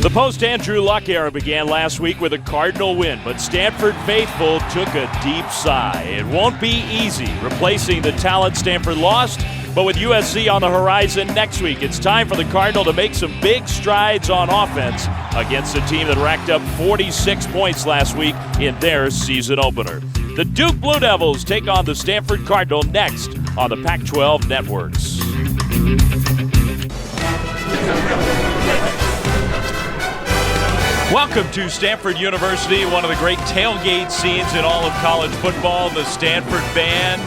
The post-Andrew Luck era began last week with a Cardinal win, but Stanford faithful took a deep sigh. It won't be easy replacing the talent Stanford lost, but with USC on the horizon next week, it's time for the Cardinal to make some big strides on offense against a team that racked up 46 points last week in their season opener. The Duke Blue Devils take on the Stanford Cardinal next on the Pac-12 Networks. Welcome to Stanford University, one of the great tailgate scenes in all of college football. The Stanford band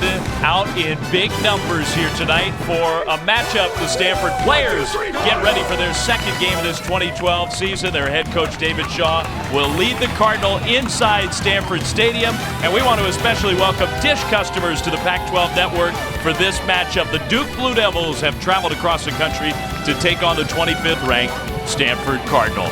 out in big numbers here tonight for a matchup. The Stanford players get ready for their second game of this 2012 season. Their head coach, David Shaw, will lead the Cardinal inside Stanford Stadium. And we want to especially welcome Dish customers to the Pac-12 Network for this matchup. The Duke Blue Devils have traveled across the country to take on the 25th ranked Stanford Cardinal.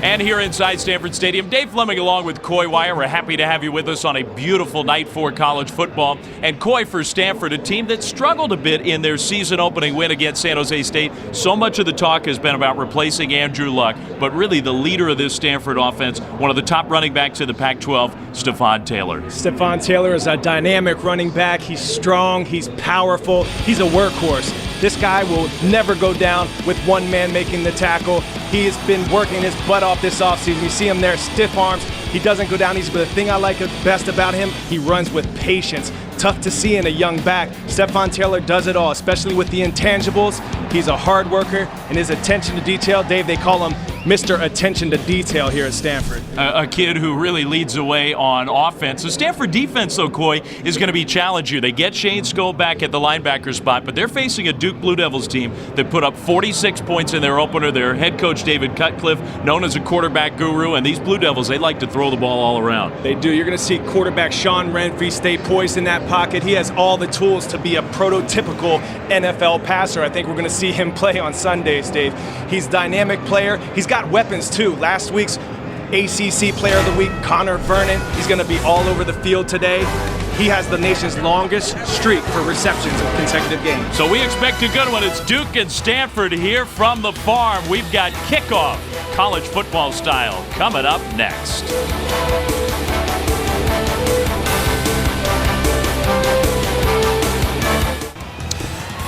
And here inside Stanford Stadium, Dave Fleming along with Coy Wire. We're happy to have you with us on a beautiful night for college football. And Coy, for Stanford, a team that struggled a bit in their season opening win against San Jose State. So much of the talk has been about replacing Andrew Luck, but really the leader of this Stanford offense, one of the top running backs in the Pac-12, Stephon Taylor. Stephon Taylor is a dynamic running back. He's strong, he's powerful, he's a workhorse. This guy will never go down with one man making the tackle. He has been working his butt off this offseason. You see him there, stiff arms. He doesn't go down easy, but the thing I like best about him, he runs with patience. Tough to see in a young back. Stephon Taylor does it all, especially with the intangibles. He's a hard worker, and his attention to detail, Dave, they call him Mr. Attention to Detail here at Stanford. A kid who really leads the way on offense. The Stanford defense, though, Coy, is going to be challenged here. They get Shane Skoll back at the linebacker spot, but they're facing a Duke Blue Devils team that put up 46 points in their opener. Their head coach, David Cutcliffe, known as a quarterback guru, and these Blue Devils, they like to throw the ball all around. They do. You're going to see quarterback Sean Renfree stay poised in that pocket. He has all the tools to be a prototypical NFL passer. I think we're going to see him play on Sundays, Dave. He's a dynamic player. He's got weapons, too. Last week's ACC Player of the Week, Connor Vernon, he's going to be all over the field today. He has the nation's longest streak for receptions in consecutive games. So we expect a good one. It's Duke and Stanford here from the farm. We've got kickoff, college football style, coming up next.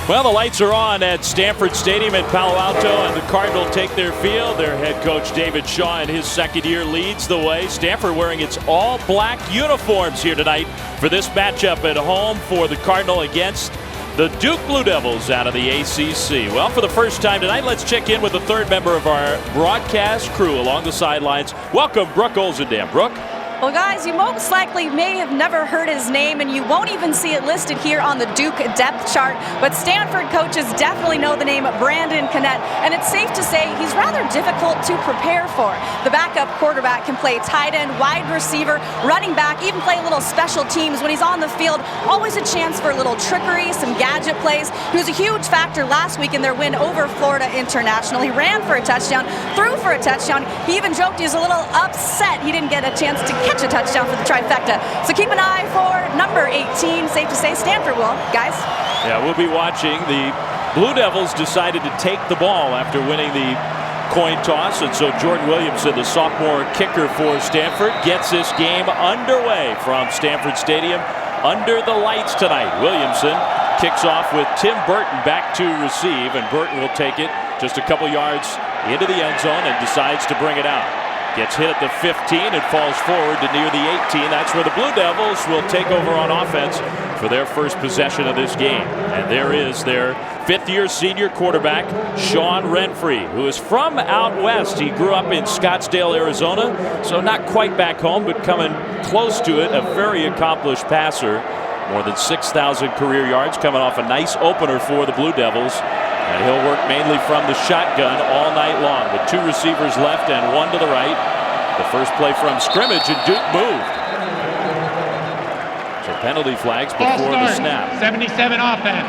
Well, the lights are on at Stanford Stadium in Palo Alto, and the Cardinal take their field. Their head coach, David Shaw, in his second year, leads the way. Stanford wearing its all-black uniforms here tonight for this matchup at home for the Cardinal against the Duke Blue Devils out of the ACC. Well, for the first time tonight, let's check in with the third member of our broadcast crew along the sidelines. Welcome, Brooke Olzendam. Brooke? Well, guys, you most likely may have never heard his name, and you won't even see it listed here on the Duke depth chart, but Stanford coaches definitely know the name Brandon Connett, and it's safe to say he's rather difficult to prepare for. The backup quarterback can play tight end, wide receiver, running back, even play a little special teams when he's on the field. Always a chance for a little trickery, some gadget plays. He was a huge factor last week in their win over Florida International. He ran for a touchdown, threw for a touchdown. He even joked he was a little upset he didn't get a chance to catch a touchdown for the trifecta. So keep an eye for number 18. Safe to say Stanford will, guys. Yeah, we'll be watching. The Blue Devils decided to take the ball after winning the coin toss, and so Jordan Williamson, the sophomore kicker for Stanford, gets this game underway from Stanford Stadium under the lights tonight. Williamson kicks off with Tim Burton back to receive, and Burton will take it just a couple yards into the end zone and decides to bring it out. Gets hit at the 15 and falls forward to near the 18. That's where the Blue Devils will take over on offense for their first possession of this game. And there is their fifth-year senior quarterback, Sean Renfree, who is from out west. He grew up in Scottsdale, Arizona, so not quite back home, but coming close to it. A very accomplished passer. More than 6,000 career yards, coming off a nice opener for the Blue Devils. And he'll work mainly from the shotgun all night long, with two receivers left and one to the right. The first play from scrimmage, and Duke moved. So penalty flags before the snap. 77 offense,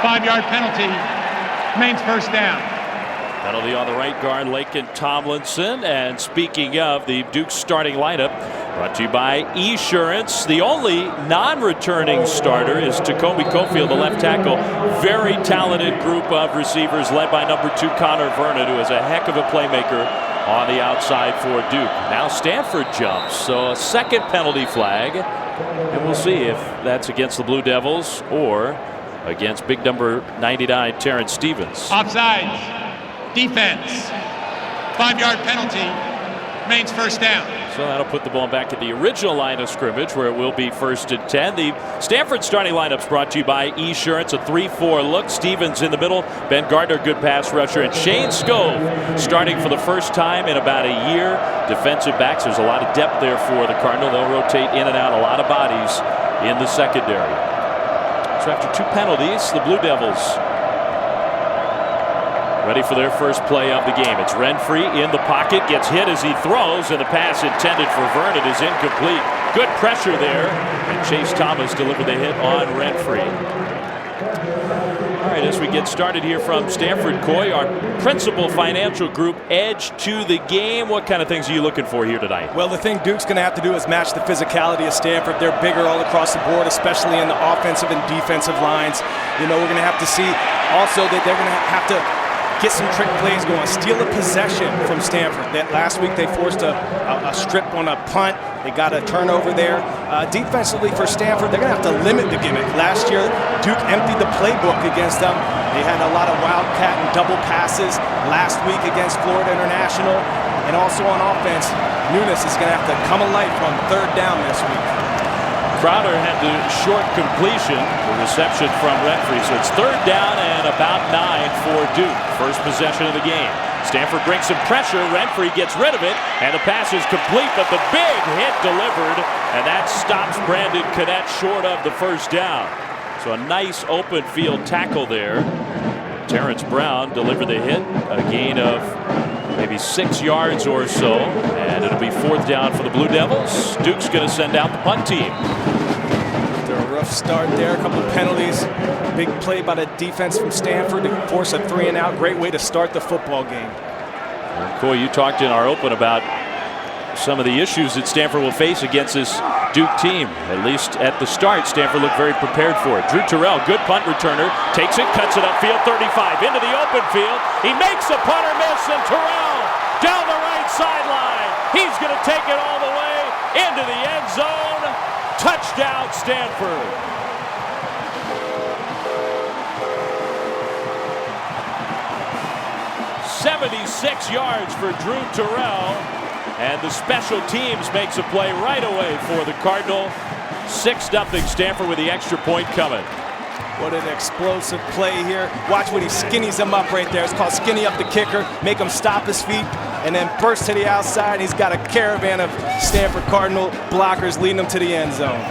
5-yard penalty, remains first down. Penalty on the right guard, Laken Tomlinson. And speaking of the Duke starting lineup, Brought to you by Esurance. The only non-returning starter is Tacomi Cofield, the left tackle. Very talented group of receivers led by number 2 Connor Vernon, who is a heck of a playmaker on the outside for Duke. Now Stanford jumps, so a second penalty flag. And we'll see if that's against the Blue Devils or against big number 99 Terrence Stevens. Offsides. Defense. 5-yard penalty. Remains first down. So that'll put the ball back at the original line of scrimmage where it will be 1st and 10. The Stanford starting lineup's brought to you by Esurance. A 3-4 look. Stevens in the middle. Ben Gardner, good pass rusher. And Shane Scove starting for the first time in about a year. Defensive backs. There's a lot of depth there for the Cardinal. They'll rotate in and out a lot of bodies in the secondary. So after 2 penalties, the Blue Devils ready for their first play of the game. It's Renfree in the pocket, gets hit as he throws, and the pass intended for Vernon is incomplete. Good pressure there, and Chase Thomas delivered the hit on Renfree. All right, as we get started here from Stanford, Coy, our principal financial group, edge to the game. What kind of things are you looking for here tonight? Well, the thing Duke's going to have to do is match the physicality of Stanford. They're bigger all across the board, especially in the offensive and defensive lines. You know, we're going to have to see also that they're going to have to get some trick plays going, steal a possession from Stanford. That last week they forced a strip on a punt. They got a turnover there. Defensively for Stanford, they're going to have to limit the gimmick. Last year, Duke emptied the playbook against them. They had a lot of wildcat and double passes last week against Florida International. And also on offense, Nunes is going to have to come alive on 3rd down this week. Crowder had the short completion, the reception from Renfree. So it's 3rd down and about 9 for Duke. First possession of the game. Stanford brings some pressure. Renfree gets rid of it, and the pass is complete, but the big hit delivered, and that stops Brandon Cadet short of the 1st down. So a nice open field tackle there. Terrence Brown delivered the hit, a gain of maybe 6 yards or so, and it'll be 4th down for the Blue Devils. Duke's going to send out the punt team. After a rough start there, a couple of penalties. Big play by the defense from Stanford to force a 3-and-out. Great way to start the football game. And Coy, you talked in our open about some of the issues that Stanford will face against this Duke team. At least at the start, Stanford looked very prepared for it. Drew Terrell, good punt returner, takes it, cuts it upfield, 35, into the open field. He makes a punter miss, and Terrell down the right sideline. He's going to take it all the way into the end zone. Touchdown, Stanford. "76 yards for Drew Terrell. And the special teams makes a play right away for the Cardinal. 6-0 Stanford with the extra point coming. What an explosive play here. Watch when he skinnies him up right there. It's called skinny up the kicker. Make him stop his feet and then burst to the outside. He's got a caravan of Stanford Cardinal blockers leading him to the end zone.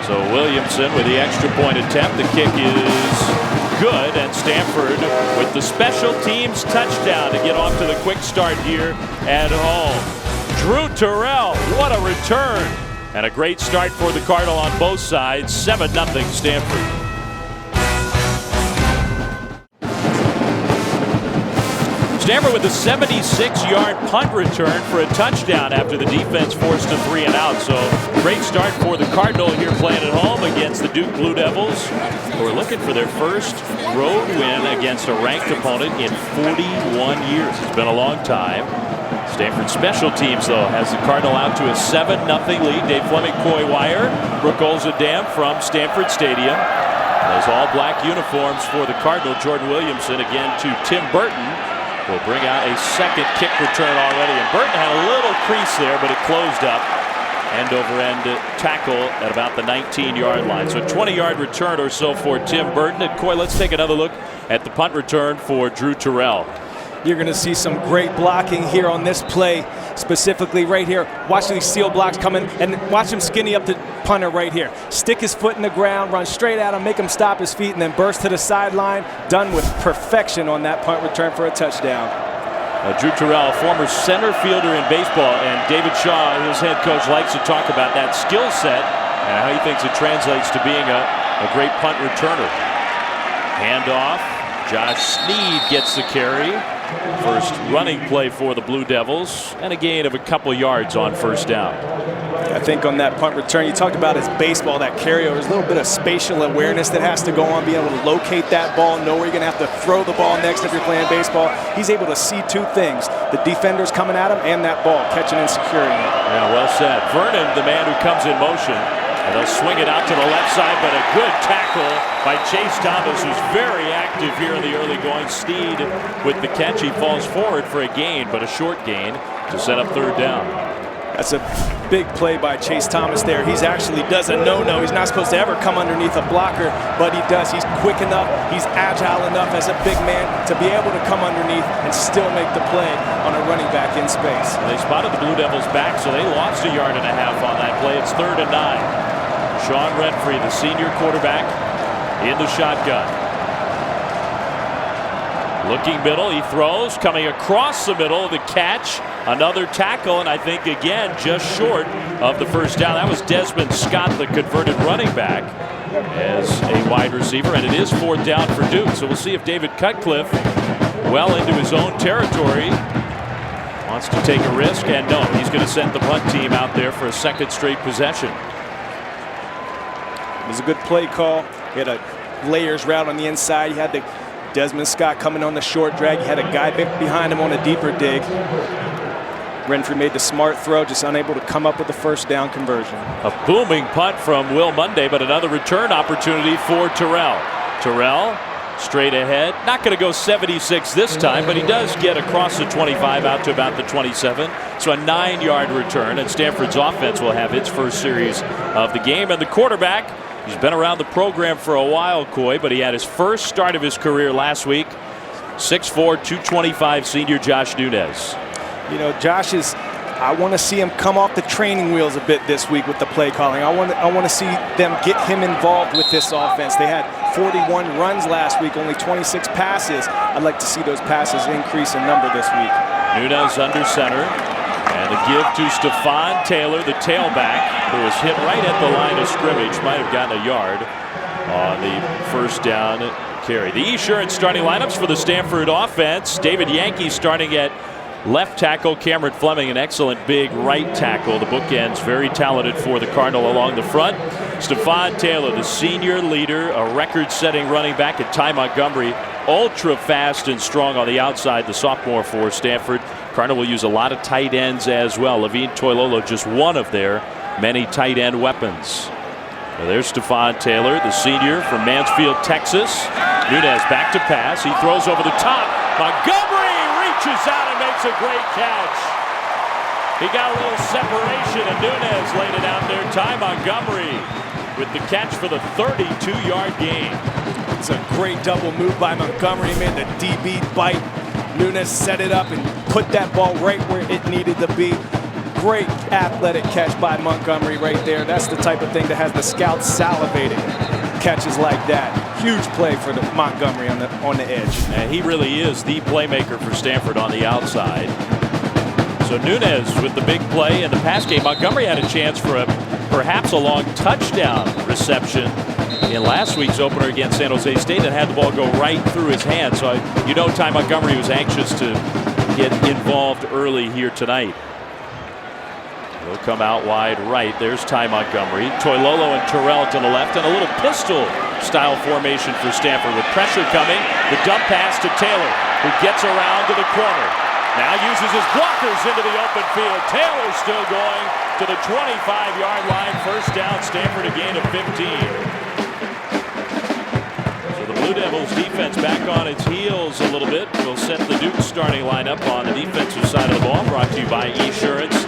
So Williamson with the extra point attempt. The kick is good, and Stanford with the special teams touchdown to get off to the quick start here at home. Drew Terrell, what a return, and a great start for the Cardinal on both sides. 7-0 Stanford. Stanford with a 76-yard punt return for a touchdown after the defense forced a 3-and-out. So great start for the Cardinal here playing at home against the Duke Blue Devils, who are looking for their first road win against a ranked opponent in 41 years. It's been a long time. Stanford special teams, though, has the Cardinal out to a 7-0 lead. Dave Fleming, Coy Wire, Brooke Olzadam from Stanford Stadium. Those all-black uniforms for the Cardinal. Jordan Williamson again to Tim Burton. Will bring out a second kick return already. And Burton had a little crease there, but it closed up. End-over-end tackle at about the 19-yard line. So a 20-yard return or so for Tim Burton. And Coy, let's take another look at the punt return for Drew Terrell. You're going to see some great blocking here on this play, specifically right here. Watch these seal blocks coming, and watch him skinny up the punter right here. Stick his foot in the ground, run straight at him, make him stop his feet, and then burst to the sideline. Done with perfection on that punt return for a touchdown. Drew Terrell, former center fielder in baseball, and David Shaw, his head coach, likes to talk about that skill set and how he thinks it translates to being a great punt returner. Handoff. Josh Sneed gets the carry. First running play for the Blue Devils, and a gain of a couple yards on first down. I think on that punt return, you talked about his baseball, that carryover. There's a little bit of spatial awareness that has to go on, being able to locate that ball, know where you're going to have to throw the ball next if you're playing baseball. He's able to see two things, the defenders coming at him and that ball, catching and securing it. Yeah, well said. Vernon, the man who comes in motion, and they'll swing it out to the left side, but a good tackle by Chase Thomas, who's very active here in the early going. Steed with the catch. He falls forward for a gain, but a short gain to set up third down. That's a big play by Chase Thomas there. He's actually does a no-no. He's not supposed to ever come underneath a blocker, but he does. He's quick enough, he's agile enough as a big man to be able to come underneath and still make the play on a running back in space. They spotted the Blue Devils back, so they lost a yard and a half on that play. It's 3rd and 9. Sean Renfrey, the senior quarterback, in the shotgun. Looking middle, he throws, coming across the middle, the catch, another tackle, and I think again just short of the first down. That was Desmond Scott, the converted running back, as a wide receiver, and it is 4th down for Duke. So we'll see if David Cutcliffe, well into his own territory, wants to take a risk, and no, he's going to send the punt team out there for a second straight possession. It was a good play call. He had a layers route on the inside. He had the Desmond Scott coming on the short drag. He had a guy behind him on a deeper dig. Renfrey made the smart throw, just unable to come up with the first down conversion. A booming punt from Will Monday, but another return opportunity for Terrell. Terrell straight ahead. Not going to go 76 this time, but he does get across the 25 out to about the 27. So a 9-yard return, and Stanford's offense will have its first series of the game. And the quarterback, he's been around the program for a while, Coy, but he had his first start of his career last week. 6'4", 225 senior Josh Nunez. You know, Josh is, I want to see him come off the training wheels a bit this week with the play calling. I want to see them get him involved with this offense. They had 41 runs last week, only 26 passes. I'd like to see those passes increase in number this week. Nunez under center. And the give to Stephon Taylor, the tailback, who was hit right at the line of scrimmage. Might have gotten a yard on the first down carry. The Esurance starting lineups for the Stanford offense. David Yankee starting at left tackle. Cameron Fleming, an excellent big right tackle. The bookends very talented for the Cardinal along the front. Stephon Taylor, the senior leader, a record-setting running back at Ty Montgomery. Ultra fast and strong on the outside, the sophomore for Stanford. Cardinal will use a lot of tight ends as well. Levine Toilolo, just one of their many tight end weapons. Well, there's Stephon Taylor, the senior from Mansfield, Texas. Nunez back to pass. He throws over the top. Montgomery reaches out and makes a great catch. He got a little separation, and Nunez laid it out there. Ty Montgomery with the catch for the 32-yard gain. It's a great double move by Montgomery. He made the DB bite. Nunez set it up and put that ball right where it needed to be. Great athletic catch by Montgomery right there. That's the type of thing that has the scouts salivating. Catches like that. Huge play for the Montgomery on the edge. And he really is the playmaker for Stanford on the outside. So Nunez with the big play in the pass game. Montgomery had a chance for perhaps a long touchdown reception in last week's opener against San Jose State and had the ball go right through his hands. So you know Ty Montgomery was anxious to get involved early here tonight. He'll come out wide right. There's Ty Montgomery. Toilolo and Terrell to the left, and a little pistol-style formation for Stanford with pressure coming. The dump pass to Taylor, who gets around to the corner. Now uses his blockers into the open field. Taylor still going to the 25-yard line. First down, Stanford, a gain of 15. The Blue Devils defense back on its heels a little bit. We'll set the Duke starting lineup on the defensive side of the ball, brought to you by Esurance.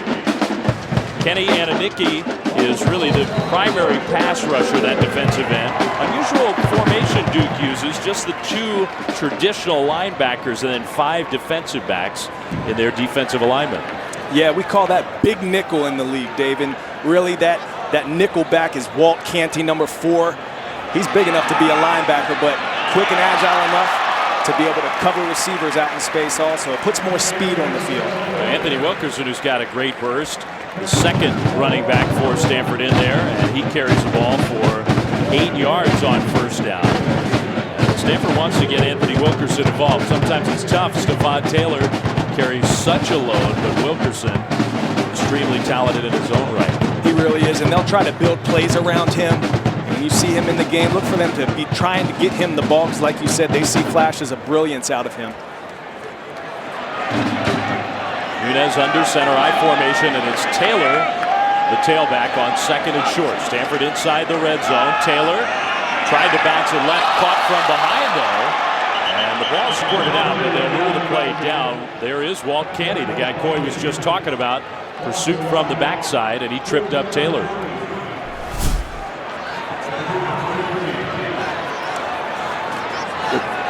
Kenny Ananiki is really the primary pass rusher, that defensive end. Unusual formation Duke uses, just the 2 traditional linebackers and then 5 defensive backs in their defensive alignment. Yeah, we call that big nickel in the league, Dave. And really that nickel back is Walt Canty, number 4. He's big enough to be a linebacker, but quick and agile enough to be able to cover receivers out in space also. It puts more speed on the field. Anthony Wilkerson, who's got a great burst, the second running back for Stanford in there, and he carries the ball for 8 yards on first down. It's Stanford wants to get Anthony Wilkerson involved. Sometimes it's tough. Stephon Taylor carries such a load, but Wilkerson, extremely talented in his own right. He really is, and they'll try to build plays around him. When you see him in the game, look for them to be trying to get him the ball, because like you said, they see flashes of brilliance out of him. Nunez under center I formation, and it's Taylor, the tailback, on second and short. Stanford inside the red zone. Taylor tried to bounce it left, caught from behind though, and the ball squirted out, but they'll rule the play down. There is Walt Canty, the guy Coy was just talking about. Pursuit from the backside, and he tripped up Taylor.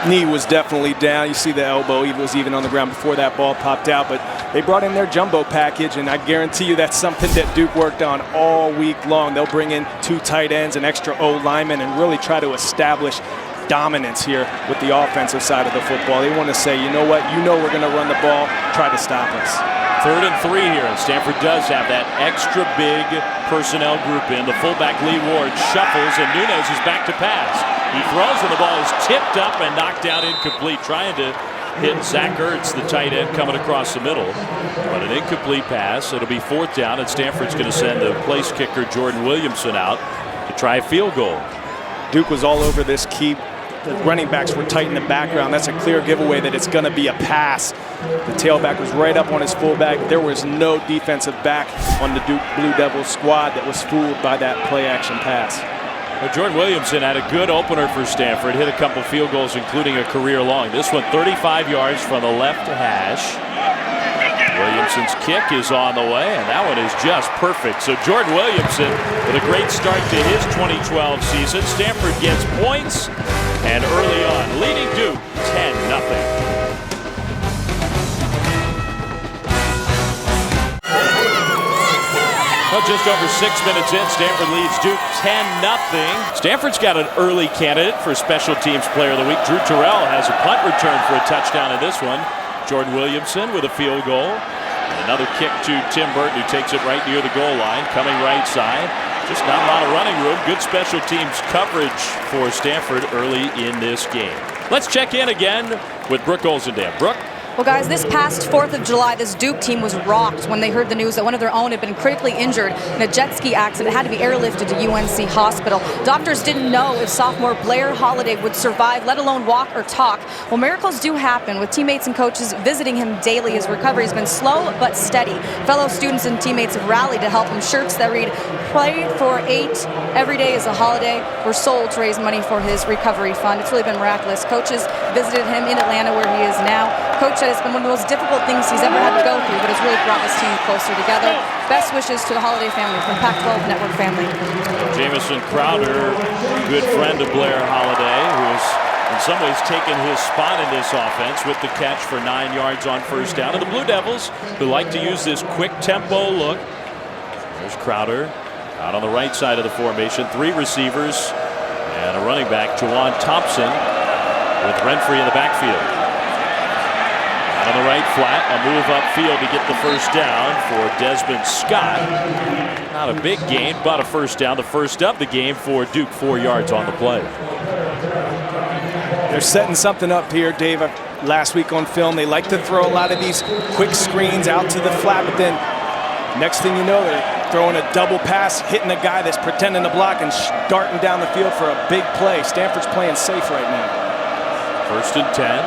Knee was definitely down. You see the elbow. He was even on the ground before that ball popped out. But they brought in their jumbo package, and I guarantee you that's something that Duke worked on all week long. They'll bring in 2 tight ends, an extra O lineman, and really try to establish dominance here with the offensive side of the football. They want to say, you know what, we're going to run the ball, try to stop us. 3rd and 3 here, and Stanford does have that extra big personnel group in. The fullback Lee Ward shuffles, and Nunez is back to pass. He throws, and the ball is tipped up and knocked down incomplete, trying to hit Zach Ertz, the tight end, coming across the middle. But an incomplete pass. It'll be 4th down, and Stanford's going to send the place kicker Jordan Williamson out to try a field goal. Duke was all over this keep. The running backs were tight in the background. That's a clear giveaway that it's going to be a pass. The tailback was right up on his fullback. There was no defensive back on the Duke Blue Devils squad that was fooled by that play-action pass. Well, Jordan Williamson had a good opener for Stanford. Hit a couple field goals, including a career long. This one 35 yards from the left hash. Williamson's kick is on the way, and that one is just perfect. So Jordan Williamson with a great start to his 2012 season. Stanford gets points, and early on, leading Duke 10-0. Well, just over 6 minutes in, Stanford leads Duke 10-0. Stanford's got an early candidate for Special Teams Player of the Week. Drew Terrell has a punt return for a touchdown in this one. Jordan Williamson with a field goal. And another kick to Tim Burton, who takes it right near the goal line, coming right side. Just not a lot of running room. Good special teams coverage for Stanford early in this game. Let's check in again with Brooke Olzendam. Brooke? Well, guys, this past 4th of July, this Duke team was rocked when they heard the news that one of their own had been critically injured in a jet ski accident. It had to be airlifted to UNC Hospital. Doctors didn't know if sophomore Blair Holiday would survive, let alone walk or talk. Well, miracles do happen, with teammates and coaches visiting him daily. His recovery has been slow but steady. Fellow students and teammates have rallied to help him. Shirts that read, "Play for 8, every day is a holiday," were sold to raise money for his recovery fund. It's really been miraculous. Coaches visited him in Atlanta, where he is now. Coach said it's been one of the most difficult things he's ever had to go through, but it's really brought this team closer together. Best wishes to the Holiday family from Pac-12 Network family. Jamison Crowder, good friend of Blair Holiday, who has in some ways taken his spot in this offense with the catch for 9 yards on first down. And the Blue Devils, who like to use this quick tempo look. There's Crowder out on the right side of the formation. 3 receivers and a running back, Jawan Thompson, with Renfrey in the backfield. On the right flat, a move upfield to get the first down for Desmond Scott. Not a big gain, but a first down. The first of the game for Duke, 4 yards on the play. They're setting something up here, Dave. Last week on film, they like to throw a lot of these quick screens out to the flat, but then next thing you know, they're throwing a double pass, hitting a guy that's pretending to block and darting down the field for a big play. Stanford's playing safe right now. 1st and 10.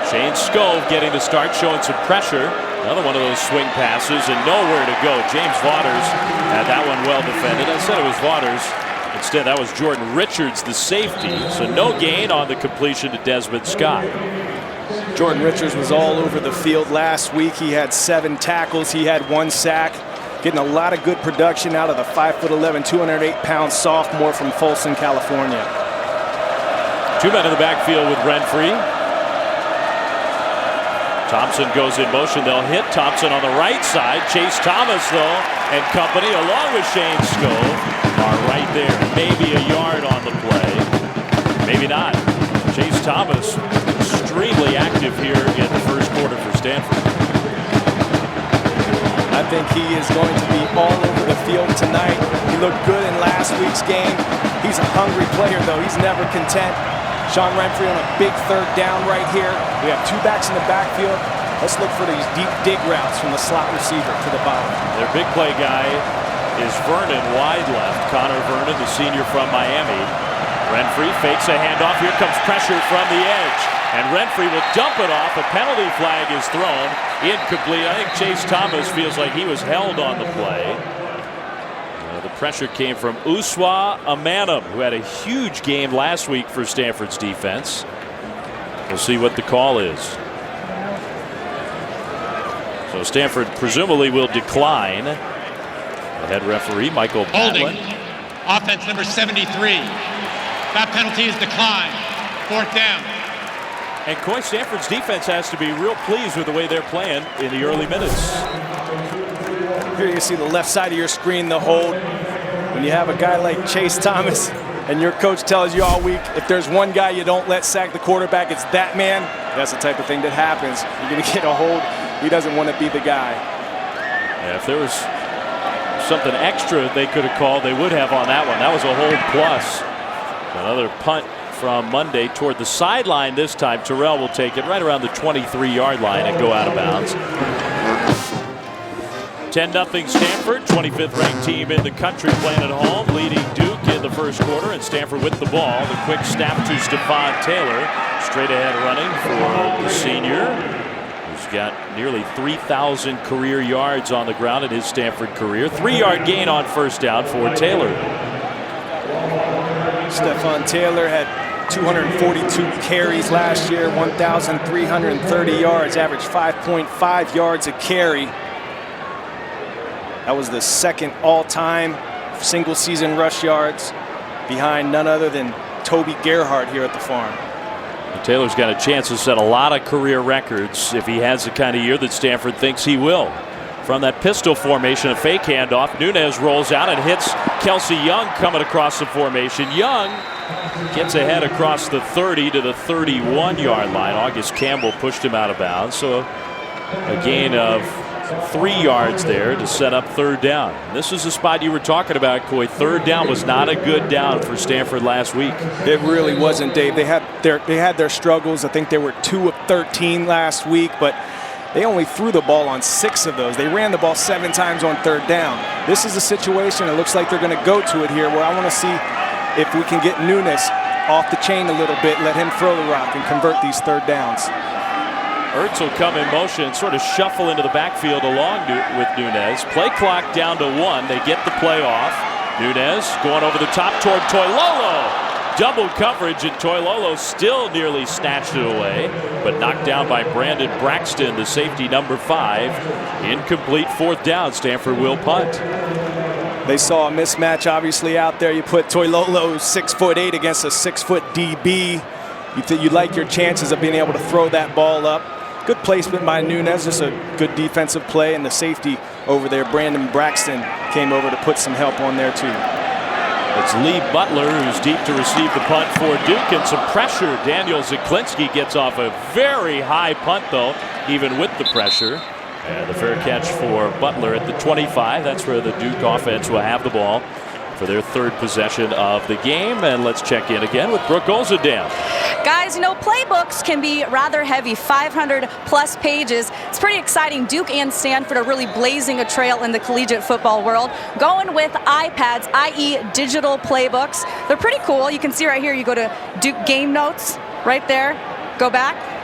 Shane Scove getting the start, showing some pressure. Another one of those swing passes and nowhere to go. James Waters had that one well defended. I said it was Waters. Instead, that was Jordan Richards, the safety. So no gain on the completion to Desmond Scott. Jordan Richards was all over the field last week. He had 7 tackles. He had 1 sack. Getting a lot of good production out of the 5'11", 208-pound sophomore from Folsom, California. 2 men in the backfield with Renfrey. Thompson goes in motion. They'll hit Thompson on the right side. Chase Thomas, though, and company, along with Shane Scove, are right there. Maybe a yard on the play. Maybe not. Chase Thomas, extremely active here in the first quarter for Stanford. I think he is going to be all over the field home tonight. He looked good in last week's game. He's a hungry player, though. He's never content. Sean Renfrey on a big third down right here. We have two backs in the backfield. Let's look for these deep dig routes from the slot receiver to the bottom. Their big play guy is Vernon, wide left. Connor Vernon, the senior from Miami. Renfrey fakes a handoff. Here comes pressure from the edge. And Renfrey will dump it off. A penalty flag is thrown. Incomplete. I think Chase Thomas feels like he was held on the play. The pressure came from Uswa Amanum, who had a huge game last week for Stanford's defense. We'll see what the call is. So Stanford presumably will decline. The head referee, Michael Holding. Patlin. Offense number 73. That penalty is declined. 4th down. And Coy, Stanford's defense has to be real pleased with the way they're playing in the early minutes. Here you see the left side of your screen, the hold. When you have a guy like Chase Thomas and your coach tells you all week, if there's one guy you don't let sack the quarterback, it's that man. That's the type of thing that happens. You're going to get a hold. He doesn't want to be the guy. Yeah, if there was something extra they could have called, they would have on that one. That was a hold plus. Another punt from Monday toward the sideline this time. Terrell will take it right around the 23-yard line and go out of bounds. 10-0 Stanford, 25th ranked team in the country playing at home, leading Duke in the first quarter, and Stanford with the ball. The quick snap to Stephon Taylor, straight ahead running for the senior, who's got nearly 3,000 career yards on the ground in his Stanford career. 3-yard gain on first down for Taylor. Stephon Taylor had 242 carries last year, 1,330 yards, averaged 5.5 yards a carry. That was the second all-time single-season rush yards, behind none other than Toby Gerhart here at the farm. Taylor's got a chance to set a lot of career records if he has the kind of year that Stanford thinks he will. From that pistol formation, a fake handoff. Nunez rolls out and hits Kelsey Young coming across the formation. Young gets ahead across the 30 to the 31-yard line. August Campbell pushed him out of bounds. So a gain of 3 yards there to set up third down. And this is the spot you were talking about, Coy. Third down was not a good down for Stanford last week. It really wasn't, Dave. They had their struggles. I think they were 2 of 13 last week, but they only threw the ball on 6 of those. They ran the ball 7 times on third down. This is a situation, it looks like they're going to go to it here, where I want to see if we can get Nunez off the chain a little bit, let him throw the rock and convert these third downs. Ertz will come in motion and sort of shuffle into the backfield along with Nunez. Play clock down to 1. They get the play off. Nunez going over the top toward Toilolo. Double coverage, and Toilolo still nearly snatched it away, but knocked down by Brandon Braxton, the safety number 5. Incomplete 4th down. Stanford will punt. They saw a mismatch obviously out there. You put Toilolo 6'8" against a 6-foot DB. You like your chances of being able to throw that ball up. Good placement by Nunez, just a good defensive play, and the safety over there, Brandon Braxton, came over to put some help on there too. It's Lee Butler who's deep to receive the punt for Duke, and some pressure. Daniel Zaklinski gets off a very high punt though, even with the pressure. And the fair catch for Butler at the 25. That's where the Duke offense will have the ball for their 3rd possession of the game. And let's check in again with Brooke Olzendale. Guys, you know, playbooks can be rather heavy, 500-plus pages. It's pretty exciting. Duke and Stanford are really blazing a trail in the collegiate football world. Going with iPads, i.e. digital playbooks. They're pretty cool. You can see right here, you go to Duke Game Notes right there. Go back.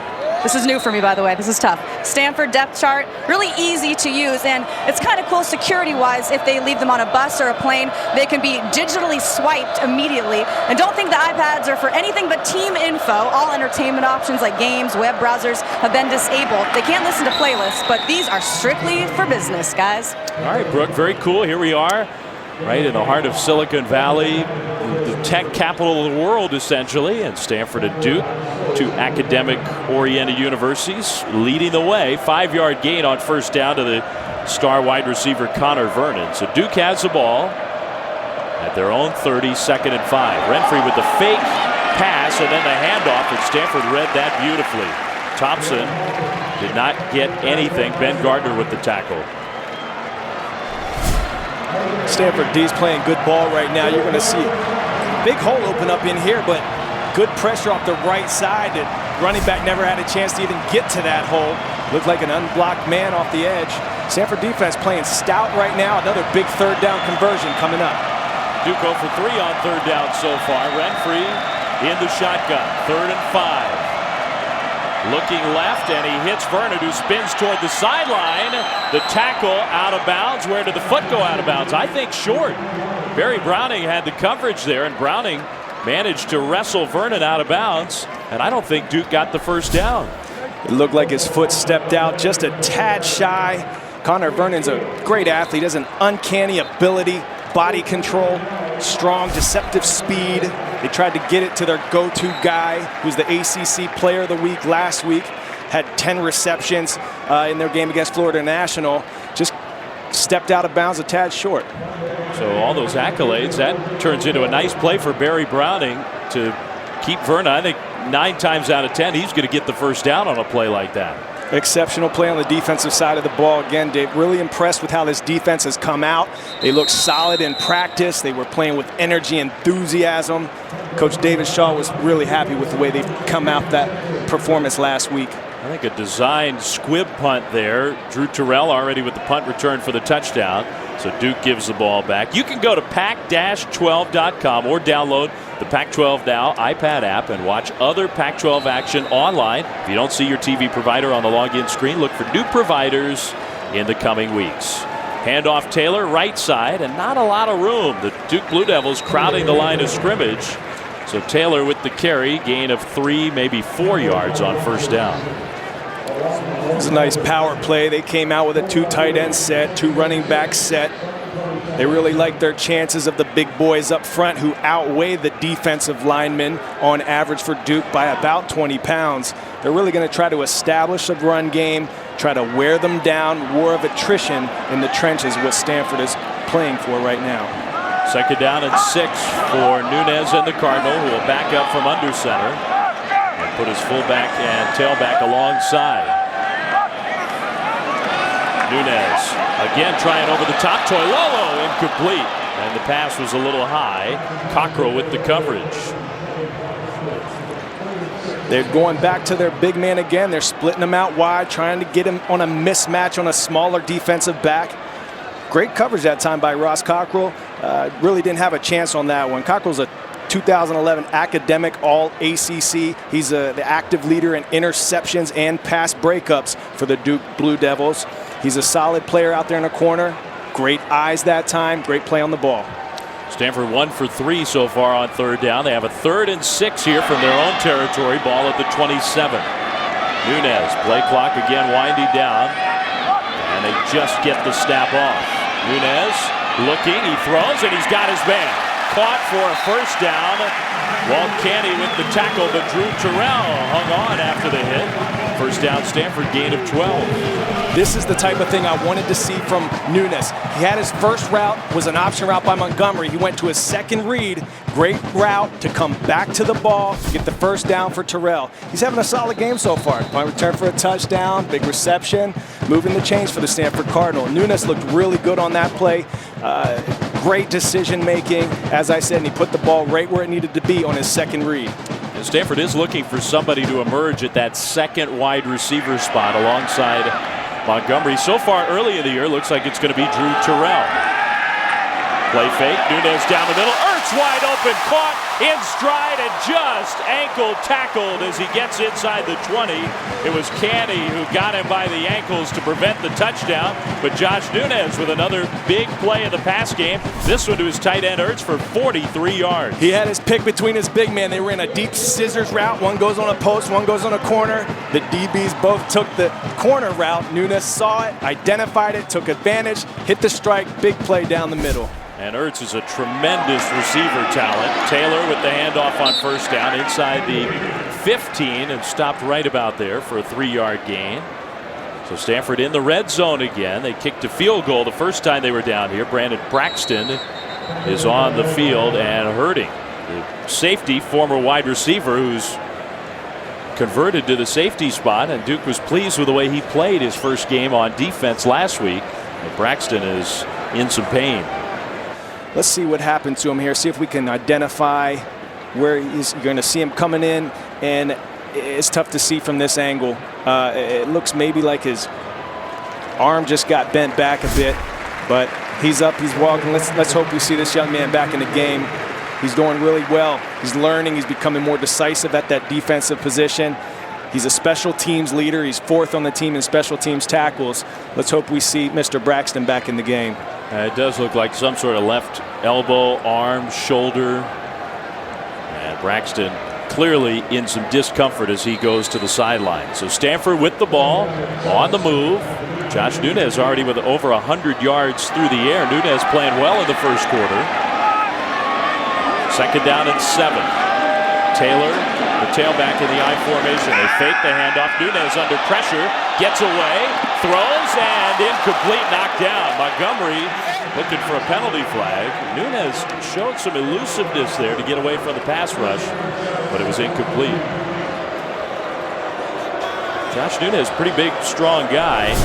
This is new for me, by the way. This is tough. Stanford depth chart, really easy to use, and it's kind of cool security-wise. If they leave them on a bus or a plane, they can be digitally swiped immediately. And don't think the iPads are for anything but team info. All entertainment options like games, web browsers have been disabled. They can't listen to playlists, but these are strictly for business, guys. All right, Brooke, very cool. Here we are, right in the heart of Silicon Valley, the tech capital of the world, essentially, and Stanford and Duke, 2 academic-oriented universities, leading the way. 5-yard gain on first down to the star wide receiver Connor Vernon. So Duke has the ball at their own 30, 2nd and 5. Renfrey with the fake pass and then the handoff, and Stanford read that beautifully. Thompson did not get anything. Ben Gardner with the tackle. Stanford D's playing good ball right now. You're going to see a big hole open up in here, but good pressure off the right side. The running back never had a chance to even get to that hole. Looked like an unblocked man off the edge. Stanford defense playing stout right now. Another big third down conversion coming up. Duke 0 for 3 on third down so far. Renfree in the shotgun. 3rd and 5. Looking left, and he hits Vernon, who spins toward the sideline. The tackle out of bounds. Where did the foot go out of bounds? I think short. Barry Browning had the coverage there, and Browning managed to wrestle Vernon out of bounds, and I don't think Duke got the first down. It looked like his foot stepped out just a tad shy. Connor Vernon's a great athlete, has an uncanny ability, body control, strong, deceptive speed. They tried to get it to their go-to guy, who's the ACC Player of the Week last week, had 10 receptions in their game against Florida National. Just stepped out of bounds a tad short. So all those accolades, that turns into a nice play for Barry Browning to keep Vernon. I think 9 times out of 10, he's going to get the first down on a play like that. Exceptional play on the defensive side of the ball. Again, Dave, really impressed with how this defense has come out. They look solid in practice. They were playing with energy, enthusiasm. Coach David Shaw was really happy with the way they've come out that performance last week. I think a designed squib punt there. Drew Terrell already with the punt return for the touchdown. So Duke gives the ball back. You can go to pac-12.com or download the Pac-12 Now iPad app and watch other Pac-12 action online. If you don't see your TV provider on the login screen, look for new providers in the coming weeks. Handoff Taylor, right side, and not a lot of room. The Duke Blue Devils crowding the line of scrimmage. So Taylor with the carry, gain of 3, maybe 4 yards on first down. It was a nice power play. They came out with a 2 tight end set, 2 running back set. They really like their chances of the big boys up front, who outweigh the defensive linemen on average for Duke by about 20 pounds. They're really going to try to establish a run game, try to wear them down. War of attrition in the trenches, what Stanford is playing for right now. 2nd down and 6 for Nunez and the Cardinal, who will back up from under center and put his fullback and tailback alongside. Nunez again trying over the top. Toilolo incomplete, and the pass was a little high. Cockrell with the coverage. They're going back to their big man again. They're splitting him out wide, trying to get him on a mismatch on a smaller defensive back. Great coverage that time by Ross Cockrell. Really didn't have a chance on that one. Cockrell's a 2011 academic All-ACC. He's the active leader in interceptions and pass breakups for the Duke Blue Devils. He's a solid player out there in the corner. Great eyes that time. Great play on the ball. Stanford 1 for 3 so far on third down. They have a 3rd and 6 here from their own territory. Ball at the 27. Nunez, play clock again winding down. And they just get the snap off. Nunez looking, he throws, and he's got his man. Caught for a first down. Walt Canny with the tackle, but Drew Terrell hung on after the hit. First down, Stanford, gain of 12. This is the type of thing I wanted to see from Nunez. He had his first route, was an option route by Montgomery. He went to his second read. Great route to come back to the ball, get the first down for Terrell. He's having a solid game so far. Punt return for a touchdown, big reception, moving the chains for the Stanford Cardinal. Nunez looked really good on that play. Great decision making, as I said, and he put the ball right where it needed to be on his second read. Stanford is looking for somebody to emerge at that second wide receiver spot alongside Montgomery. So far early in the year, looks like it's going to be Drew Terrell. Play fake, Nunez down the middle, Ertz wide open, caught in stride and just ankle tackled as he gets inside the 20. It was Canny who got him by the ankles to prevent the touchdown, but Josh Nunez with another big play in the pass game. This one to his tight end Ertz for 43 yards. He had his pick between his big man. They ran a deep scissors route. One goes on a post, one goes on a corner. The DBs both took the corner route. Nunez saw it, identified it, took advantage, hit the strike, big play down the middle. And Ertz is a tremendous receiver talent. Taylor with the handoff on first down inside the 15 and stopped right about there for a 3-yard gain. So Stanford in the red zone again. They kicked a field goal the first time they were down here. Brandon Braxton is on the field and hurting. The safety, former wide receiver, who's converted to the safety spot, and Duke was pleased with the way he played his first game on defense last week. But Braxton is in some pain. Let's see what happened to him here. See if we can identify where you're going to see him coming in. And it's tough to see from this angle. It looks maybe like his arm just got bent back a bit. But he's up, he's walking. Let's hope we see this young man back in the game. He's doing really well. He's learning. He's becoming more decisive at that defensive position. He's a special teams leader. He's 4th on the team in special teams tackles. Let's hope we see Mr. Braxton back in the game. It does look like some sort of left elbow, arm, shoulder. And Braxton clearly in some discomfort as he goes to the sideline. So Stanford with the ball, on the move. Josh Nunez already with over 100 yards through the air. Nunez playing well in the first quarter. 2nd down and 7. Taylor, the tailback in the I formation. They fake the handoff. Nunez under pressure, gets away, throws, and incomplete, knocked down. Montgomery looking for a penalty flag. Nunez showed some elusiveness there to get away from the pass rush, but it was incomplete. Josh Nunez, pretty big, strong guy.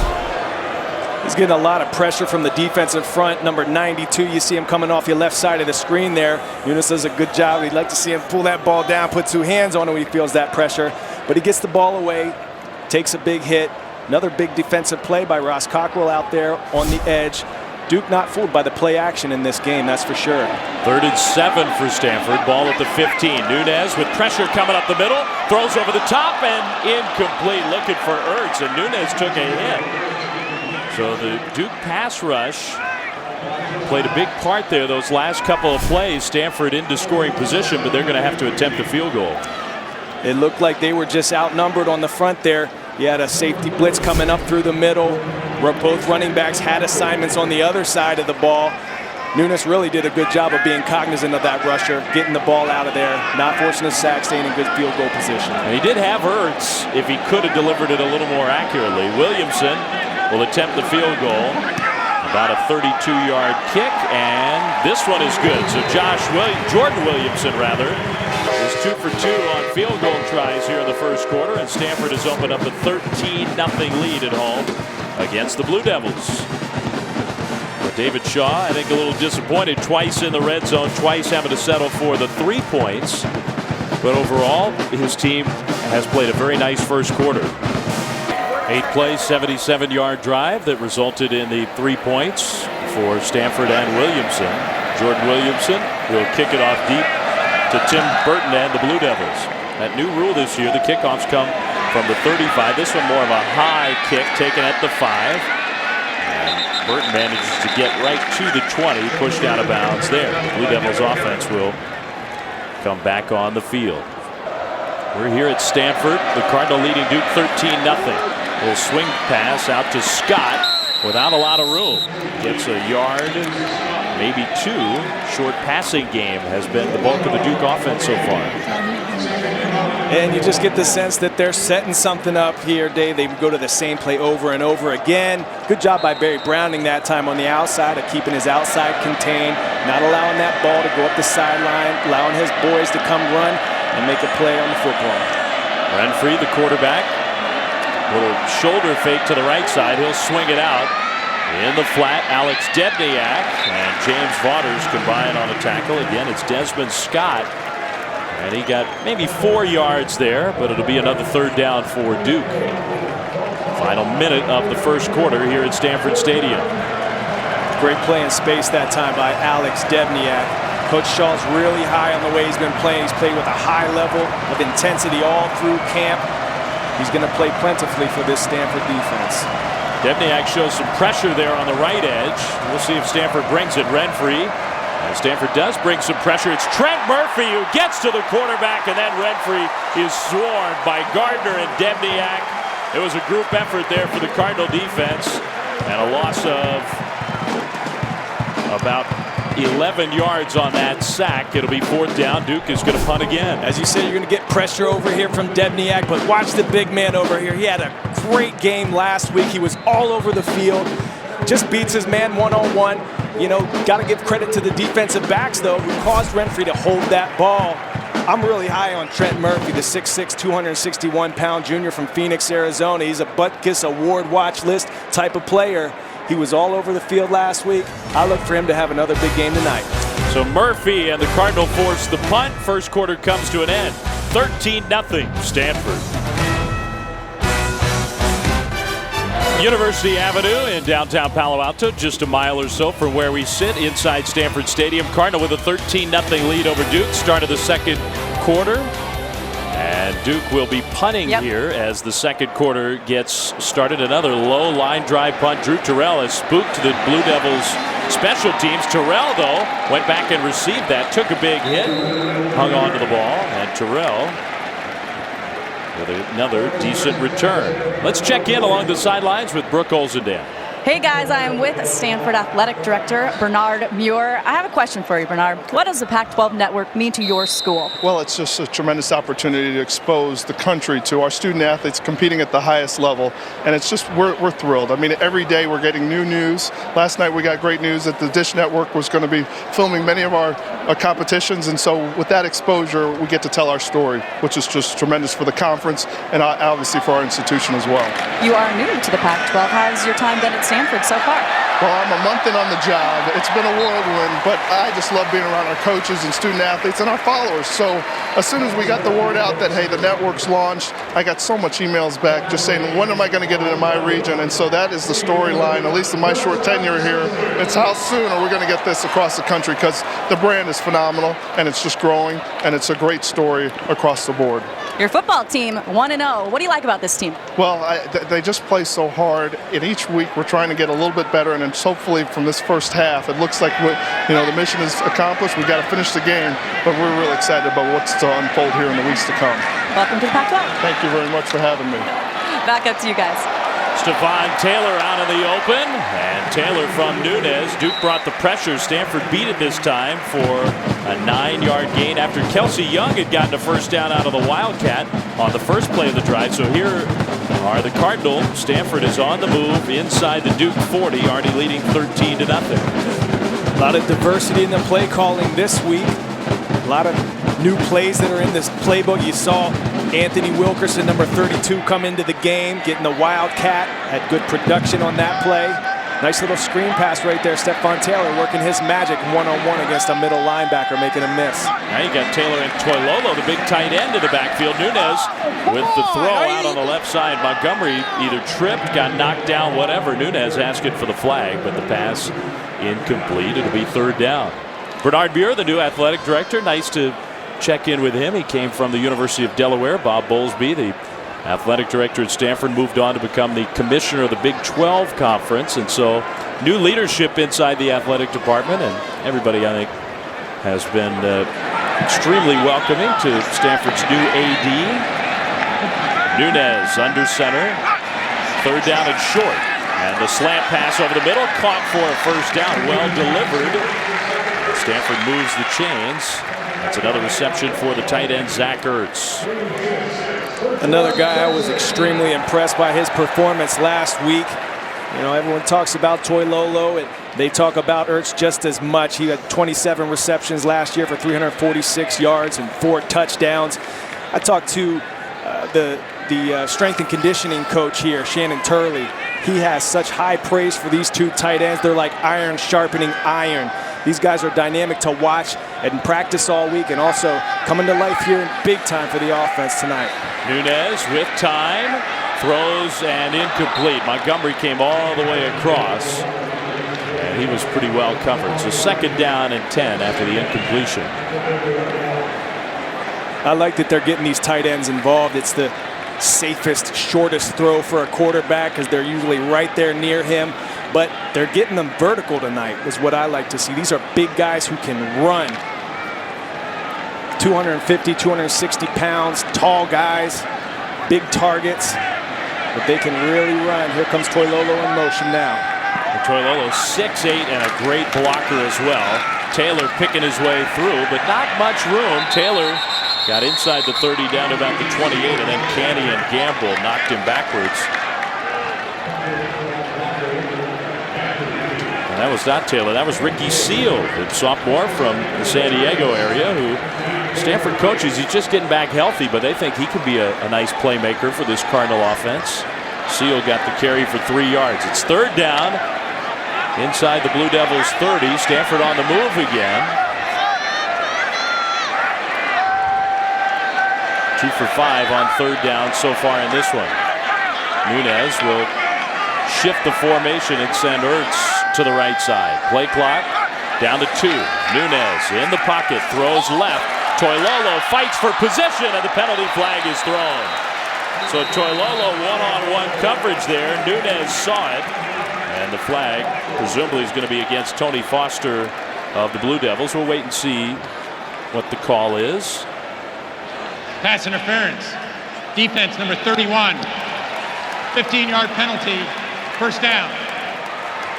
He's getting a lot of pressure from the defensive front. Number 92, you see him coming off your left side of the screen there. Nunez does a good job. We'd like to see him pull that ball down, put 2 hands on it when he feels that pressure. But he gets the ball away, takes a big hit. Another big defensive play by Ross Cockrell out there on the edge. Duke not fooled by the play action in this game, that's for sure. 3rd and 7 for Stanford. Ball at the 15. Nunez with pressure coming up the middle. Throws over the top and incomplete. Looking for Ertz, and Nunez took a hit. So the Duke pass rush played a big part there those last couple of plays. Stanford into scoring position, but they're going to have to attempt a field goal. It looked like they were just outnumbered on the front there. You had a safety blitz coming up through the middle where both running backs had assignments on the other side of the ball. Nunez really did a good job of being cognizant of that rusher, getting the ball out of there, not forcing a sack, staying in good field goal position. And he did have Ertz if he could have delivered it a little more accurately. Williamson will attempt the field goal. About a 32-yard kick, and this one is good. So Jordan Williamson is 2 for 2 on field goal tries here in the first quarter, and Stanford has opened up a 13-0 lead at home against the Blue Devils. But David Shaw, I think, a little disappointed. Twice in the red zone, twice having to settle for the 3 points. But overall, his team has played a very nice first quarter. 8-play, 77-yard drive that resulted in the 3 points for Stanford and Williamson. Jordan Williamson will kick it off deep to Tim Burton and the Blue Devils. That new rule this year, the kickoffs come from the 35. This one more of a high kick taken at the 5. And Burton manages to get right to the 20, pushed out of bounds there. The Blue Devils offense will come back on the field. We're here at Stanford. The Cardinal leading Duke 13-0. Little swing pass out to Scott without a lot of room. Gets a yard, maybe 2. Short passing game has been the bulk of the Duke offense so far. And you just get the sense that they're setting something up here, Dave. They go to the same play over and over again. Good job by Barry Browning that time on the outside of keeping his outside contained, not allowing that ball to go up the sideline, allowing his boys to come run and make a play on the football. Renfrey, the quarterback. Little shoulder fake to the right side. He'll swing it out. In the flat, Alex Debniak and James Vaughters combine on a tackle. Again, it's Desmond Scott. And he got maybe 4 yards there, but it'll be another 3rd down for Duke. Final minute of the first quarter here at Stanford Stadium. Great play in space that time by Alex Debniak. Coach Shaw's really high on the way he's been playing. He's played with a high level of intensity all through camp. He's going to play plentifully for this Stanford defense. Debniak shows some pressure there on the right edge. We'll see if Stanford brings it. Renfrey. And Stanford does bring some pressure. It's Trent Murphy who gets to the quarterback, and then Renfrey is swarmed by Gardner and Debniak. It was a group effort there for the Cardinal defense, and a loss of about 11 yards on that sack. It'll be 4th down. Duke is going to punt again. As you said, you're going to get pressure over here from Debniak, but watch the big man over here. He had a great game last week. He was all over the field. Just beats his man one-on-one. You know, got to give credit to the defensive backs, though, who caused Renfrey to hold that ball. I'm really high on Trent Murphy, the 6'6", 261-pound junior from Phoenix, Arizona. He's a Butkus Award watch list type of player. He was all over the field last week. I look for him to have another big game tonight. So Murphy and the Cardinal force the punt. First quarter comes to an end. 13-0 Stanford. University Avenue in downtown Palo Alto, just a mile or so from where we sit inside Stanford Stadium. Cardinal with a 13-0 lead over Duke. Start of the second quarter. And Duke will be punting here as the second quarter gets started. Another low line drive punt. Drew Terrell has spooked the Blue Devils special teams. Terrell, though, went back and received that. Took a big hit. Hung on to the ball. And Terrell with another decent return. Let's check in along the sidelines with Brooke Olzendale. Hey guys, I am with Stanford Athletic Director Bernard Muir. I have a question for you, Bernard. What does the Pac-12 Network mean to your school? Well, it's just a tremendous opportunity to expose the country to our student athletes competing at the highest level, and it's just we're thrilled. I mean, every day we're getting new news. Last night we got great news that the Dish Network was going to be filming many of our competitions, and so with that exposure, we get to tell our story, which is just tremendous for the conference and obviously for our institution as well. You are new to the Pac-12. How's your time been at Stanford so far? Well, I'm a month in on the job. It's been a whirlwind, but I just love being around our coaches and student athletes and our followers. So as soon as we got the word out that, hey, the network's launched, I got so much emails back just saying, when am I going to get it in my region? And so that is the storyline, at least in my short tenure here. It's how soon are we going to get this across the country, because the brand is phenomenal and it's just growing, and it's a great story across the board. Your football team, 1-0. What do you like about this team? Well, they just play so hard, and each week we're trying to get a little bit better, and then hopefully from this first half, it looks like the mission is accomplished. We've got to finish the game, but we're really excited about what's to unfold here in the weeks to come. Welcome to the Pac-12. Thank you very much for having me. Back up to you guys. Stephon Taylor out in the open, and Taylor from Nunez. Duke brought the pressure. Stanford beat it this time for a 9-yard gain after Kelsey Young had gotten a first down out of the Wildcat on the first play of the drive. So here are the Cardinals. Stanford is on the move inside the Duke 40, already leading 13-0. A lot of diversity in the play calling this week. A lot of new plays that are in this playbook. You saw Anthony Wilkerson, number 32, come into the game, getting the Wildcat. Had good production on that play. Nice little screen pass right there. Stephon Taylor working his magic one-on-one against a middle linebacker, making a miss. Now you got Taylor and Toilolo, the big tight end, to the backfield. Nunez with the throw out on the left side. Montgomery either tripped, got knocked down, whatever. Nunez asking for the flag, but the pass incomplete. It'll be third down. Bernard Muir, the new athletic director. Nice to check in with him. He came from the University of Delaware. Bob Bowlesby, the athletic director at Stanford, moved on to become the commissioner of the Big 12 Conference. And so new leadership inside the athletic department. And everybody, I think, has been extremely welcoming to Stanford's new AD. Nunez under center. Third down and short. And the slant pass over the middle, caught for a first down. Well delivered. Stanford moves the chains. That's another reception for the tight end, Zach Ertz. Another guy I was extremely impressed by his performance last week. You know, everyone talks about Toilolo, and they talk about Ertz just as much. He had 27 receptions last year for 346 yards and 4 touchdowns. I talked to the strength and conditioning coach here, Shannon Turley. He has such high praise for these two tight ends. They're like iron sharpening iron. These guys are dynamic to watch and practice all week, and also coming to life here big time for the offense tonight. Nunez with time, throws and incomplete. Montgomery came all the way across, and he was pretty well covered. So second down and 10 after the incompletion. I like that they're getting these tight ends involved. It's the safest, shortest throw for a quarterback because they're usually right there near him. But they're getting them vertical tonight is what I like to see. These are big guys who can run. 250, 260 pounds, tall guys, big targets, but they can really run. Here comes Toilolo in motion now. And Toilolo 6'8" and a great blocker as well. Taylor picking his way through, but not much room. Taylor got inside the 30 down to about the 28, and then Canny and Gamble knocked him backwards. That was not Taylor. That was Ricky Seal, the sophomore from the San Diego area, who Stanford coaches. He's just getting back healthy, but they think he could be a nice playmaker for this Cardinal offense. Seal got the carry for 3 yards. It's third down inside the Blue Devils 30. Stanford on the move again. 2 for 5 on 3rd down so far in this one. Nunez will shift the formation and send Ertz to the right side. Play clock down to 2. Nunez in the pocket, throws left. Toilolo fights for position, and the penalty flag is thrown. So Toilolo one-on-one coverage there. Nunez saw it, and the flag presumably is going to be against Tony Foster of the Blue Devils. We'll wait and see what the call is. Pass interference. Defense number 31. 15-yard penalty. First down.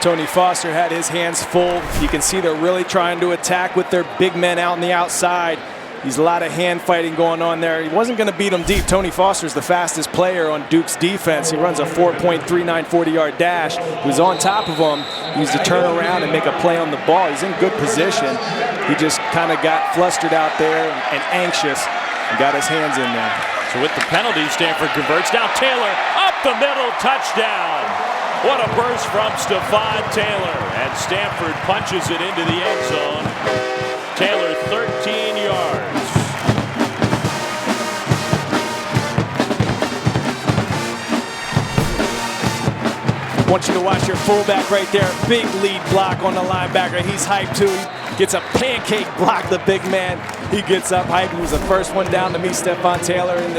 Tony Foster had his hands full. You can see they're really trying to attack with their big men out on the outside. There's a lot of hand fighting going on there. He wasn't going to beat him deep. Tony Foster's the fastest player on Duke's defense. He runs a 4.39 40-yard dash. He was on top of him. He used to turn around and make a play on the ball. He's in good position. He just kind of got flustered out there and anxious and got his hands in there. So with the penalty, Stanford converts. Now Taylor up the middle, touchdown. What a burst from Stephon Taylor. And Stanford punches it into the end zone. Taylor 13 yards. I want you to watch your fullback right there. Big lead block on the linebacker. He's hyped too. He gets a pancake block, the big man. He gets up hyped. He was the first one down to meet Stephon Taylor in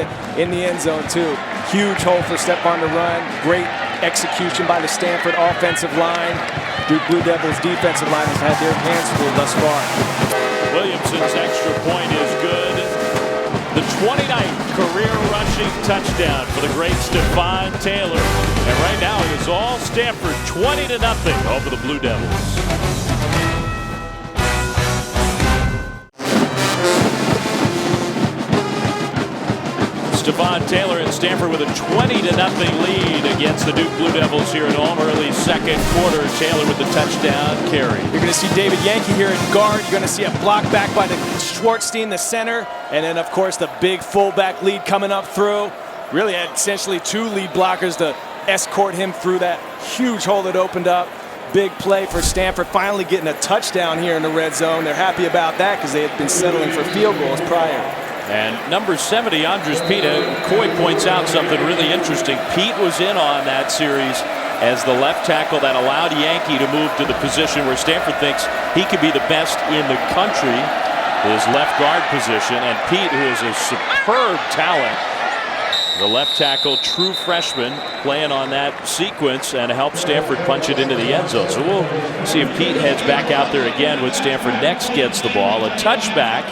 the end zone too. Huge hole for Stephon to run. Great execution by the Stanford offensive line. Duke Blue Devils defensive line has had their hands full thus far. Williamson's extra point is good. The 29th career rushing touchdown for the great Stephon Taylor. And right now it is all Stanford 20-0 over the Blue Devils. Stephon Taylor and Stanford with a 20-0 lead against the Duke Blue Devils here at home. Early second quarter, Taylor with the touchdown carry. You're going to see David Yankee here at guard. You're going to see a block back by the Schwartzstein, the center. And then, of course, the big fullback lead coming up through. Really had essentially 2 lead blockers to escort him through that huge hole that opened up. Big play for Stanford, finally getting a touchdown here in the red zone. They're happy about that because they had been settling for field goals prior. And number 70, Andres Pita, Coy points out something really interesting. Pete was in on that series as the left tackle that allowed Yankee to move to the position where Stanford thinks he could be the best in the country, his left guard position. And Pete, who is a superb talent, the left tackle, true freshman, playing on that sequence and helped Stanford punch it into the end zone. So we'll see if Pete heads back out there again when Stanford next gets the ball. A touchback.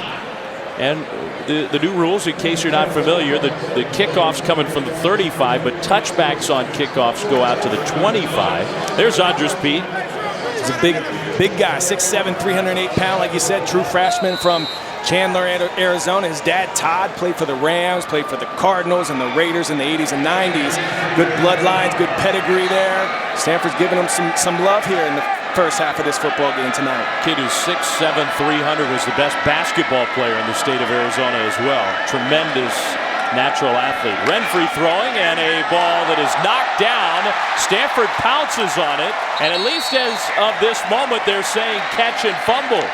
And the new rules, in case you're not familiar, the kickoffs coming from the 35, but touchbacks on kickoffs go out to the 25. There's Andres Pete. He's a big guy, 6'7", 308 pound, like you said, true freshman from Chandler, Arizona. His dad, Todd, played for the Rams, played for the Cardinals and the Raiders in the 80s and 90s. Good bloodlines, good pedigree there. Stanford's giving him some love here in the first half of this football game tonight. Kid who's 6'7", 300, was the best basketball player in the state of Arizona as well. Tremendous natural athlete. Renfree throwing, and a ball that is knocked down. Stanford pounces on it, and at least as of this moment, they're saying catch and fumble.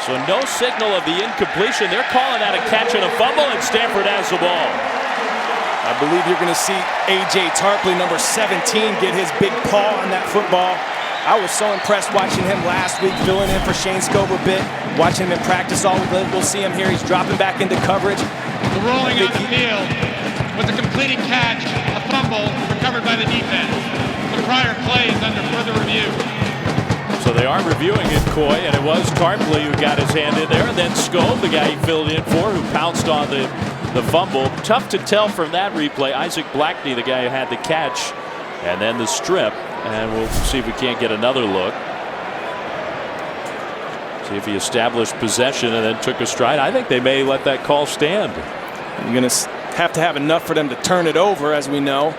So no signal of the incompletion. They're calling that a catch and a fumble, and Stanford has the ball. I believe you're going to see A.J. Tarpley, number 17, get his big paw on that football. I was so impressed watching him last week, filling in for Shane Scove a bit, watching him in practice all week. We'll see him here. He's dropping back into coverage. The rolling on the field was a completed catch, a fumble recovered by the defense. The prior play is under further review. So they are reviewing it, Coy, and it was Tarpley who got his hand in there, and then Scove, the guy he filled in for, who pounced on the fumble. Tough to tell from that replay. Isaac Blackney, the guy who had the catch, and then the strip. And we'll see if we can't get another look. See if he established possession and then took a stride. I think they may let that call stand. You're going to have to have enough for them to turn it over, as we know.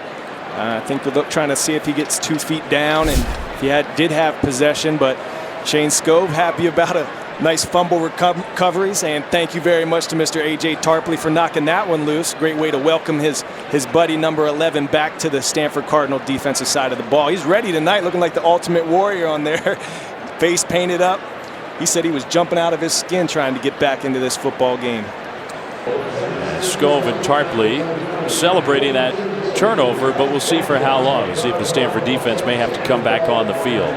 I think they're trying to see if he gets 2 feet down and if he did have possession. But Shane Scove happy about a nice fumble recoveries, and thank you very much to Mr. A.J. Tarpley for knocking that one loose. Great way to welcome his buddy number 11 back to the Stanford Cardinal defensive side of the ball. He's ready tonight, looking like the ultimate warrior on there. Face painted up. He said he was jumping out of his skin trying to get back into this football game. Scove and Tarpley celebrating that turnover, but we'll see for how long. We'll see if the Stanford defense may have to come back on the field.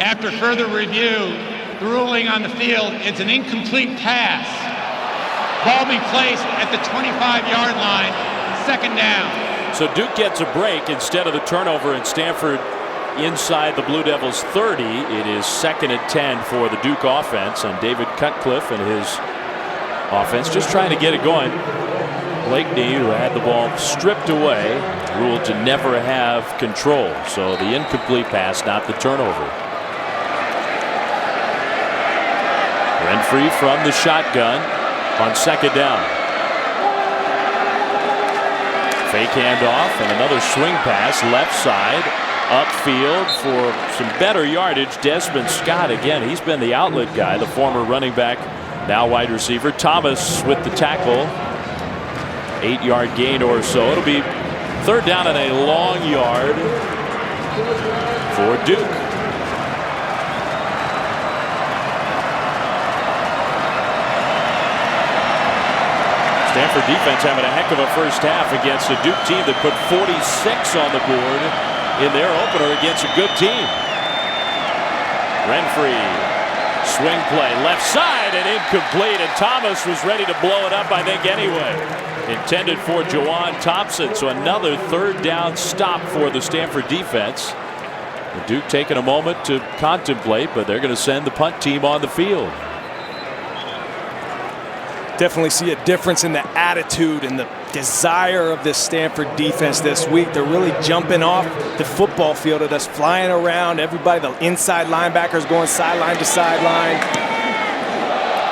After further review, the ruling on the field is an incomplete pass. Ball be placed at the 25-yard line, second down. So Duke gets a break instead of the turnover, and Stanford inside the Blue Devils 30. It is 2nd and 10 for the Duke offense, and David Cutcliffe and his offense just trying to get it going. Blakeney, who had the ball stripped away, ruled to never have control. So the incomplete pass, not the turnover. Renfree from the shotgun on 2nd down. Fake handoff and another swing pass left side upfield for some better yardage. Desmond Scott again. He's been the outlet guy, the former running back, now wide receiver. Thomas with the tackle. 8-yard gain or so. It'll be 3rd down and a long yard for Duke. Stanford defense having a heck of a first half against a Duke team that put 46 on the board in their opener against a good team. Renfree, swing play, left side and incomplete, and Thomas was ready to blow it up, I think, anyway. Intended for Jawan Thompson, so another 3rd down stop for the Stanford defense. The Duke taking a moment to contemplate, but they're going to send the punt team on the field. Definitely see a difference in the attitude and the desire of this Stanford defense this week. They're really jumping off the football field at us, flying around. Everybody, the inside linebackers going sideline to sideline.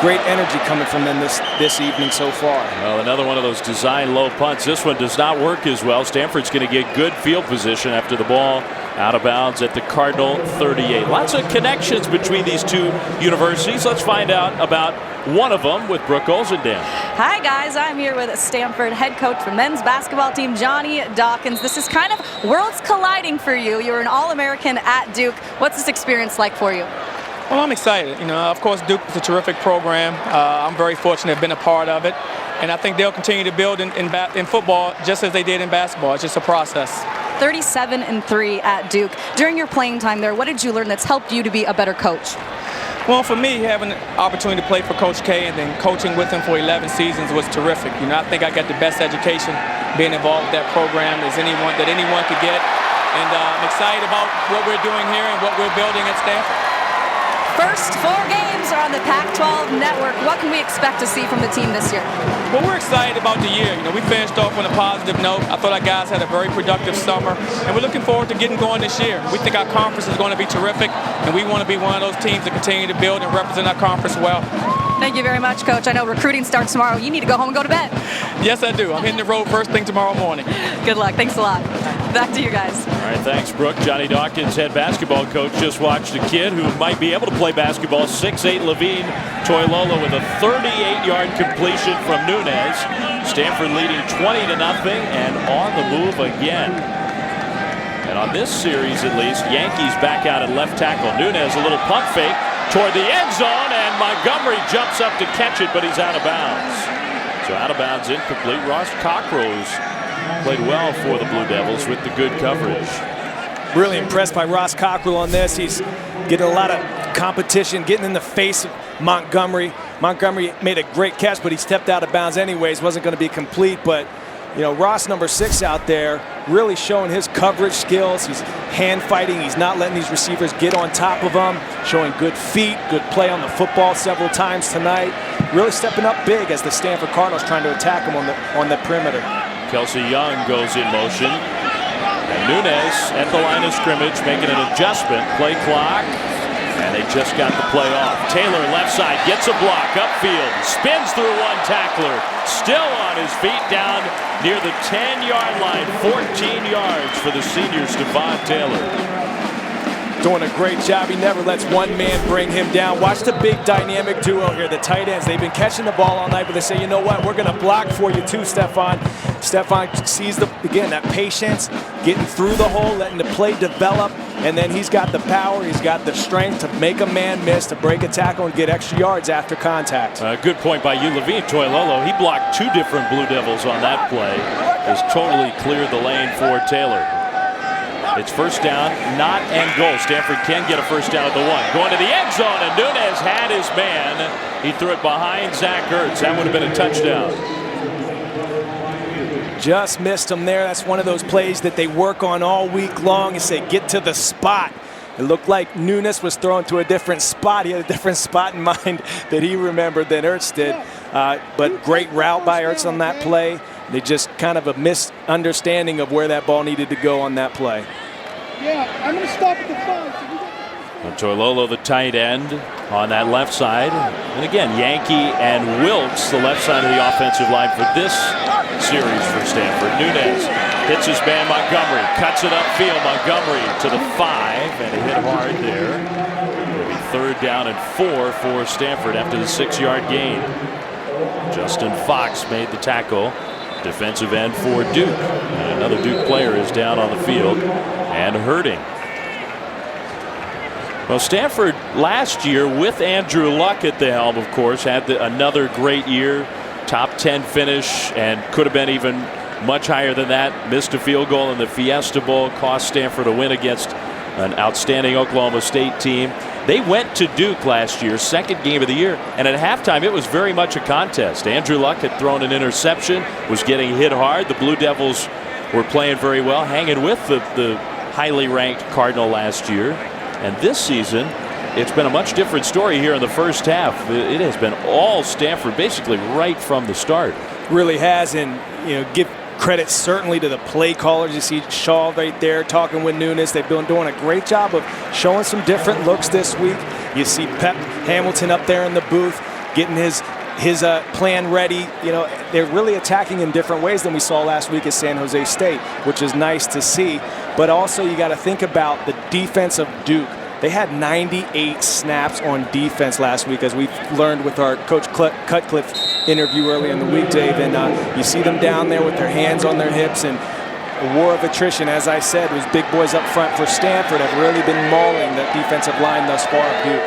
Great energy coming from them this evening so far. Well, another one of those design low punts. This one does not work as well. Stanford's going to get good field position after the ball out of bounds at the Cardinal 38. Lots of connections between these two universities. Let's find out about one of them with Brooke Olzendam. Hi guys, I'm here with Stanford head coach for men's basketball team, Johnny Dawkins. This is kind of worlds colliding for you. You're an All-American at Duke. What's this experience like for you? Well, I'm excited. You know, of course, Duke is a terrific program. I'm very fortunate to have been a part of it. And I think they'll continue to build in football just as they did in basketball. It's just a process. 37-3 at Duke. During your playing time there, what did you learn that's helped you to be a better coach? Well, for me, having the opportunity to play for Coach K and then coaching with him for 11 seasons was terrific. You know, I think I got the best education being involved with that program as anyone could get. And I'm excited about what we're doing here and what we're building at Stanford. First 4 games are on the Pac-12 Network. What can we expect to see from the team this year? Well, we're excited about the year. You know, we finished off on a positive note. I thought our guys had a very productive summer, and we're looking forward to getting going this year. We think our conference is going to be terrific, and we want to be one of those teams that continue to build and represent our conference well. Thank you very much, Coach. I know recruiting starts tomorrow. You need to go home and go to bed. Yes, I do. I'm hitting the road first thing tomorrow morning. Good luck. Thanks a lot. Back to you guys. All right, thanks, Brooke. Johnny Dawkins, head basketball coach, just watched a kid who might be able to play basketball. 6'8" Levine Toilolo with a 38-yard completion from Nunez. Stanford leading 20-0 and on the move again. And on this series, at least, Yankees back out at left tackle. Nunez a little pump fake toward the end zone, and Montgomery jumps up to catch it, but he's out of bounds. So out of bounds, incomplete. Ross Cockrose played well for the Blue Devils with the good coverage. Really impressed by Ross Cockrell on this. He's getting a lot of competition, getting in the face of Montgomery. Montgomery made a great catch, but he stepped out of bounds anyways. Wasn't going to be complete, but you know, Ross, number 6 out there, really showing his coverage skills. He's hand fighting. He's not letting these receivers get on top of him. Showing good feet, good play on the football several times tonight. Really stepping up big as the Stanford Cardinals trying to attack him on the perimeter. Kelsey Young goes in motion. And Nunez at the line of scrimmage making an adjustment. Play clock. And they just got the play off. Taylor left side gets a block upfield. Spins through one tackler. Still on his feet down near the 10-yard line. 14 yards for the senior Stephon Taylor. Doing a great job. He never lets one man bring him down. Watch the big dynamic duo here, the tight ends. They've been catching the ball all night, but they say, you know what, we're going to block for you too, Stephon. Stephon sees, again, that patience, getting through the hole, letting the play develop, and then he's got the power, he's got the strength to make a man miss, to break a tackle and get extra yards after contact. Good point by you, Levine. Toilolo, he blocked 2 different Blue Devils on that play. Has totally cleared the lane for Taylor. It's first down, not and goal. Stanford can get a first down at the 1. Going to the end zone, and Nunez had his man. He threw it behind Zach Ertz. That would have been a touchdown. Just missed him there. That's one of those plays that they work on all week long and say, get to the spot. It looked like Nunez was thrown to a different spot. He had a different spot in mind that he remembered than Ertz did. But great route by Ertz on that play. They just kind of a misunderstanding of where that ball needed to go on that play. Yeah, I'm going to stop at the 5. Toilolo, the tight end, on that left side. And again, Yankee and Wilkes, the left side of the offensive line for this series for Stanford. Nunez hits his man Montgomery, cuts it upfield. Montgomery to the 5, and it hit hard there. It'll be 3rd down and 4 for Stanford after the 6-yard gain. Justin Fox made the tackle. Defensive end for Duke. And another Duke player is down on the field and hurting. Well, Stanford last year with Andrew Luck at the helm, of course, had another great year. Top 10 finish and could have been even much higher than that. Missed a field goal in the Fiesta Bowl. Cost Stanford a win against an outstanding Oklahoma State team. They went to Duke last year, 2nd game of the year, and at halftime it was very much a contest. Andrew Luck had thrown an interception, was getting hit hard. The Blue Devils were playing very well, hanging with the highly ranked Cardinal last year. And this season, it's been a much different story here in the first half. It has been all Stanford basically right from the start. Really has, and give credit certainly to the play callers. You see Shaw right there talking with Nunez. They've been doing a great job of showing some different looks this week. You see Pep Hamilton up there in the booth getting his plan ready. They're really attacking in different ways than we saw last week at San Jose State, which is nice to see. But also you got to think about the defense of Duke. They had 98 snaps on defense last week, as we've learned with our Coach Cutcliffe interview earlier in the week, Dave. And you see them down there with their hands on their hips, and a war of attrition, as I said, was big boys up front for Stanford have really been mauling that defensive line thus far of Duke.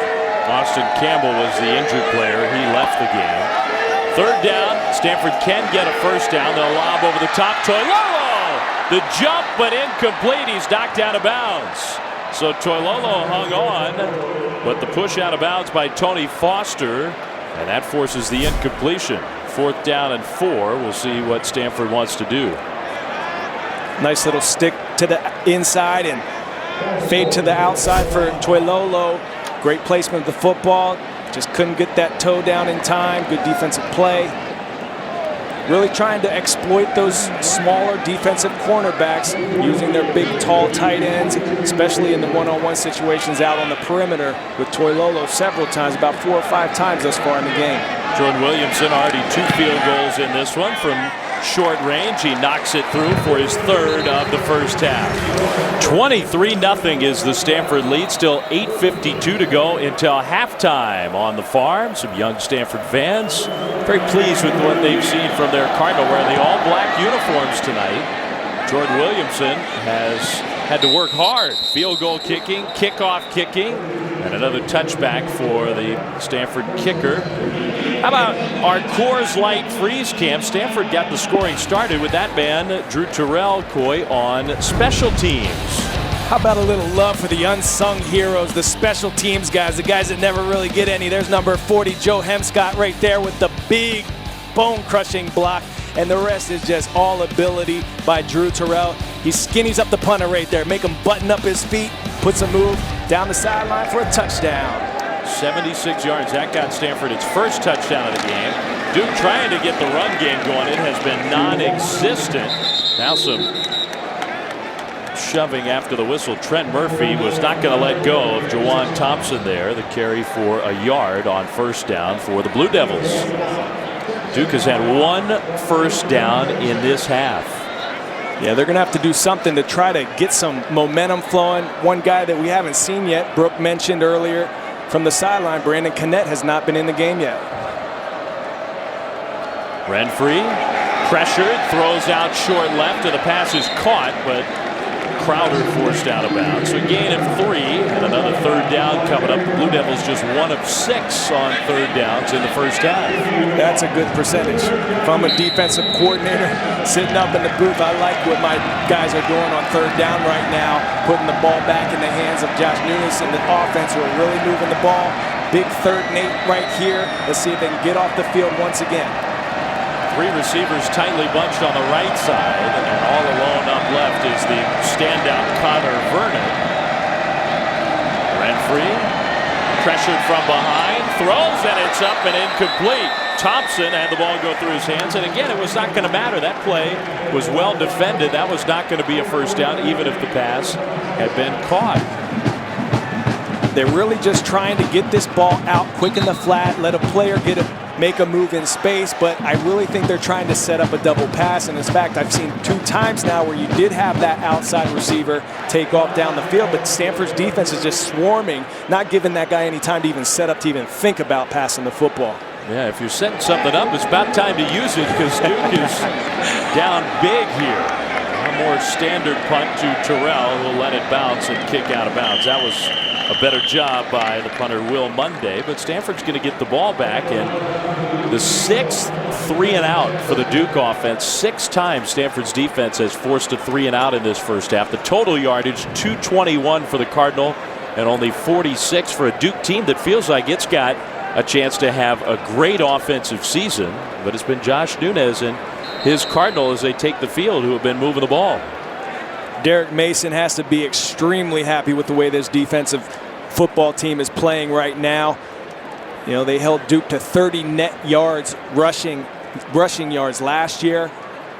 Austin Campbell was the injured player. He left the game. 3rd down. Stanford can get a first down. They'll lob over the top. Toilolo! The jump, but incomplete. He's knocked out of bounds. So Toilolo hung on, but the push out of bounds by Tony Foster, and that forces the incompletion. 4th down and 4. We'll see what Stanford wants to do. Nice little stick to the inside and fade to the outside for Toilolo. Great placement of the football. Just couldn't get that toe down in time. Good defensive play. Really trying to exploit those smaller defensive cornerbacks using their big, tall tight ends, especially in the one-on-one situations out on the perimeter with Toilolo several times, about 4 or 5 times thus far in the game. Jordan Williamson already 2 field goals in this one from short range. He knocks it through for his 3rd of the first half. 23-0 is the Stanford lead. Still 8:52 to go until halftime on the farm. Some young Stanford fans very pleased with what they've seen from their Cardinal, wearing the all-black uniforms tonight. Jordan Williamson has had to work hard. Field goal kicking, kickoff kicking, and another touchback for the Stanford kicker. How about our Coors Light freeze camp? Stanford got the scoring started with that man, Drew Terrell Coy, on special teams. How about a little love for the unsung heroes, the special teams guys, the guys that never really get any. There's number 40, Joe Hemscott, right there with the big bone-crushing block. And the rest is just all ability by Drew Terrell. He skinnies up the punter right there, make him button up his feet, puts a move down the sideline for a touchdown. 76 yards. That got Stanford its first touchdown of the game. Duke trying to get the run game going. It has been non-existent. Now some shoving after the whistle. Trent Murphy was not going to let go of Jawan Thompson there. The carry for a yard on first down for the Blue Devils. Duke has had 1 first down in this half. Yeah, they're going to have to do something to try to get some momentum flowing. One guy that we haven't seen yet, Brooke mentioned earlier from the sideline, Brandon Connett has not been in the game yet. Renfree Pressured, throws out short left, and the pass is caught, but Crowder forced out of bounds. So a gain of 3 and another third down coming up. The Blue Devils just 1 of 6 on third downs in the first half. That's a good percentage. If I'm a defensive coordinator sitting up in the booth, I like what my guys are doing on third down right now, putting the ball back in the hands of Josh Nunes and the offense who are really moving the ball. Big 3rd and 8 right here. Let's see if they can get off the field once again. 3 receivers tightly bunched on the right side, and all alone up left is the standout Connor Vernon. Renfree pressured from behind, throws, and it's up and incomplete. Thompson had the ball go through his hands, and again, it was not going to matter. That play was well defended. That was not going to be a first down, even if the pass had been caught. They're really just trying to get this ball out quick in the flat, let a player make a move in space, but I really think they're trying to set up a double pass. And in fact, I've seen 2 times now where you did have that outside receiver take off down the field, but Stanford's defense is just swarming, not giving that guy any time to even set up, to even think about passing the football. Yeah, if you're setting something up, it's about time to use it, because Duke is down big here. A more standard punt to Terrell, who will let it bounce and kick out of bounds. That was a better job by the punter Will Monday, but Stanford's going to get the ball back, and the 6th 3-and-out for the Duke offense. 6 times Stanford's defense has forced a 3-and-out in this first half. The total yardage 221 for the Cardinal and only 46 for a Duke team that feels like it's got a chance to have a great offensive season, but it's been Josh Nunes and his Cardinal as they take the field who have been moving the ball. Derek Mason has to be extremely happy with the way this defensive football team is playing right now. You know, they held Duke to 30 net yards rushing yards last year,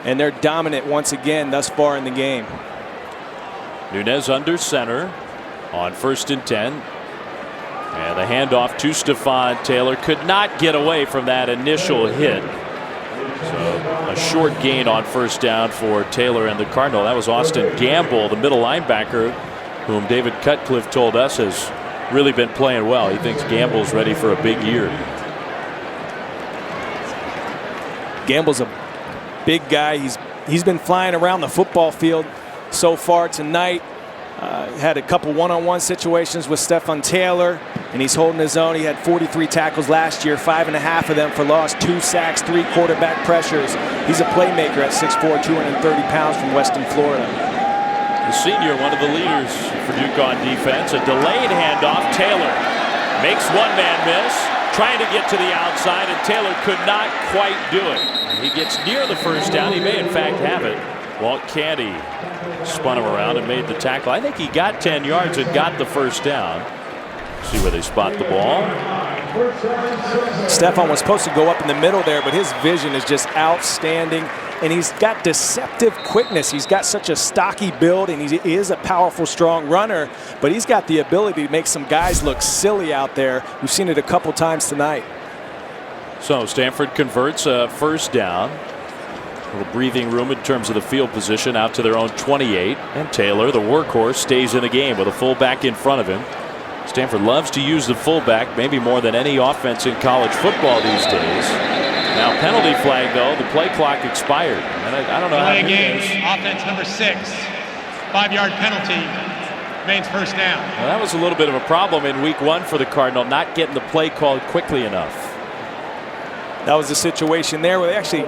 and they're dominant once again thus far in the game. Nunes under center on 1st and 10. And the handoff to Stephon Taylor could not get away from that initial hit. So a short gain on 1st down for Taylor and the Cardinal. That was Austin Gamble, the middle linebacker, whom David Cutcliffe told us has really been playing well. He thinks Gamble's ready for a big year. Gamble's a big guy. He's been flying around the football field so far tonight. Had a couple one-on-one situations with Stephon Taylor, and he's holding his own. He had 43 tackles last year, 5.5 of them for loss, 2 sacks, 3 quarterback pressures. He's a playmaker at 6'4", 230 pounds from Western Florida. The senior, one of the leaders for Duke on defense. A delayed handoff. Taylor makes one man miss, trying to get to the outside, and Taylor could not quite do it. He gets near the first down. He may in fact have it. Walt Canty spun him around and made the tackle. I think he got 10 yards and got the first down. See where they spot the ball. Stephon was supposed to go up in the middle there, but his vision is just outstanding, and he's got deceptive quickness. He's got such a stocky build, and he is a powerful, strong runner, but he's got the ability to make some guys look silly out there. We've seen it a couple times tonight. So Stanford converts a 1st down. A little breathing room in terms of the field position out to their own 28. And Taylor, the workhorse, stays in the game with a fullback in front of him. Stanford loves to use the fullback, maybe more than any offense in college football these days. Now penalty flag, though. The play clock expired. And I don't know how it is. Offense number 6. 5-yard penalty. Remains 1st down. Well, that was a little bit of a problem in week 1 for the Cardinal, not getting the play called quickly enough. That was a situation there where they actually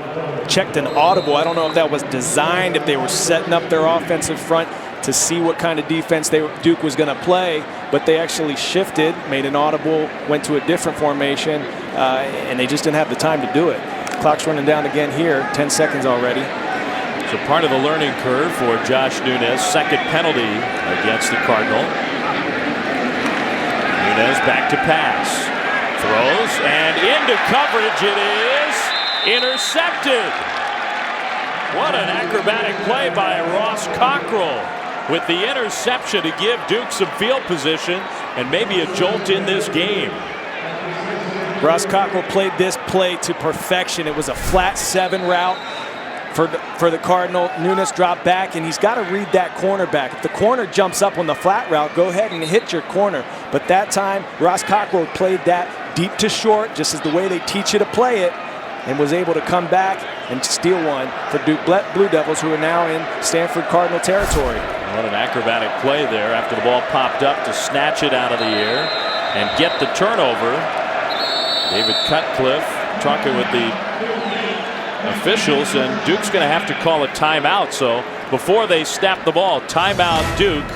checked an audible. I don't know if that was designed, if they were setting up their offensive front to see what kind of defense Duke was going to play, but they actually shifted, made an audible, went to a different formation, and they just didn't have the time to do it. Clock's running down again here, 10 seconds already. So part of the learning curve for Josh Nunes, 2nd penalty against the Cardinal. Nunes back to pass. Throws, and into coverage it is. Intercepted. What an acrobatic play by Ross Cockrell with the interception to give Duke some field position and maybe a jolt in this game. Ross Cockrell played this play to perfection. It was a flat 7 route for the Cardinal. Nunes dropped back, and he's got to read that cornerback. If the corner jumps up on the flat route, go ahead and hit your corner. But that time, Ross Cockrell played that deep to short, just as the way they teach you to play it, and was able to come back and steal one for Duke Blue Devils, who are now in Stanford Cardinal territory. What an acrobatic play there after the ball popped up to snatch it out of the air and get the turnover. David Cutcliffe talking with the officials, and Duke's going to have to call a timeout. So before they snap the ball, timeout Duke.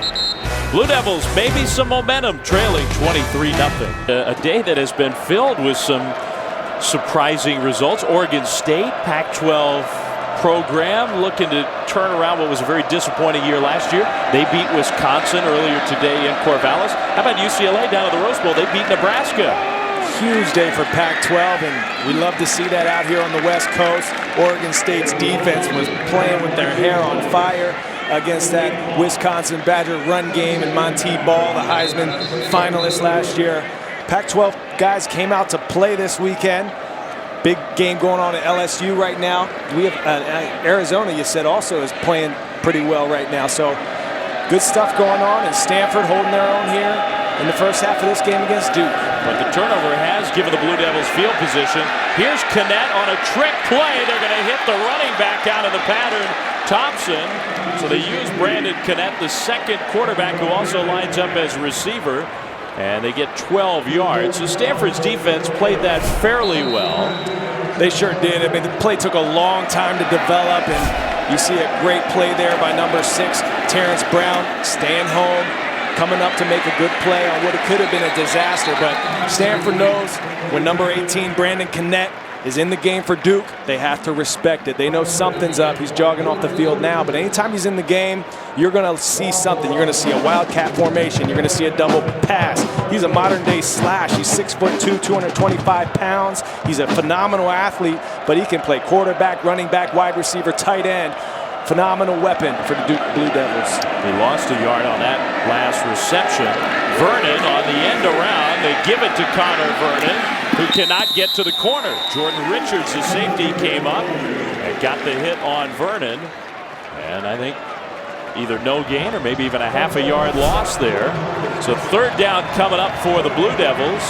Blue Devils maybe some momentum, trailing 23-0. A day that has been filled with some surprising results. Oregon State, Pac-12 program, looking to turn around what was a very disappointing year last year. They beat Wisconsin earlier today in Corvallis. How about UCLA down at the Rose Bowl? They beat Nebraska. Huge day for Pac-12, and we love to see that out here on the West Coast. Oregon State's defense was playing with their hair on fire against that Wisconsin Badger run game, and Monty Ball, the Heisman finalist last year. Pac-12 guys came out to play this weekend. Big game going on at LSU right now. We have Arizona, you said, also is playing pretty well right now. So good stuff going on, and Stanford holding their own here in the first half of this game against Duke. But the turnover has given the Blue Devils field position. Here's Connett on a trick play. They're going to hit the running back out of the pattern, Thompson. So they use Brandon Connett, the second quarterback who also lines up as receiver. And they get 12 yards. So Stanford's defense played that fairly well. They sure did. I mean, the play took a long time to develop, and you see a great play there by number 6, Terrence Brown, staying home, coming up to make a good play on what it could have been a disaster. But Stanford knows when number 18, Brandon Connett, is in the game for Duke, they have to respect it. They know something's up. He's jogging off the field now, but anytime he's in the game, you're going to see something. You're going to see a wildcat formation. You're going to see a double pass. He's a modern-day Slash. He's 6'2", 225 pounds. He's a phenomenal athlete, but he can play quarterback, running back, wide receiver, tight end. Phenomenal weapon for the Duke Blue Devils. They lost a yard on that last reception. Vernon on the end around. They give it to Connor Vernon, who cannot get to the corner. Jordan Richards, the safety, came up and got the hit on Vernon. And I think either no gain or maybe even a half a yard loss there. So third down coming up for the Blue Devils.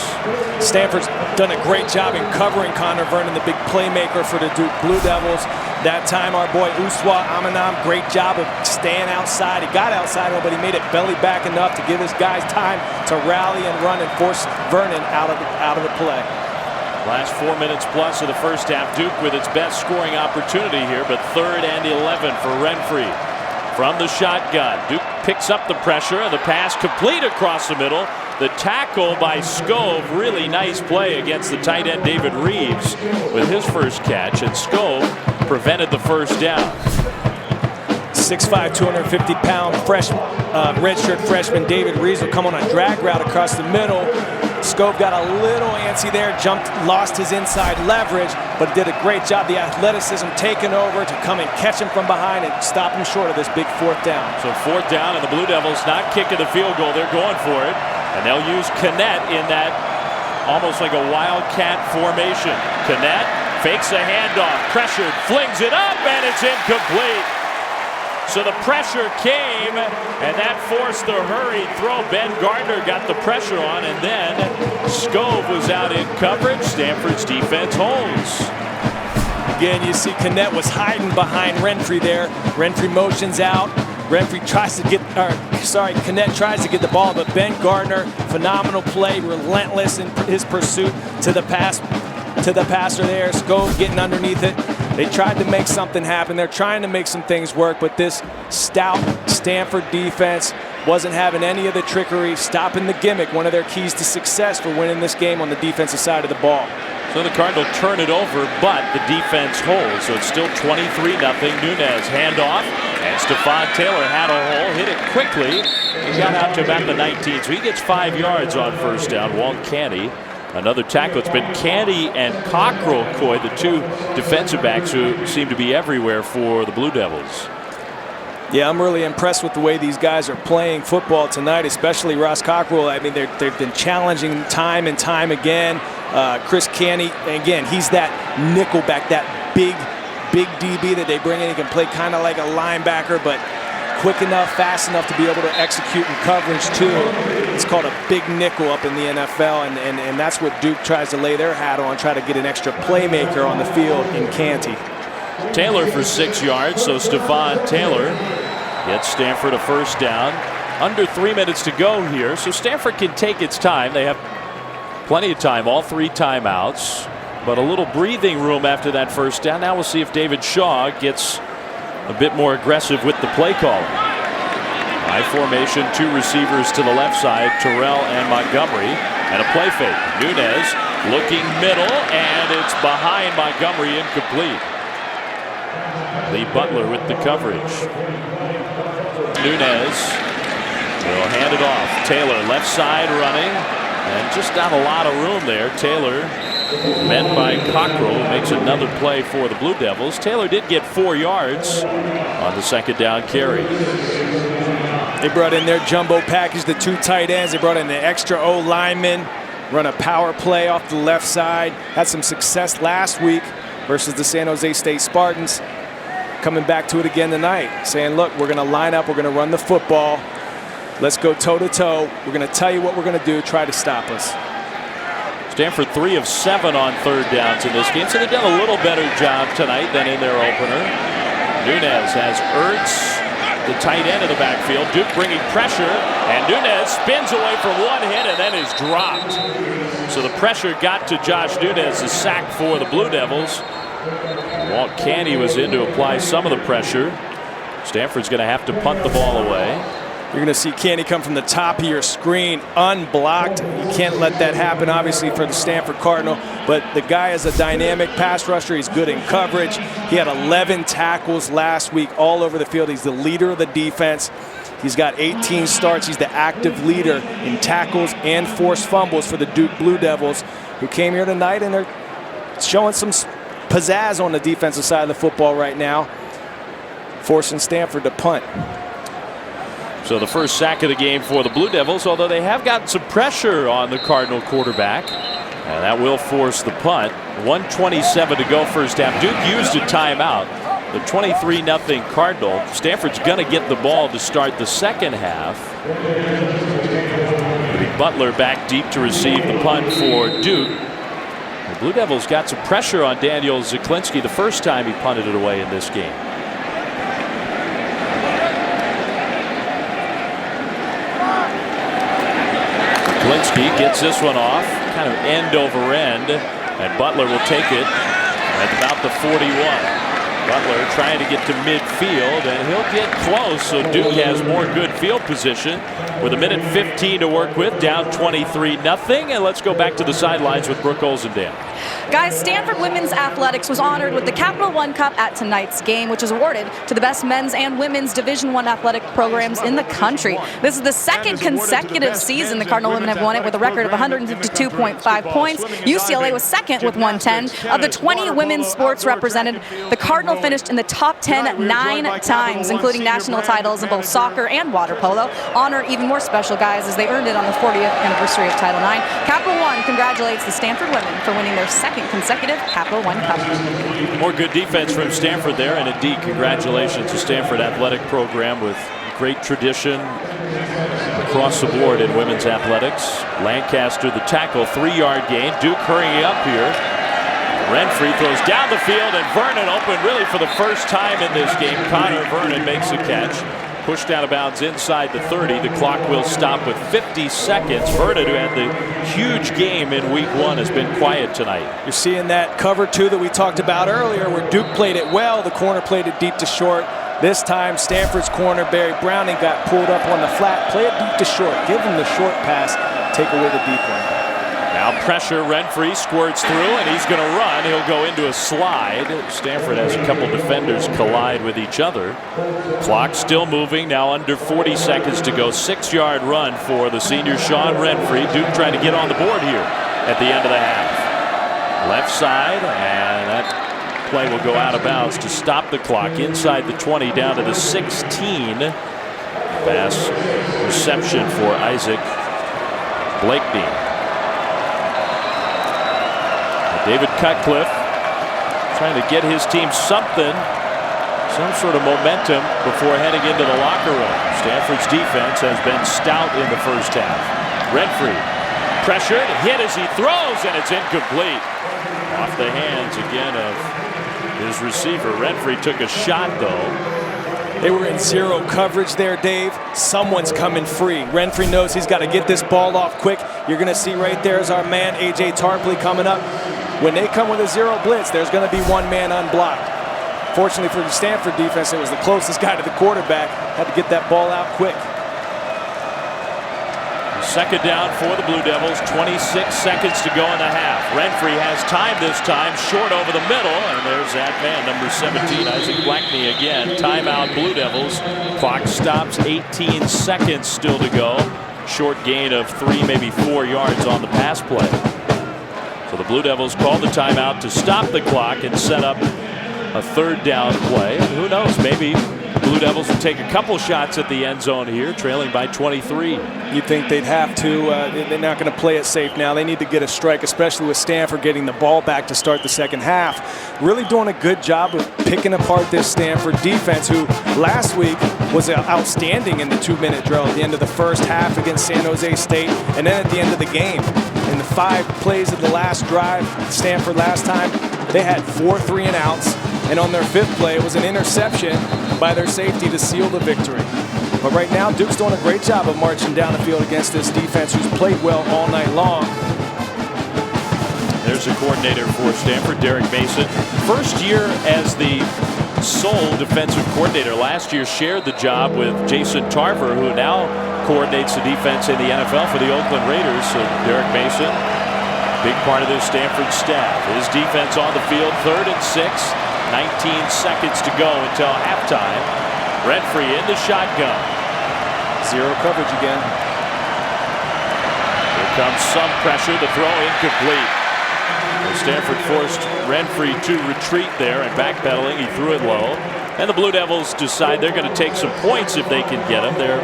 Stanford's done a great job in covering Connor Vernon, the big playmaker for the Duke Blue Devils. That time our boy Uswa Amanam, great job of staying outside. He got outside, but he made it belly back enough to give his guys time to rally and run and force Vernon out of the play. Last 4 minutes plus of the first half. Duke with its best scoring opportunity here, but 3rd and 11 for Renfrey. From the shotgun, Duke picks up the pressure, and the pass complete across the middle. The tackle by Scove, really nice play against the tight end David Reeves with his first catch, and Scove prevented the first down. 6'5", 250-pound redshirt freshman David Reeves will come on a drag route across the middle. Scove got a little antsy there, lost his inside leverage, but did a great job. The athleticism taking over to come and catch him from behind and stop him short of this big 4th down. So 4th down, and the Blue Devils not kicking the field goal. They're going for it, and they'll use Connett in that almost like a wildcat formation. Connett fakes a handoff, pressured, flings it up, and it's incomplete. So the pressure came, and that forced the hurried throw. Ben Gardner got the pressure on, and then Scove was out in coverage. Stanford's defense holds. Again, you see Connett was hiding behind Renfrey there. Renfrey motions out. Connett tries to get the ball, but Ben Gardner, phenomenal play, relentless in his pursuit to the passer there. Scove getting underneath it. They tried to make something happen. They're trying to make some things work, but this stout Stanford defense wasn't having any of the trickery, stopping the gimmick, one of their keys to success for winning this game on the defensive side of the ball. So the Cardinals turn it over, but the defense holds. So it's still 23-0. Nunez handoff, and Stephon Taylor had a hole, hit it quickly. He got out to about the 19, so he gets 5 yards on first down. Walt Canty, another tackle. It's been Canty and Cockrell, Coy, the 2 defensive backs who seem to be everywhere for the Blue Devils. Yeah, I'm really impressed with the way these guys are playing football tonight, especially Ross Cockrell. I mean, they've been challenging time and time again. Chris Canty, again, he's that nickelback, that big DB that they bring in. He can play kind of like a linebacker, but quick enough, fast enough to be able to execute in coverage too. It's called a big nickel up in the NFL, and that's what Duke tries to lay their hat on, try to get an extra playmaker on the field in Canty. Taylor for 6 yards, so Stephon Taylor gets Stanford a first down. Under 3 minutes to go here, so Stanford can take its time. They have plenty of time, all 3 timeouts, but a little breathing room after that first down. Now we'll see if David Shaw gets a bit more aggressive with the play call. High formation, 2 receivers to the left side, Terrell and Montgomery, and a play fake. Nunez looking middle, and it's behind Montgomery, incomplete. Lee Butler with the coverage. Nunez will hand it off. Taylor left side running, and just not a lot of room there. Taylor met by Cockrell, who makes another play for the Blue Devils. Taylor did get 4 yards on the second down carry. They brought in their jumbo package, the 2 tight ends. They brought in the extra O lineman, run a power play off the left side. Had some success last week versus the San Jose State Spartans. Coming back to it again tonight, saying, look, we're going to line up, we're going to run the football. Let's go toe-to-toe. We're going to tell you what we're going to do, try to stop us. Stanford 3 of 7 on third downs in this game, so they've done a little better job tonight than in their opener. Nunez has Ertz, the tight end of the backfield. Duke bringing pressure, and Nunez spins away from one hit and then is dropped. So the pressure got to Josh Nunez, a sack for the Blue Devils. Walt Canny was in to apply some of the pressure. Stanford's going to have to punt the ball away. You're going to see Canny come from the top of your screen unblocked. You can't let that happen, obviously, for the Stanford Cardinal. But the guy is a dynamic pass rusher. He's good in coverage. He had 11 tackles last week all over the field. He's the leader of the defense. He's got 18 starts. He's the active leader in tackles and forced fumbles for the Duke Blue Devils, who came here tonight, and they're showing some pizzazz on the defensive side of the football right now, forcing Stanford to punt. So the first sack of the game for the Blue Devils, although they have gotten some pressure on the Cardinal quarterback. And that will force the punt. 1:27 to go first half. Duke used a timeout. The 23-0 Cardinal. Stanford's going to get the ball to start the second half. Butler back deep to receive the punt for Duke. The Blue Devils got some pressure on Daniel Zaklinski the first time he punted it away in this game. Zaklinski gets this one off, kind of end over end, and Butler will take it at about the 41. Butler trying to get to midfield, and he'll get close, so Duke has more good field position with 1:15 to work with, down 23-0. And let's go back to the sidelines with Brooke Olzendale. Guys, Stanford Women's Athletics was honored with the Capital One Cup at tonight's game, which is awarded to the best men's and women's Division I athletic programs in the country. This is the second consecutive season the Cardinal women have won it with a record of 152.5 points. UCLA was second with 110. Of the 20 women's sports represented, the Cardinal finished in the top 10 9 times, including national titles in both soccer and water polo. Honor even more special, guys, as they earned it on the 40th anniversary of Title IX. Capital One congratulates the Stanford women for winning their second consecutive Capital One Cup. More good defense from Stanford there, and indeed congratulations to Stanford athletic program with great tradition across the board in women's athletics. Lancaster the tackle, 3-yard gain. Duke hurrying up here. Renfrey throws down the field, and Vernon open really for the first time in this game. Connor Vernon makes a catch. Pushed out of bounds inside the 30. The clock will stop with 50 seconds. Vernon, who had the huge game in week 1, has been quiet tonight. You're seeing that cover 2 that we talked about earlier, where Duke played it well. The corner played it deep to short. This time, Stanford's corner, Barry Browning, got pulled up on the flat. Play it deep to short. Give him the short pass. Take away the deep one. Now pressure, Renfrey squirts through, and he's going to run. He'll go into a slide. Stanford has a couple defenders collide with each other. Clock still moving, now under 40 seconds to go. 6-yard run for the senior Sean Renfrey. Duke trying to get on the board here at the end of the half. Left side, and that play will go out of bounds to stop the clock inside the 20 down to the 16. Pass reception for Isaac Blakeney. David Cutcliffe trying to get his team some sort of momentum before heading into the locker room. Stanford's defense has been stout in the first half. Renfrey pressured, hit as he throws, and it's incomplete. Off the hands again of his receiver. Renfrey took a shot, though. They were in zero coverage there, Dave. Someone's coming free. Renfrey knows he's got to get this ball off quick. You're going to see right there is our man, A.J. Tarpley, coming up. When they come with a zero blitz, there's going to be one man unblocked. Fortunately for the Stanford defense, it was the closest guy to the quarterback. Had to get that ball out quick. Second down for the Blue Devils. 26 seconds to go in the half. Renfrey has time this time. Short over the middle. And there's that man, number 17, Isaac Blackney again. Timeout, Blue Devils. Clock stops. 18 seconds still to go. Short gain of 3, maybe 4 yards on the pass play. So the Blue Devils called the timeout to stop the clock and set up a third down play. And who knows, maybe Blue Devils will take a couple shots at the end zone here, trailing by 23. You'd think they'd have to. They're not going to play it safe now. They need to get a strike, especially with Stanford getting the ball back to start the second half. Really doing a good job of picking apart this Stanford defense, who last week was outstanding in the 2-minute drill at the end of the first half against San Jose State, and then at the end of the game. In the 5 plays of the last drive, Stanford last time, they had 4 3-and-outs. And on their 5th play, it was an interception by their safety to seal the victory. But right now, Duke's doing a great job of marching down the field against this defense, who's played well all night long. There's a coordinator for Stanford, Derek Mason. First year as the sole defensive coordinator. Last year shared the job with Jason Tarver, who now coordinates the defense in the NFL for the Oakland Raiders. So Derek Mason, big part of this Stanford staff. His defense on the field, 3rd and 6. 19 seconds to go until halftime. Renfrey in the shotgun. Zero coverage again. Here comes some pressure. The throw incomplete. Well, Stanford forced Renfrey to retreat there, and backpedaling, he threw it low. And the Blue Devils decide they're going to take some points if they can get them. Their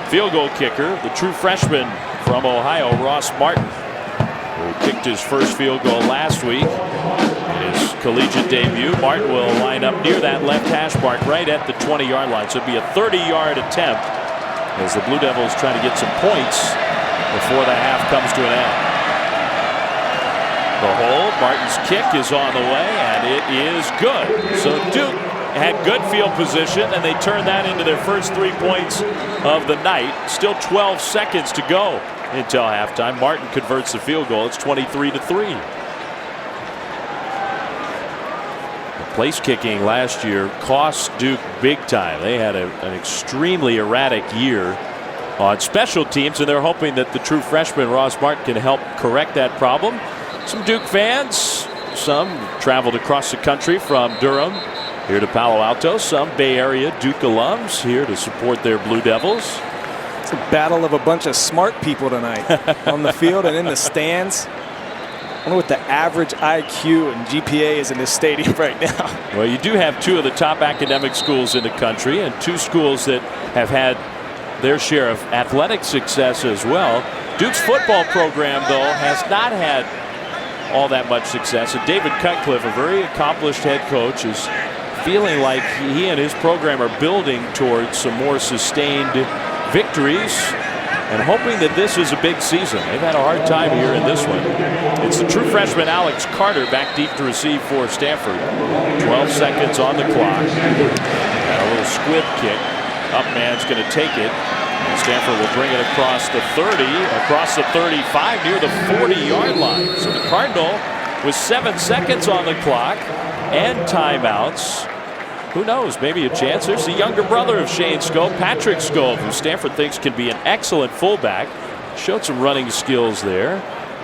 field goal kicker, the true freshman from Ohio, Ross Martin, who kicked his first field goal last week. His collegiate debut. Martin will line up near that left hash mark right at the 20-yard line. So it'll be a 30-yard attempt as the Blue Devils try to get some points before the half comes to an end. The hold, Martin's kick is on the way, and it is good. So Duke had good field position, and they turned that into their first 3 points of the night. Still 12 seconds to go until halftime. Martin converts the field goal. It's 23-3. Place kicking last year cost Duke big time. They had an extremely erratic year on special teams, and they're hoping that the true freshman Ross Martin can help correct that problem. Some Duke fans, some traveled across the country from Durham here to Palo Alto, some Bay Area Duke alums here to support their Blue Devils. It's a battle of a bunch of smart people tonight on the field and in the stands. I wonder what the average IQ and GPA is in this stadium right now. Well, you do have 2 of the top academic schools in the country, and 2 schools that have had their share of athletic success as well. Duke's football program, though, has not had all that much success. And David Cutcliffe, a very accomplished head coach, is feeling like he and his program are building towards some more sustained victories, and hoping that this is a big season. They've had a hard time here in this one. It's the true freshman Alex Carter back deep to receive for Stanford. 12 seconds on the clock. And a little squib kick. Up man's going to take it. And Stanford will bring it across the 30, across the 35, near the 40-yard line. So the Cardinal with 7 seconds on the clock and timeouts. Who knows, maybe a chance. There's the younger brother of Shane Skov, Patrick Skov, who Stanford thinks can be an excellent fullback. Showed some running skills there.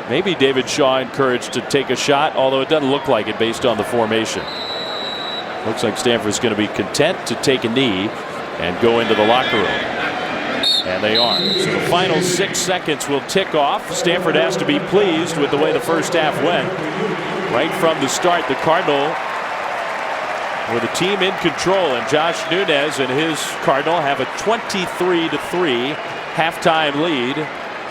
Maybe David Shaw encouraged to take a shot, although it doesn't look like it based on the formation. Looks like Stanford's going to be content to take a knee and go into the locker room. And they are. So the final 6 seconds will tick off. Stanford has to be pleased with the way the first half went. Right from the start, the Cardinal with the team in control, and Josh Nunez and his Cardinal have a 23-3 halftime lead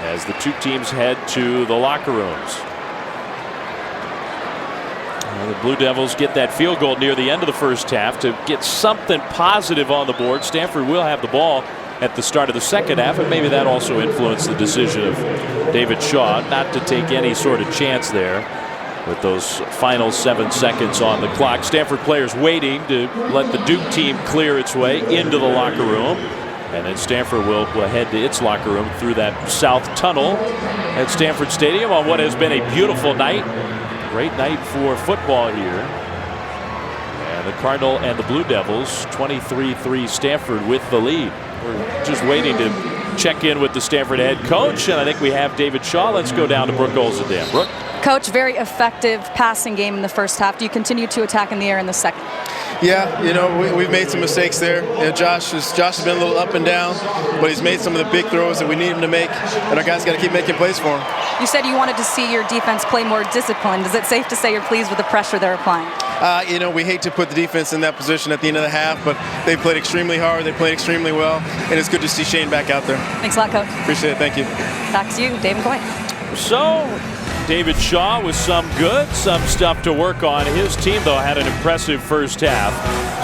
as the 2 teams head to the locker rooms. Well, the Blue Devils get that field goal near the end of the first half to get something positive on the board. Stanford will have the ball at the start of the second half, and maybe that also influenced the decision of David Shaw not to take any sort of chance there. with those final 7 seconds on the clock. Stanford players waiting to let the Duke team clear its way into the locker room. And then Stanford will head to its locker room through that south tunnel at Stanford Stadium on what has been a beautiful night. Great night for football here. And the Cardinal and the Blue Devils, 23-3 Stanford with the lead. We're just waiting to check in with the Stanford head coach, and I think we have David Shaw. Let's go down to Brooke Olzendam. Brooke? Coach, very effective passing game in the first half. Do you continue to attack in the air in the second? Yeah, you know, we've made some mistakes there. You know, Josh has been a little up and down, but he's made some of the big throws that we need him to make, and our guys got to keep making plays for him. You said you wanted to see your defense play more disciplined. Is it safe to say you're pleased with the pressure they're applying? You know, we hate to put the defense in that position at the end of the half, but they played extremely hard. They played extremely well, and it's good to see Shane back out there. Thanks a lot, Coach. Appreciate it. Thank you. Back to you, David Coy. So, David Shaw with some stuff to work on. His team, though, had an impressive first half.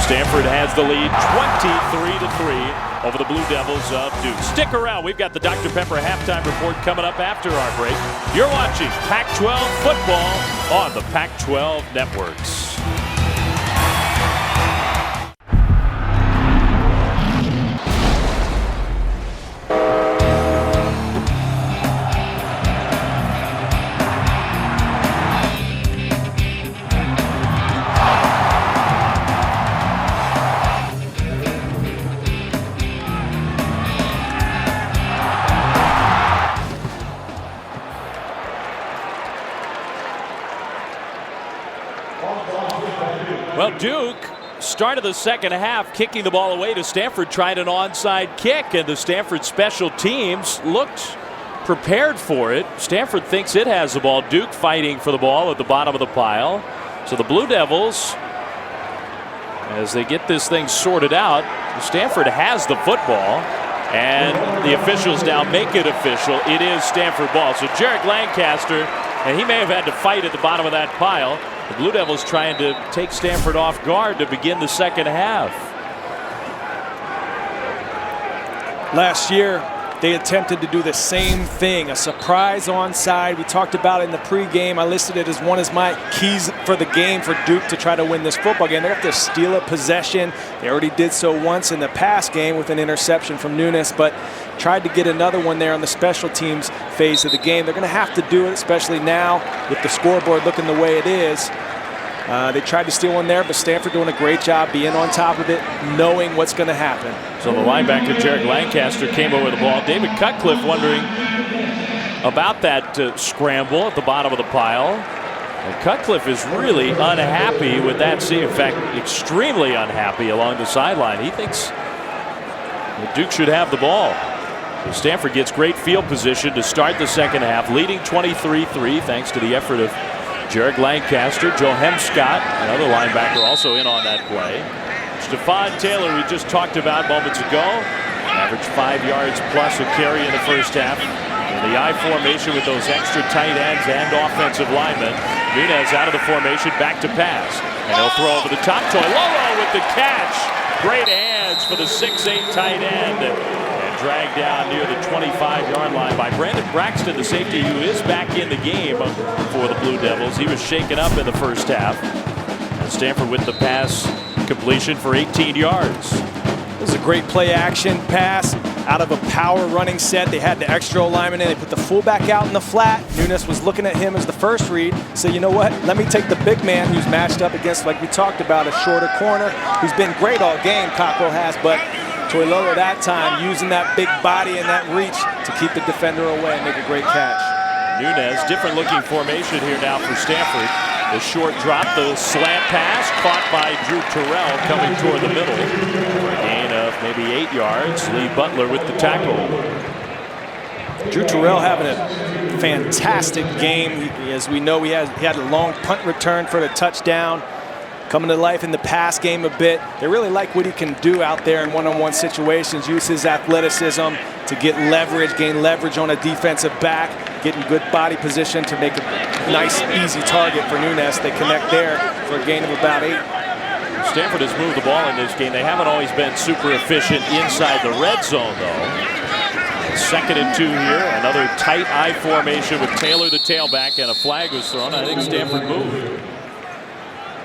Stanford has the lead 23-3 over the Blue Devils of Duke. Stick around. We've got the Dr. Pepper halftime report coming up after our break. You're watching Pac-12 football on the Pac-12 Networks. Well, Duke started the second half kicking the ball away to Stanford, tried an onside kick, and the Stanford special teams looked prepared for it. Stanford thinks it has the ball. Duke fighting for the ball at the bottom of the pile. So the Blue Devils, as they get this thing sorted out, Stanford has the football, and the officials now make it official. It is Stanford ball. So Jarek Lancaster, and he may have had to fight at the bottom of that pile. The Blue Devils trying to take Stanford off guard to begin the second half. Last year, they attempted to do the same thing, a surprise onside. We talked about it in the pregame. I listed it as one of my keys for the game for Duke to try to win this football game. They have to steal a possession. They already did so once in the pass game with an interception from Nunes, but tried to get another one there on the special teams phase of the game. They're going to have to do it, especially now with the scoreboard looking the way it is. They tried to steal one there, but Stanford doing a great job being on top of it, knowing what's going to happen. So the linebacker, Jarek Lancaster, came over the ball. David Cutcliffe wondering about that scramble at the bottom of the pile. And Cutcliffe is really unhappy with that scene. In fact, extremely unhappy along the sideline. He thinks the Duke should have the ball. So Stanford gets great field position to start the second half, leading 23-3 thanks to the effort of Jarek Lancaster. Joe Hemscott, another linebacker, also in on that play. Stephon Taylor, we just talked about moments ago, averaged 5 yards plus a carry in the first half. In the I formation with those extra tight ends and offensive linemen. Nunes out of the formation, back to pass. And he'll throw over the top. Toilolo with the catch. Great hands for the 6'8" tight end. Dragged down near the 25-yard line by Brandon Braxton, the safety, who is back in the game for the Blue Devils. He was shaken up in the first half. And Stanford with the pass completion for 18 yards. This is a great play action pass out of a power running set. They had the extra lineman in. They put the fullback out in the flat. Nunes was looking at him as the first read. So you know what? Let me take the big man who's matched up against, like we talked about, a shorter corner who's been great all game, Cockrell has, but Toilolo that time using that big body and that reach to keep the defender away and make a great catch. Nunes, different looking formation here now for Stanford. The short drop, the slant pass caught by Drew Terrell coming toward the middle. For a gain of maybe 8 yards. Lee Butler with the tackle. Drew Terrell having a fantastic game. As we know, he had a long punt return for the touchdown. Coming to life in the pass game a bit. They really like what he can do out there in one-on-one situations. Use his athleticism to get leverage, gain leverage on a defensive back, getting good body position to make a nice, easy target for Nunes. They connect there for a gain of about 8. Stanford has moved the ball in this game. They haven't always been super efficient inside the red zone, though. 2nd and 2 here. Another tight I formation with Taylor the tailback, and a flag was thrown. I think Stanford moved.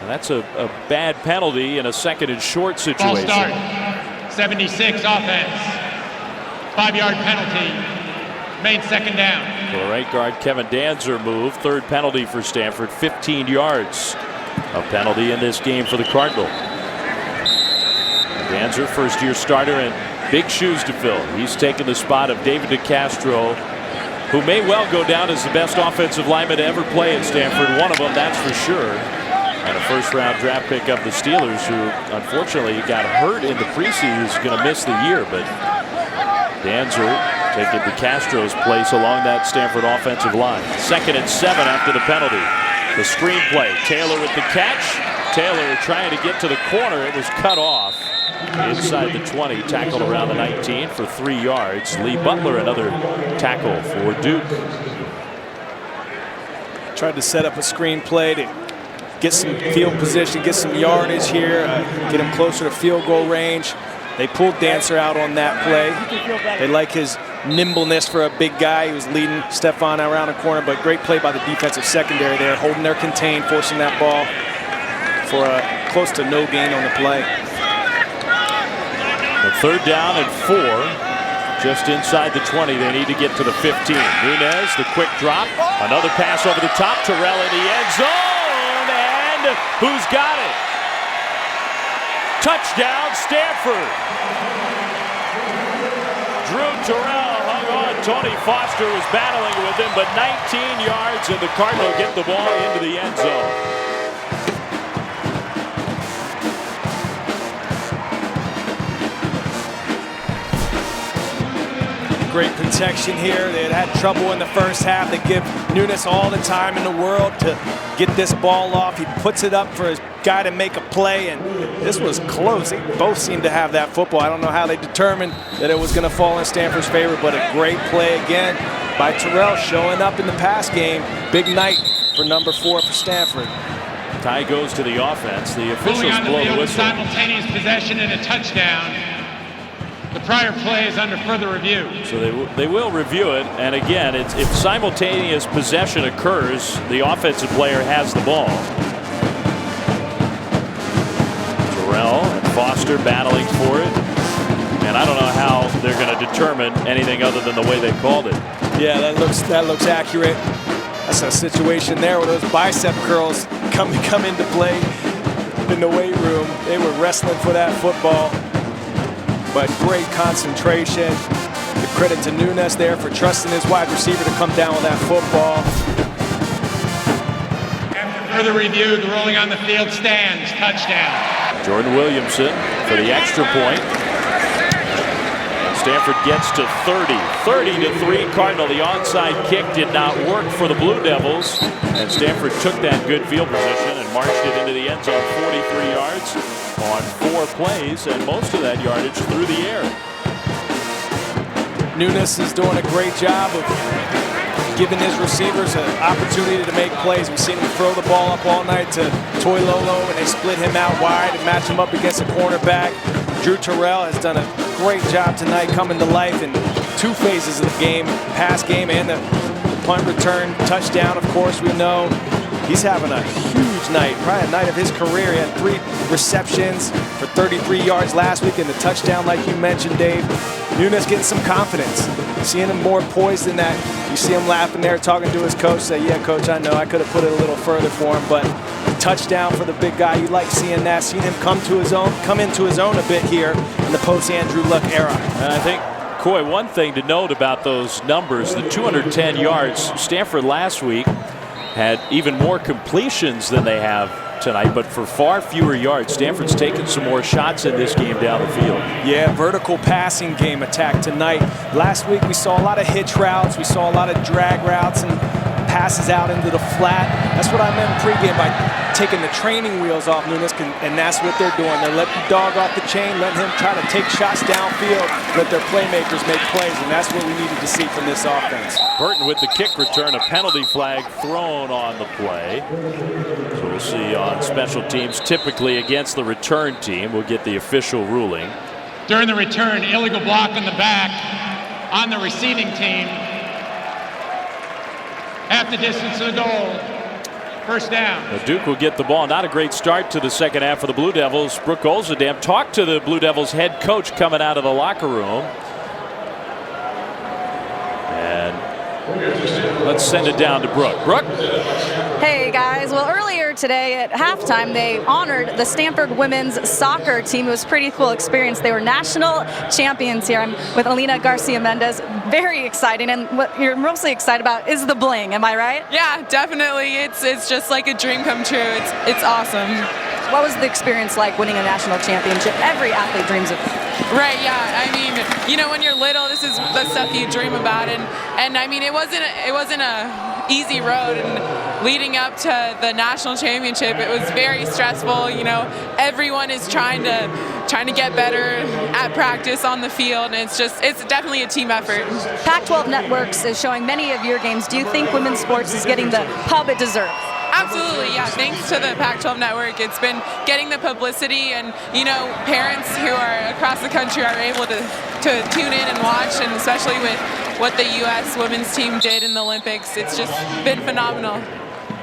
And that's a bad penalty in a 2nd and short situation. Ball start. 76 offense. 5-yard penalty. Made 2nd down. The right guard Kevin Danzer moved. 3rd penalty for Stanford. 15 yards of penalty in this game for the Cardinal. Danzer, first-year starter, and big shoes to fill. He's taken the spot of David DeCastro, who may well go down as the best offensive lineman to ever play at Stanford. One of them, that's for sure. And a first-round draft pick of the Steelers, who unfortunately got hurt in the preseason, is going to miss the year. But Danzer taking DeCastro's place along that Stanford offensive line. 2nd and 7 after the penalty. The screen play. Taylor with the catch. Taylor trying to get to the corner. It was cut off inside the 20. Tackled around the 19 for 3 yards. Lee Butler, another tackle for Duke. Tried to set up a screen play to get some field position, get some yardage here, get him closer to field goal range. They pulled Dancer out on that play. They like his nimbleness for a big guy. He was leading Stefan around the corner, but great play by the defensive secondary there, holding their contain, forcing that ball for a close to no gain on the play. The 3rd down and 4, just inside the 20. They need to get to the 15. Nunez, the quick drop, another pass over the top. Terrell in the end zone, and who's got it? Touchdown, Stanford. Drew Terrell hung on. Tony Foster was battling with him, but 19 yards, and the Cardinal get the ball into the end zone. Great protection here. They had trouble in the first half. They give Nunez all the time in the world to get this ball off. He puts it up for his guy to make a play, and this was close. They both seemed to have that football. I don't know how they determined that it was going to fall in Stanford's favor, but a great play again by Terrell, showing up in the pass game. Big night for number 4 for Stanford. Tie goes to the offense. The officials blow the whistle. Simultaneous possession and a touchdown. The prior play is under further review. So they will review it, and again, if simultaneous possession occurs, the offensive player has the ball. Terrell and Foster battling for it, and I don't know how they're going to determine anything other than the way they called it. Yeah, that looks accurate. That's a situation there where those bicep curls come into play in the weight room. They were wrestling for that football. But great concentration. The credit to Nunez there for trusting his wide receiver to come down with that football. After further review, the rolling on the field stands. Touchdown. Jordan Williamson for the extra point. Stanford gets to 30. 30-3 Cardinal. The onside kick did not work for the Blue Devils, and Stanford took that good field position and marched it into the end zone, 43 yards on 4 plays, and most of that yardage through the air. Nunez is doing a great job of giving his receivers an opportunity to make plays. We've seen him throw the ball up all night to Toy Lolo, and they split him out wide and match him up against a cornerback. Drew Terrell has done a great job tonight coming to life in 2 phases of the game, pass game and the punt return touchdown. Of course, we know he's having a huge night, probably a night of his career. He had 3 receptions for 33 yards last week and the touchdown like you mentioned, Dave. Nunez getting some confidence, seeing him more poised than that. You see him laughing there, talking to his coach, say, yeah, coach, I know I could have put it a little further for him, but touchdown for the big guy. You like seeing that, seeing him come into his own a bit here in the post-Andrew Luck era. And I think, Coy, one thing to note about those numbers, the 210 yards, Stanford last week had even more completions than they have tonight, but for far fewer yards. Stanford's taken some more shots in this game down the field. Yeah, vertical passing game attack tonight. Last week we saw a lot of hitch routes, we saw a lot of drag routes and passes out into the flat. That's what I meant pregame by taking the training wheels off Nunez, and that's what they're doing. They're letting the dog off the chain, letting him try to take shots downfield, let their playmakers make plays, and that's what we needed to see from this offense. Burton with the kick return, a penalty flag thrown on the play. So we'll see on special teams, typically against the return team. We'll get the official ruling. During the return, illegal block in the back. on the receiving team. Half the distance to the goal. First down. Now Duke will get the ball. Not a great start to the second half for the Blue Devils. Brooke Olzadam talked to the Blue Devils head coach coming out of the locker room. And let's send it down to Brooke. Brooke? Hey guys, well earlier today at halftime they honored the Stanford women's soccer team. It was a pretty cool experience. They were national champions here. I'm with Alina Garcia Mendez. Very exciting, and what you're mostly excited about is the bling, am I right? Yeah, definitely. It's just like a dream come true. It's awesome. What was the experience like winning a national championship? Every athlete dreams of it. Right, yeah. I mean, you know, when you're little, this is the stuff you dream about, and I mean, it wasn't a easy road, and leading up to the national championship, it was very stressful. You know, everyone is trying to get better at practice on the field, and it's definitely a team effort. Pac-12 Networks is showing many of your games. Do you think women's sports is getting the pub it deserves? Absolutely, yeah. Thanks to the Pac-12 Network, it's been getting the publicity, and you know, parents who are across the country are able to tune in and watch, and especially with what the U.S. women's team did in the Olympics, it's just been phenomenal.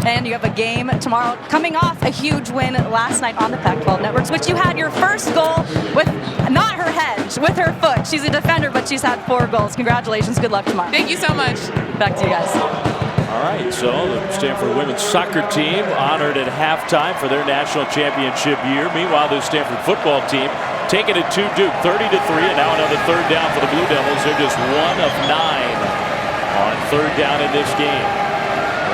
And you have a game tomorrow, coming off a huge win last night on the Pac-12 Networks, which you had your first goal with not her head, with her foot. She's a defender, but she's had 4 goals. Congratulations. Good luck tomorrow. Thank you so much. Back to you guys. All right, so the Stanford women's soccer team honored at halftime for their national championship year. Meanwhile, the Stanford football team taking it to Duke, 30-3, and now another third down for the Blue Devils. They're just 1 of 9 on third down in this game.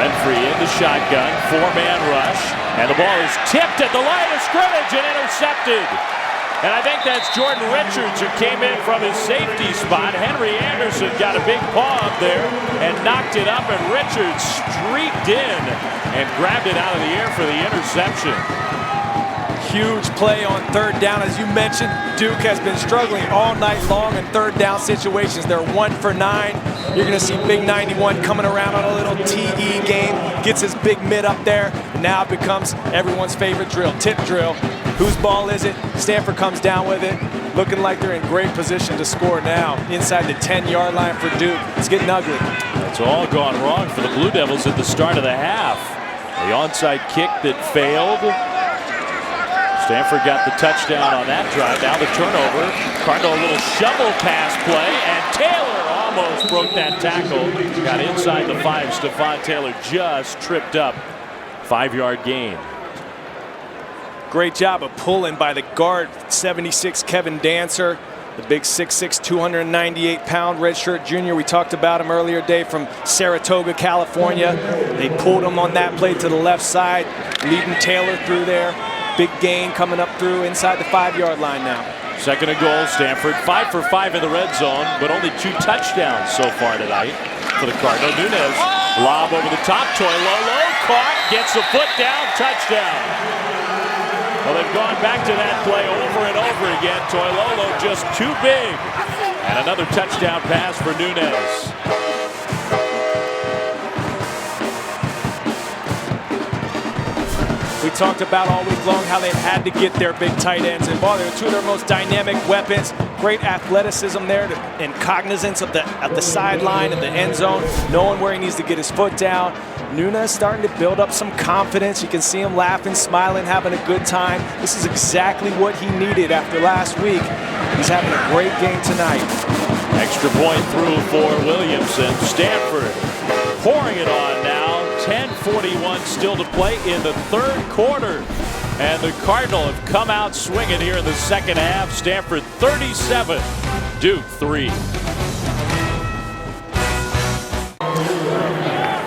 Renfrey in the shotgun, 4-man rush, and the ball is tipped at the line of scrimmage and intercepted. And I think that's Jordan Richards who came in from his safety spot. Henry Anderson got a big paw up there and knocked it up, and Richards streaked in and grabbed it out of the air for the interception. Huge play on third down. As you mentioned, Duke has been struggling all night long in third down situations. They're 1 for 9. You're going to see Big 91 coming around on a little TE game. Gets his big mid up there. And now it becomes everyone's favorite drill, tip drill. Whose ball is it? Stanford comes down with it. Looking like they're in great position to score now. Inside the 10-yard line for Duke. It's getting ugly. It's all gone wrong for the Blue Devils at the start of the half. The onside kick that failed. Stanford got the touchdown on that drive. Now the turnover. Cardinal a little shovel pass play, and Taylor almost broke that tackle. Got inside the 5. Stephon Taylor just tripped up. 5-yard gain. Great job of pulling by the guard, 76 Kevin Dancer, the big 6'6", 298-pound redshirt junior. We talked about him earlier today from Saratoga, California. They pulled him on that play to the left side, leading Taylor through there. Big gain coming up through inside the 5-yard line now. Second and goal, Stanford 5 for 5 in the red zone, but only 2 touchdowns so far tonight for the Cardinal. Nunez, lob over the top, Toilolo caught, gets the foot down, touchdown. Well, they've gone back to that play over and over again. Toilolo just too big. And another touchdown pass for Nunez. We talked about all week long how they had to get their big tight ends involved. They're 2 of their most dynamic weapons. Great athleticism there and cognizance of the sideline and the end zone, knowing where he needs to get his foot down. Nunez starting to build up some confidence. You can see him laughing, smiling, having a good time. This is exactly what he needed after last week. He's having a great game tonight. Extra point through for Williamson. Stanford pouring it on now. 10:41 still to play in the third quarter. And the Cardinal have come out swinging here in the second half. Stanford 37, Duke 3.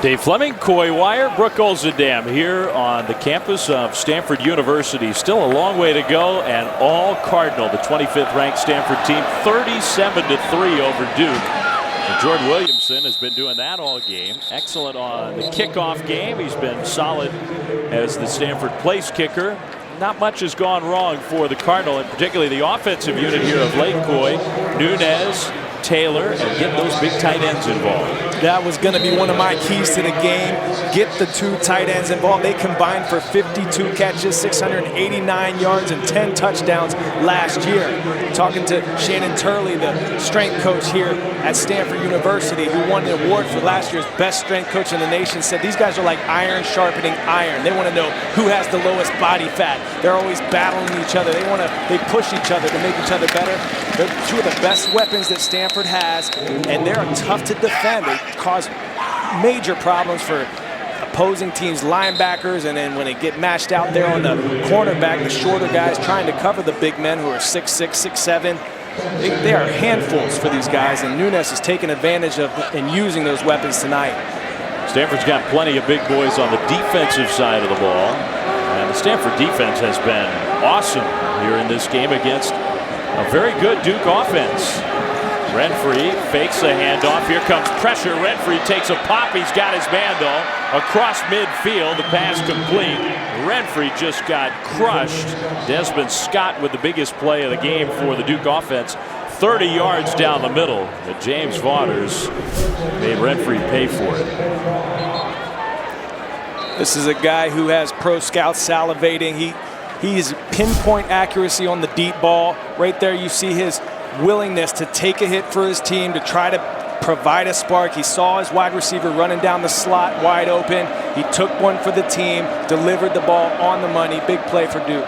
Dave Fleming, Coy Wire, Brooke Olzadam here on the campus of Stanford University. Still a long way to go, and all Cardinal, the 25th ranked Stanford team, 37-3 over Duke. And Jordan Williamson has been doing that all game. Excellent on the kickoff game. He's been solid as the Stanford place kicker. Not much has gone wrong for the Cardinal, and particularly the offensive unit here of late, Coy. Nunez, Taylor, and get those big tight ends involved. That was going to be one of my keys to the game. Get the 2 tight ends involved. They combined for 52 catches, 689 yards, and 10 touchdowns last year. Talking to Shannon Turley, the strength coach here at Stanford University, who won the award for last year's best strength coach in the nation, said these guys are like iron sharpening iron. They want to know who has the lowest body fat. They're always battling each other. They push each other to make each other better. They're 2 of the best weapons that Stanford has, and they're tough to defend. They cause major problems for opposing teams' linebackers, and then when they get matched out there on the cornerback, the shorter guys trying to cover the big men who are 6'6", 6'7". They are handfuls for these guys, and Nunes is taking advantage of and using those weapons tonight. Stanford's got plenty of big boys on the defensive side of the ball, and the Stanford defense has been awesome here in this game against a very good Duke offense. Renfrey fakes the handoff. Here comes pressure. Renfrey takes a pop. He's got his man, though. Across midfield, the pass complete. Renfrey just got crushed. Desmond Scott with the biggest play of the game for the Duke offense. 30 yards down the middle. But James Vaughters made Renfrey pay for it. This is a guy who has pro scouts salivating. He's pinpoint accuracy on the deep ball. Right there you see his willingness to take a hit for his team, to try to provide a spark. He saw his wide receiver running down the slot wide open. He took one for the team, delivered the ball on the money. Big play for Duke.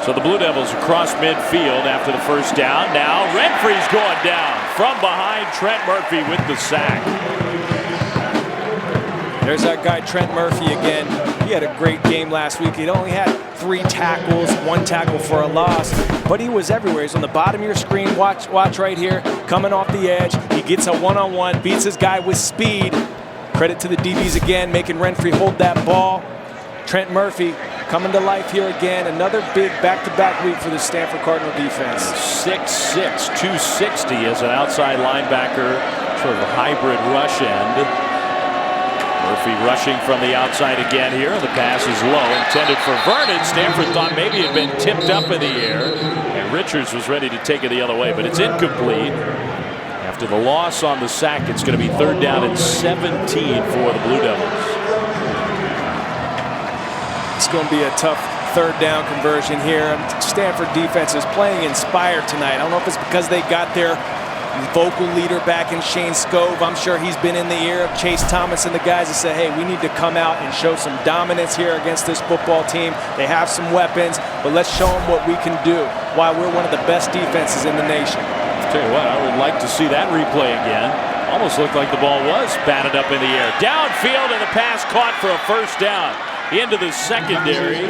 So the Blue Devils across midfield after the first down. Now Renfrey's going down. From behind, Trent Murphy with the sack. There's that guy Trent Murphy again. He had a great game last week. He only had 3 tackles, 1 tackle for a loss, but he was everywhere. He's on the bottom of your screen. Watch right here, coming off the edge. He gets a one-on-one, beats his guy with speed. Credit to the DBs again, making Renfrey hold that ball. Trent Murphy coming to life here again. Another big back-to-back week for the Stanford Cardinal defense. 6'6", 260 as an outside linebacker, sort of a hybrid rush end. Murphy rushing from the outside again here. The pass is low, intended for Vernon. Stanford thought maybe it had been tipped up in the air, and Richards was ready to take it the other way, but it's incomplete. After the loss on the sack, it's going to be 3rd down and 17 for the Blue Devils. It's going to be a tough 3rd down conversion here. Stanford defense is playing inspired tonight. I don't know if it's because they got their vocal leader back in Shane Scove. I'm sure he's been in the ear of Chase Thomas and the guys that say, hey, we need to come out and show some dominance here against this football team. They have some weapons, but let's show them what we can do, why we're one of the best defenses in the nation. I'll tell you what, I would like to see that replay again. Almost looked like the ball was batted up in the air. Downfield, and the pass caught for a 1st down into the secondary.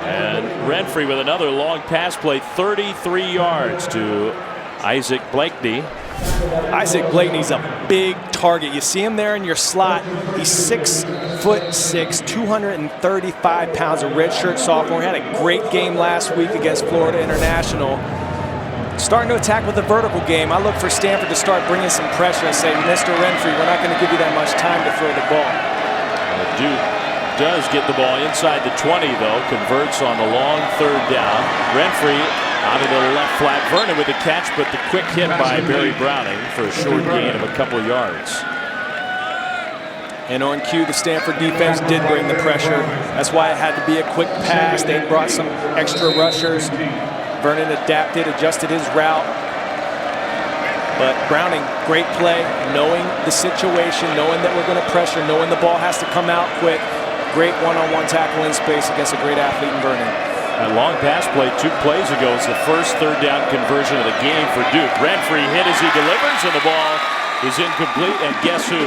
And Renfrey with another long pass play, 33 yards to Isaac Blakeney. Isaac Blakeney's a big target. You see him there in your slot. He's 6'6", 235 pounds, a redshirt sophomore. Had a great game last week against Florida International. Starting to attack with the vertical game. I look for Stanford to start bringing some pressure and say, Mr. Renfrey, we're not going to give you that much time to throw the ball. Duke does get the ball inside the 20, though. Converts on the long 3rd down. Renfrey out of the left flat. Vernon with the catch, but the quick hit by Barry Browning for a short gain of a couple yards. And on cue, the Stanford defense did bring the pressure. That's why it had to be a quick pass. They brought some extra rushers. Vernon adapted, adjusted his route. But Browning, great play, knowing the situation, knowing that we're going to pressure, knowing the ball has to come out quick. Great one-on-one tackle in space against a great athlete in Vernon. That long pass play 2 plays ago is the first 3rd down conversion of the game for Duke. Renfrey hit as he delivers, and the ball is incomplete, and guess who?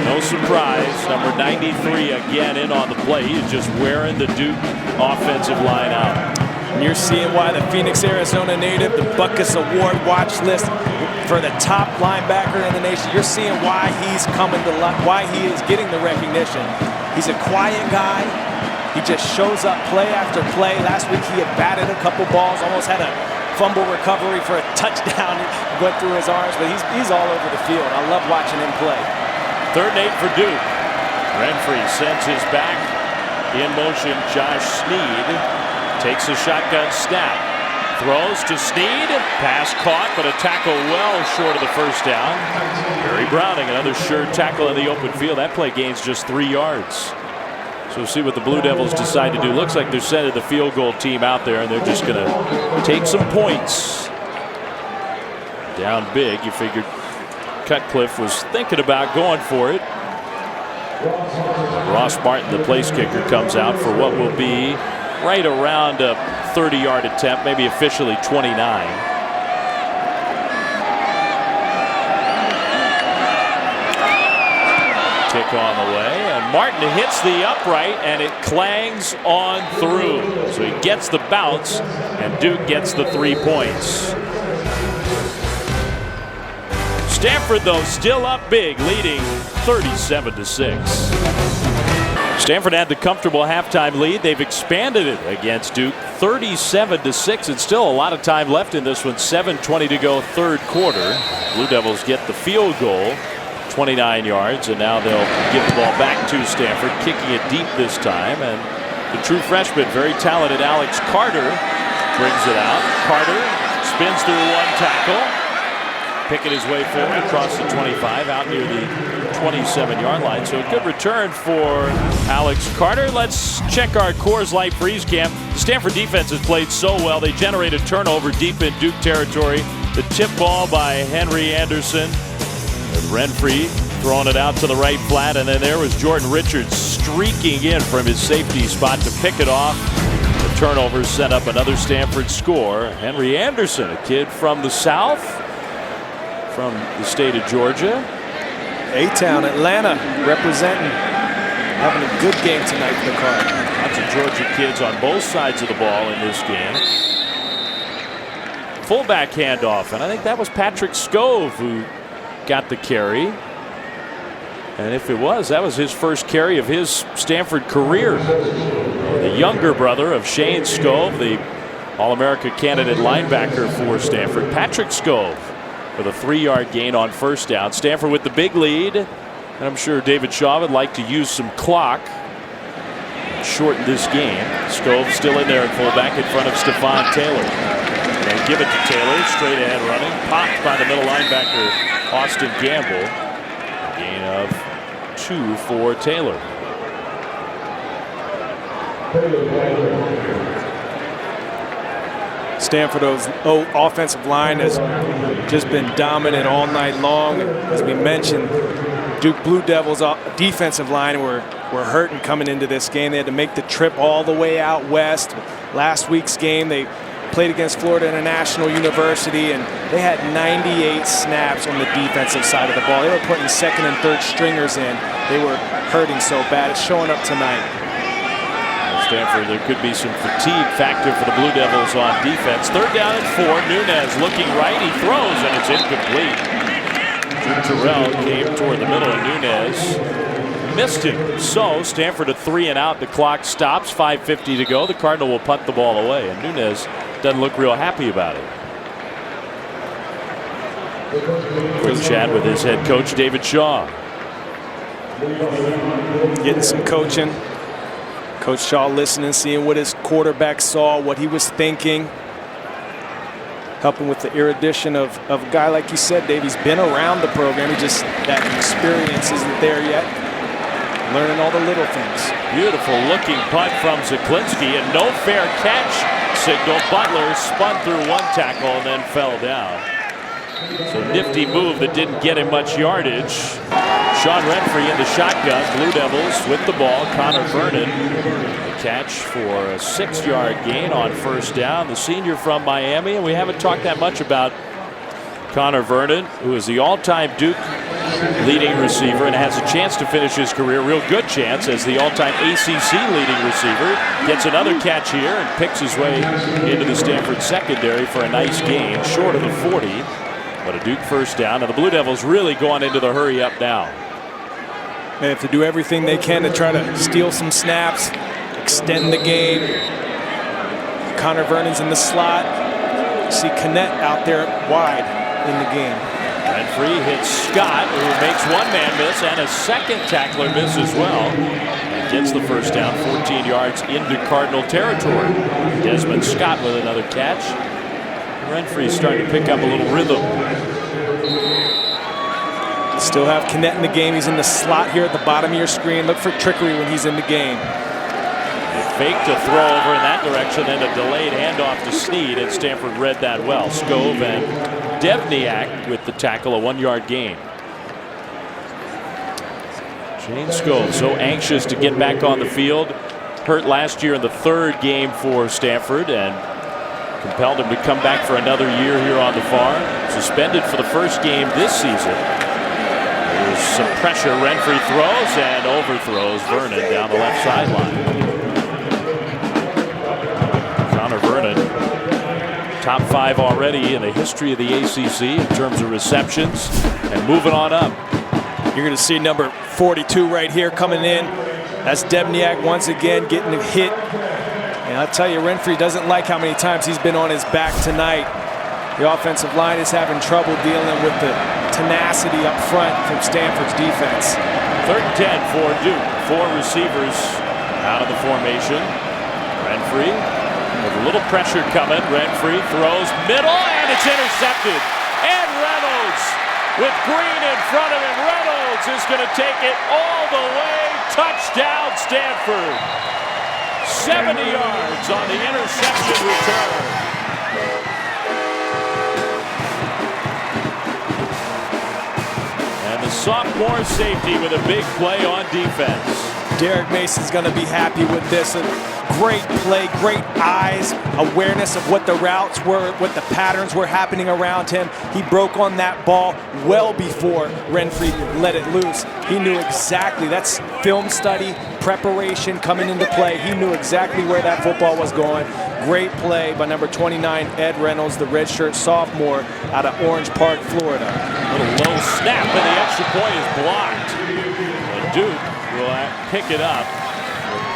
No surprise, number 93 again in on the play. He's just wearing the Duke offensive line out. And you're seeing why the Phoenix, Arizona native, the Butkus Award watch list for the top linebacker in the nation. You're seeing why he's coming to life, why he is getting the recognition. He's a quiet guy. He just shows up play after play. Last week he had batted a couple balls, almost had a fumble recovery for a touchdown. Went through his arms, but he's all over the field. I love watching him play. 3rd and 8 for Duke. Renfrey sends his back. In motion, Josh Sneed takes a shotgun snap. throws to Snead. Pass caught, but a tackle well short of the first down. Barry Browning, another sure tackle in the open field. That play gains just 3 yards. So we'll see what the Blue Devils decide to do. Looks like they're sending the field goal team out there, and they're just going to take some points. Down big. You figured Cutcliffe was thinking about going for it. Ross Martin, the place kicker, comes out for what will be right around a 30-yard attempt, maybe officially 29. Kick on the way, and Martin hits the upright, and it clangs on through. So he gets the bounce, and Duke gets the 3 points. Stanford, though, still up big, leading 37-6. Stanford had the comfortable halftime lead. They've expanded it against Duke, 37-6, and still a lot of time left in this one. 7:20 to go, third quarter. Blue Devils get the field goal, 29 yards, and now they'll give the ball back to Stanford, kicking it deep this time. And the true freshman, very talented Alex Carter, brings it out. Carter spins through one tackle, picking his way forward across the 25, out near the 27-yard line. So a good return for Alex Carter. Let's check our Coors Light Freeze Cam. The Stanford defense has played so well. They generate a turnover deep in Duke territory. The tip ball by Henry Anderson. Renfree throwing it out to the right flat, and then there was Jordan Richards streaking in from his safety spot to pick it off. The turnover set up another Stanford score. Henry Anderson, a kid from the South, from the state of Georgia. A-Town, Atlanta, representing, having a good game tonight for the Card. Lots of Georgia kids on both sides of the ball in this game. Fullback handoff, and I think that was Patrick Scove who got the carry. And if it was, that was his first carry of his Stanford career. The younger brother of Shane Scove, the All-America candidate linebacker for Stanford, Patrick Scove, with a 3-yard gain on first down. Stanford with the big lead, and I'm sure David Shaw would like to use some clock, shorten this game. Scove still in there at fullback in front of Stephon Taylor. They give it to Taylor, straight ahead running, popped by the middle linebacker Austin Gamble. A gain of 2 for Taylor. Stanford's offensive line has just been dominant all night long. As we mentioned, Duke Blue Devils defensive line were hurting coming into this game. They had to make the trip all the way out west. Last week's game, they played against Florida International University, and they had 98 snaps on the defensive side of the ball. They were putting second and third stringers in. They were hurting so bad. It's showing up tonight. Stanford, there could be some fatigue factor for the Blue Devils on defense. Third down and 4. Nunez looking right. He throws, and it's incomplete. Drew Terrell came toward the middle, and Nunez missed him. So Stanford a 3 and out. The clock stops. 5:50 to go. The Cardinal will punt the ball away, and Nunez doesn't look real happy about it. Quick chat with his head coach, David Shaw. Getting some coaching. Coach Shaw listening, seeing what his quarterback saw, what he was thinking. Helping with the erudition of a guy, like you said, Dave. He's been around the program. He just, that experience isn't there yet. Learning all the little things. Beautiful looking punt from Zaklinski, and no fair catch signal. Butler spun through one tackle and then fell down. So nifty move that didn't get him much yardage. Sean Renfree in the shotgun. Blue Devils with the ball. Connor Vernon, the catch for a 6-yard gain on first down. The senior from Miami, and we haven't talked that much about Connor Vernon, who is the all-time Duke leading receiver and has a chance to finish his career, real good chance, as the all-time ACC leading receiver. Gets another catch here and picks his way into the Stanford secondary for a nice gain, short of the 40. But a Duke first down, and the Blue Devils really going into the hurry up now. They have to do everything they can to try to steal some snaps, extend the game. Connor Vernon's in the slot. See Connett out there wide in the game. Renfree hits Scott, who makes one man miss, and a second tackler miss as well. And gets the first down, 14 yards into Cardinal territory. Desmond Scott with another catch. Renfree's starting to pick up a little rhythm. Still have Knet in the game. He's in the slot here at the bottom of your screen. Look for trickery when he's in the game. Faked a throw over in that direction, and a delayed handoff to Snead, and Stanford read that well. Skov and Devniak with the tackle, a 1-yard gain. Shane Skov so anxious to get back on the field. Hurt last year in the 3rd game for Stanford and compelled him to come back for another year here on the farm. Suspended for the 1st game this season. There's some pressure. Renfree throws and overthrows Vernon down the left sideline. Connor Vernon, top 5 already in the history of the ACC in terms of receptions, and moving on up. You're going to see number 42 right here coming in. That's Devniak once again getting a hit. And I'll tell you, Renfree doesn't like how many times he's been on his back tonight. The offensive line is having trouble dealing with the tenacity up front from Stanford's defense. 3rd and 10 for Duke. 4 receivers out of the formation. Renfree with a little pressure coming. Renfree throws middle, and it's intercepted. And Reynolds with Green in front of him. Reynolds is going to take it all the way. Touchdown, Stanford. 70 yards on the interception return. And the sophomore safety with a big play on defense. Derek Mason's going to be happy with this. A great play, great eyes, awareness of what the routes were, what the patterns were happening around him. He broke on that ball well before Renfree let it loose. He knew exactly. That's film study, preparation coming into play. He knew exactly where that football was going. Great play by number 29, Ed Reynolds, the redshirt sophomore out of Orange Park, Florida. A little low snap, and the extra point is blocked. And Duke will pick it up.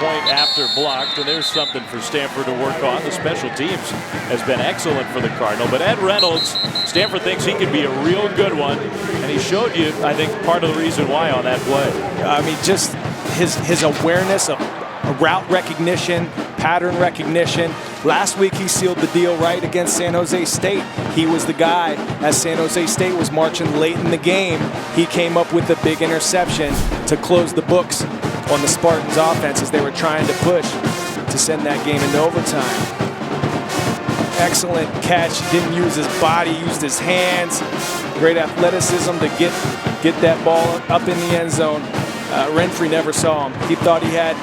Point after blocked, and there's something for Stanford to work on. The special teams has been excellent for the Cardinal, but Ed Reynolds, Stanford thinks he can be a real good one, and he showed you, I think, part of the reason why on that play. I mean, just his awareness of route recognition, pattern recognition. Last week he sealed the deal right against San Jose State. He was the guy as San Jose State was marching late in the game. He came up with a big interception to close the books on the Spartans offense as they were trying to push to send that game into overtime. Excellent catch. Didn't use his body, used his hands. Great athleticism to get that ball up in the end zone. Renfree never saw him. He thought he had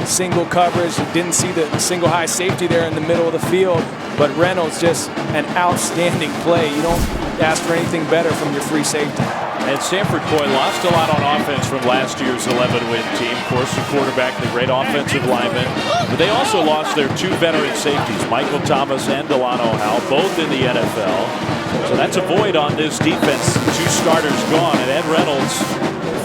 single coverage. Didn't see the single high safety there in the middle of the field. But Reynolds, just an outstanding play. You don't ask for anything better from your free safety. And Stanford Boy lost a lot on offense from last year's 11-win team. Of course, the quarterback, the great offensive lineman. But they also lost their 2 veteran safeties, Michael Thomas and Delano Howell, both in the NFL. So that's a void on this defense. 2 starters gone, and Ed Reynolds,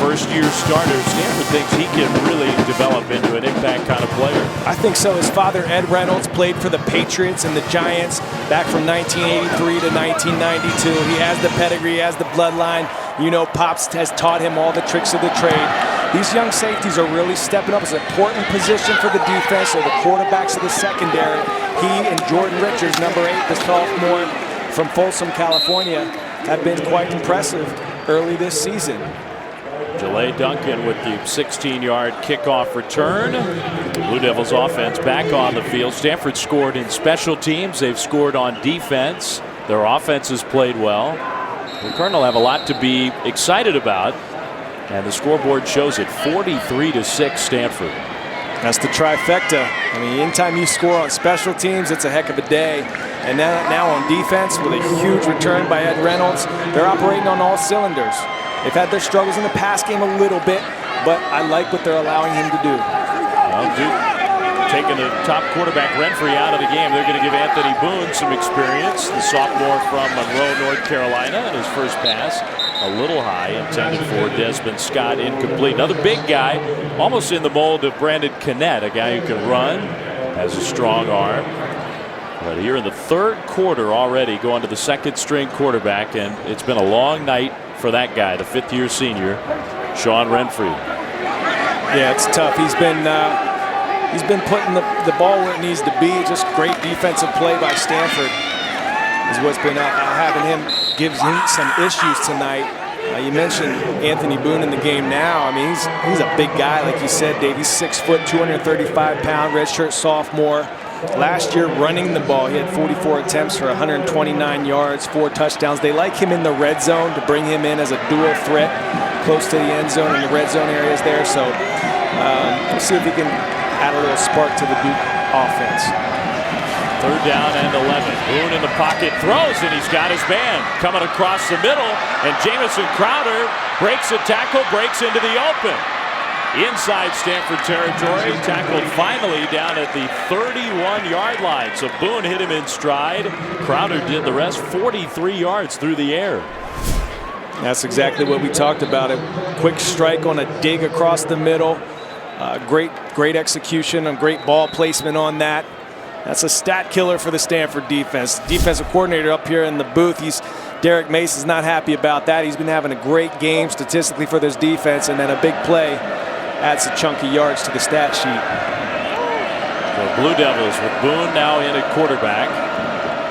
first-year starter. Stanford thinks he can really develop into an impact kind of player. I think so. His father, Ed Reynolds, played for the Patriots and the Giants back from 1983 to 1992. He has the pedigree, he has the bloodline. You know, Pops has taught him all the tricks of the trade. These young safeties are really stepping up. It's an important position for the defense. They're the quarterbacks of the secondary. He and Jordan Richards, number 8, the sophomore from Folsom, California, have been quite impressive early this season. Jalay Duncan with the 16-yard kickoff return. The Blue Devils offense back on the field. Stanford scored in special teams. They've scored on defense. Their offense has played well. The Cardinal have a lot to be excited about, and the scoreboard shows it. 43-6 Stanford. That's the trifecta. I mean, anytime you score on special teams, it's a heck of a day. And now on defense, with a huge return by Ed Reynolds, they're operating on all cylinders. They've had their struggles in the pass game a little bit, but I like what they're allowing him to do. Well, Duke taking the top quarterback Renfree out of the game. They're going to give Anthony Boone some experience, the sophomore from Monroe, North Carolina, and his first pass a little high, intended for Desmond Scott, incomplete. Another big guy, almost in the mold of Brandon Knet, a guy who can run, has a strong arm. But here in the 3rd quarter already, going to the 2nd-string quarterback, and it's been a long night for that guy, the 5th-year senior, Sean Renfree. Yeah, it's tough. He's been putting the ball where it needs to be. Just great defensive play by Stanford. is what's been having him gives him some issues tonight. You mentioned Anthony Boone in the game now. I mean, he's a big guy, like you said, Dave. He's 6 foot, 235 pound, redshirt sophomore. Last year running the ball, he had 44 attempts for 129 yards, 4 touchdowns. They like him in the red zone to bring him in as a dual threat close to the end zone and the red zone areas there. So we'll see if he can add a little spark to the Duke offense. 3rd down and 11. Boone in the pocket, throws, and he's got his man coming across the middle. And Jamison Crowder breaks a tackle, breaks into the open. Inside Stanford territory, tackled finally down at the 31-yard line. So Boone hit him in stride. Crowder did the rest, 43 yards through the air. That's exactly what we talked about. A quick strike on a dig across the middle. Great execution and great ball placement on that. That's a stat killer for the Stanford defense. Defensive coordinator up here in the booth, Derek Mace is not happy about that. He's been having a great game statistically for this defense, and then a big play adds a chunk of yards to the stat sheet. The Blue Devils with Boone now in at quarterback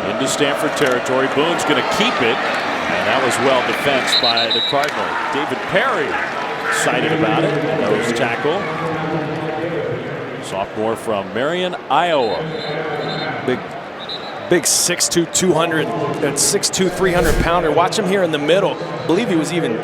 into Stanford territory. Boone's going to keep it, and that was well defensed by the Cardinal. David Perry excited about it. Nose tackle. Sophomore from Marion, Iowa. Big 6'2", 300-pounder. Watch him here in the middle. I believe he was even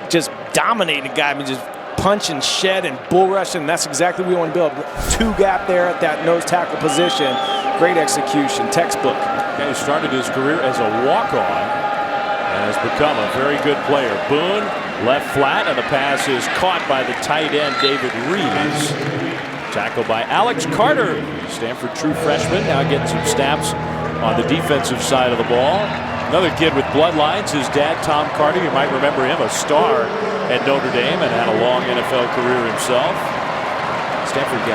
just dominating the guy. I mean, just punch and shed and bull rush, and that's exactly what we want to build. 2 gap there at that nose tackle position. Great execution, textbook. He started his career as a walk-on and has become a very good player. Boone left flat, and the pass is caught by the tight end, David Reeves. Tackled by Alex Carter, Stanford true freshman, now getting some snaps on the defensive side of the ball. Another kid with bloodlines, his dad, Tom Carter, you might remember him, a star at Notre Dame and had a long NFL career himself. Stanford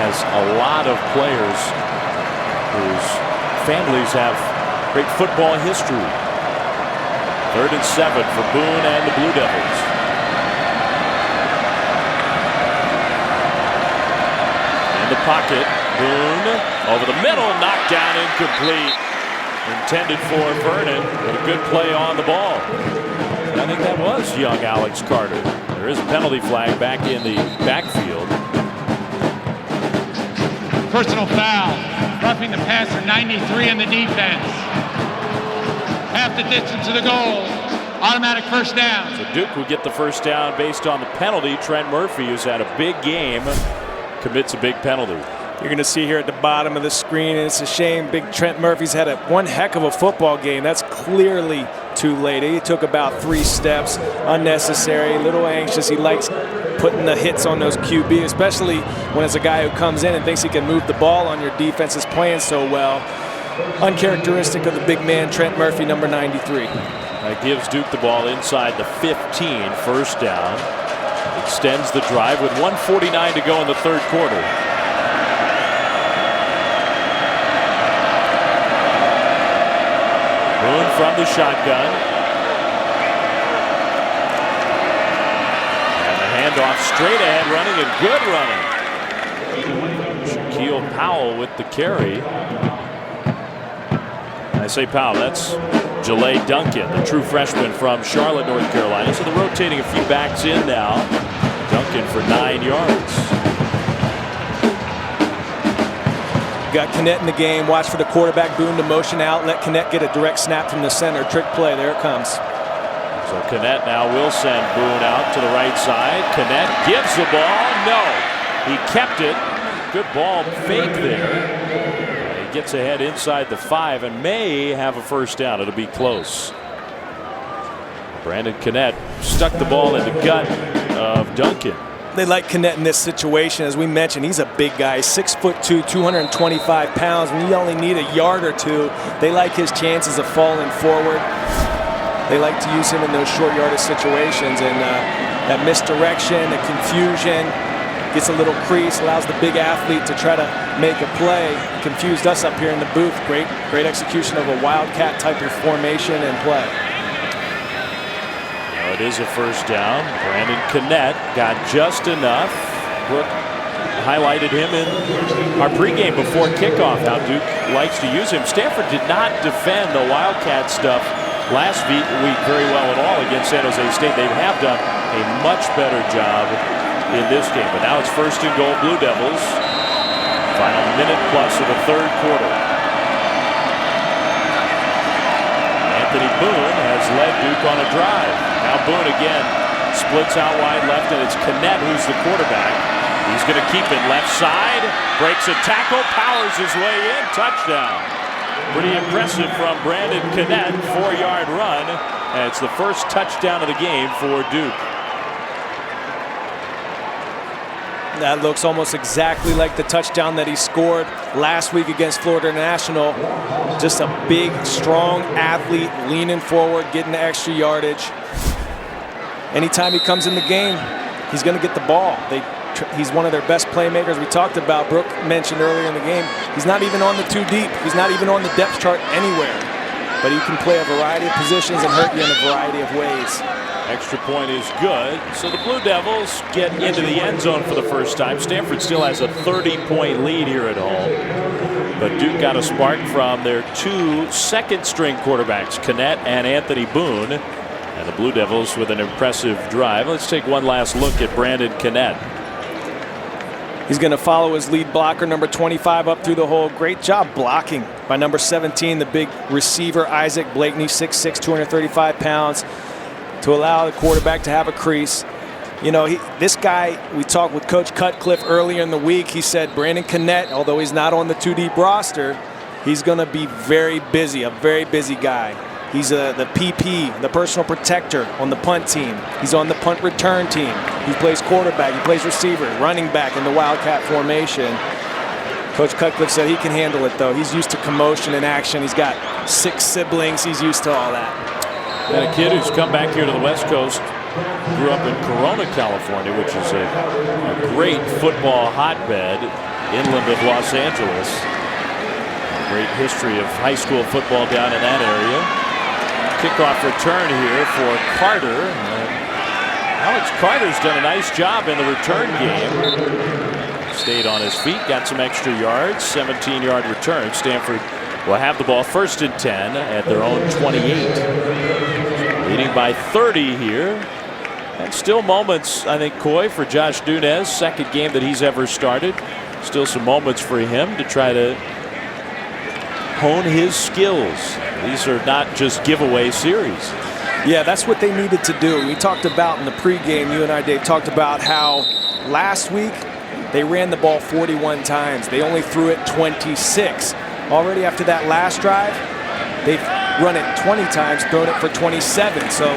has a lot of players whose families have great football history. 3rd and 7 for Boone and the Blue Devils. The pocket, Boone over the middle, knocked down, incomplete. Intended for Vernon, but a good play on the ball. And I think that was young Alex Carter. There is a penalty flag back in the backfield. Personal foul, roughing the passer, 93 in the defense. Half the distance to the goal, automatic 1st down. So Duke will get the 1st down based on the penalty. Trent Murphy, who's had a big game, commits a big penalty. You're going to see here at the bottom of the screen, and it's a shame Big Trent Murphy's had one heck of a football game. That's clearly too late. He took about 3 steps, unnecessary, a little anxious. He likes putting the hits on those QB, especially when it's a guy who comes in and thinks he can move the ball on your defense, is playing so well. Uncharacteristic of the big man, Trent Murphy, number 93. That gives Duke the ball inside the 15, 1st down. Extends the drive with 1:49 to go in the 3rd quarter. Boone from the shotgun. And the handoff straight ahead running, and good running. Shaquille Powell with the carry. I say Powell, that's Jalay Duncan, the true freshman from Charlotte, North Carolina. So they're rotating a few backs in now. Duncan for 9 yards. Got Kennett in the game. Watch for the quarterback. Boone to motion out. Let Kennett get a direct snap from the center. Trick play. There it comes. So Kennett now will send Boone out to the right side. Kennett gives the ball. No. He kept it. Good ball fake there. He gets ahead inside the 5 and may have a 1st down. It'll be close. Brandon Kennett stuck the ball in the gut of Duncan. They like Kennett in this situation. As we mentioned, he's a big guy, 6'2", 225 pounds. When you only need a yard or 2, they like his chances of falling forward. They like to use him in those short yardage situations, and that misdirection, the confusion, gets a little crease, allows the big athlete to try to make a play. Confused us up here in the booth. Great execution of a wildcat type of formation and play. It is a 1st down. Brandon Kennett got just enough. Brooke highlighted him in our pregame before kickoff, how Duke likes to use him. Stanford did not defend the Wildcat stuff last week very well at all against San Jose State. They have done a much better job in this game. But now it's 1st and goal, Blue Devils. Final minute plus of the third quarter. Anthony Boone has led Duke on a drive. Now Boone again splits out wide left, and it's Knet who's the quarterback. He's going to keep it left side, breaks a tackle, powers his way in, touchdown. Pretty impressive from Brandon Knet, 4-yard run, and it's the first touchdown of the game for Duke. That looks almost exactly like the touchdown that he scored last week against Florida National. Just a big, strong athlete, leaning forward, getting the extra yardage. Anytime he comes in the game, he's going to get the ball. He's one of their best playmakers. We talked about, Brooke mentioned earlier in the game, he's not even on the 2 deep. He's not even on the depth chart anywhere. But he can play a variety of positions and hurt you in a variety of ways. Extra point is good. So the Blue Devils get into the end zone for the first time. Stanford still has a 30-point lead here at home. But Duke got a spark from their 2 second-string quarterbacks, Knet and Anthony Boone. And the Blue Devils with an impressive drive. Let's take one last look at Brandon Knet. He's going to follow his lead blocker, number 25, up through the hole. Great job blocking by number 17, the big receiver, Isaac Blakeney, 6'6", 235 pounds, to allow the quarterback to have a crease. You know, this guy, we talked with Coach Cutcliffe earlier in the week. He said Brandon Knet, although he's not on the 2-deep roster, he's going to be very busy, a very busy guy. He's the PP, the personal protector on the punt team. He's on the punt return team. He plays quarterback, he plays receiver, running back in the Wildcat formation. Coach Cutcliffe said he can handle it, though. He's used to commotion and action. He's got 6 siblings. He's used to all that. And a kid who's come back here to the West Coast, grew up in Corona, California, which is a great football hotbed inland of Los Angeles. A great history of high school football down in that area. Kickoff return here for Carter. Alex Carter's done a nice job in the return game. Stayed on his feet, got some extra yards, 17-yard return. Stanford will have the ball 1st and 10 at their own 28. Leading by 30 here. And still moments, I think, Coy, for Josh Nunez, second game that he's ever started. Still some moments for him to try to hone his skills. These are not just giveaway series. Yeah, that's what they needed to do. We talked about in the pregame, you and I, Dave, talked about how last week they ran the ball 41 times. They only threw it 26. Already after that last drive, they've run it 20 times, thrown it for 27. So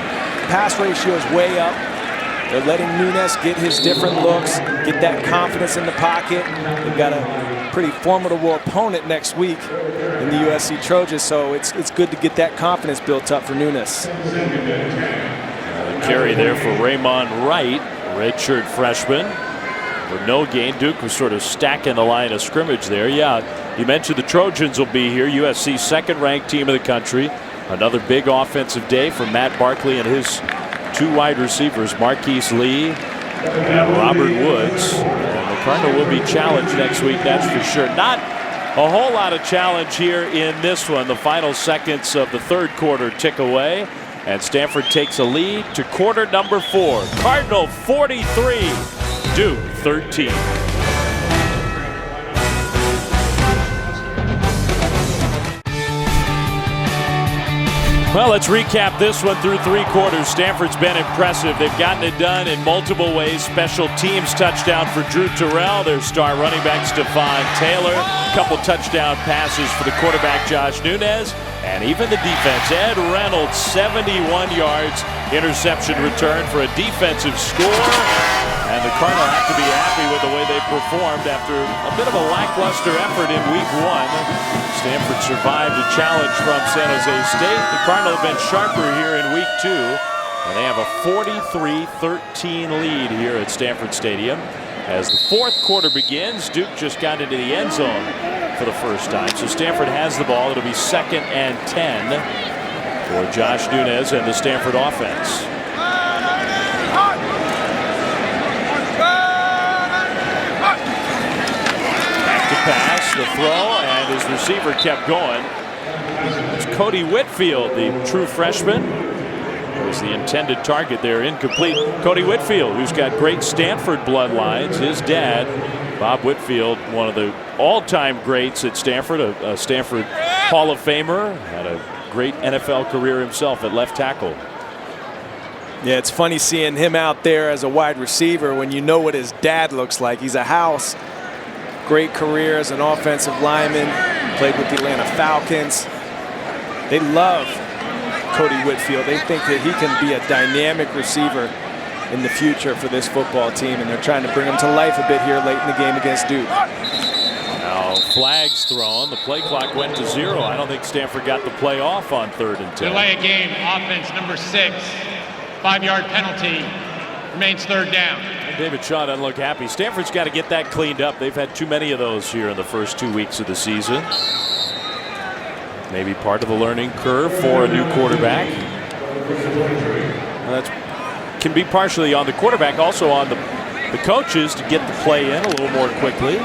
pass ratio is way up. They're letting Nunez get his different looks, get that confidence in the pocket. They've got a pretty formidable opponent next week in the USC Trojans, so it's good to get that confidence built up for Nunez. Carry there for Raymond Wright, redshirt freshman. For no gain, Duke was sort of stacking the line of scrimmage there. Yeah, you mentioned the Trojans will be here. USC's second-ranked team of the country. Another big offensive day for Matt Barkley and his 2 wide receivers, Marquise Lee and Robert Woods. And the Cardinal will be challenged next week, that's for sure. Not a whole lot of challenge here in this one. The final seconds of the third quarter tick away, and Stanford takes a lead to quarter number 4. Cardinal 43, Duke 13. Well, let's recap this one through 3 quarters. Stanford's been impressive. They've gotten it done in multiple ways. Special teams touchdown for Drew Terrell, their star running back Stephon Taylor. A couple touchdown passes for the quarterback Josh Nunez. And even the defense, Ed Reynolds, 71 yards, interception return for a defensive score. And the Cardinal have to be happy with the way they performed after a bit of a lackluster effort in week 1. Stanford survived a challenge from San Jose State. The Cardinal have been sharper here in week 2. And they have a 43-13 lead here at Stanford Stadium. As the fourth quarter begins, Duke just got into the end zone for the first time. So Stanford has the ball. It'll be 2nd and 10 for Josh Nunez and the Stanford offense. missed the throw, and his receiver kept going. It's Cody Whitfield, the true freshman, was the intended target there, incomplete. Cody Whitfield, who's got great Stanford bloodlines. His dad, Bob Whitfield, one of the all-time greats at Stanford, a Stanford Hall of Famer, had a great NFL career himself at left tackle. Yeah, it's funny seeing him out there as a wide receiver when you know what his dad looks like. He's a house. Great career as an offensive lineman. Played with the Atlanta Falcons. They love Cody Whitfield. They think that he can be a dynamic receiver in the future for this football team, and they're trying to bring him to life a bit here late in the game against Duke. Now flags thrown. The play clock went to 0. I don't think Stanford got the play off on 3rd and 10. Delay a game, offense number 6. 5-yard penalty, remains 3rd down. David Shaw doesn't look happy. Stanford's got to get that cleaned up. They've had too many of those here in the first 2 weeks of the season. Maybe part of the learning curve for a new quarterback. That can be partially on the quarterback, also on the coaches to get the play in a little more quickly.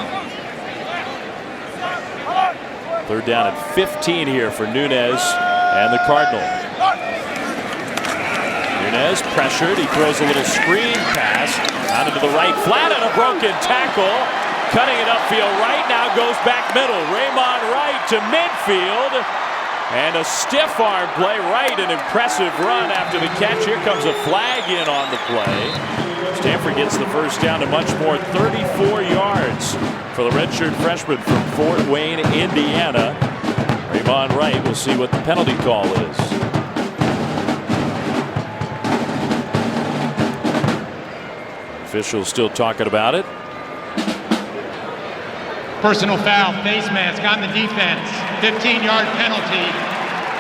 3rd down and 15 here for Nunez and the Cardinal. Nunez pressured. He throws a little screen pass out into the right flat and a broken tackle. Cutting it upfield right now, goes back middle. Raymond Wright to midfield. And a stiff arm play right. An impressive run after the catch. Here comes a flag in on the play. Stanford gets the first down to much more, 34 yards for the redshirt freshman from Fort Wayne, Indiana. Raymond Wright, we'll see what the penalty call is. Officials still talking about it. Personal foul, face mask on the defense. 15-yard penalty.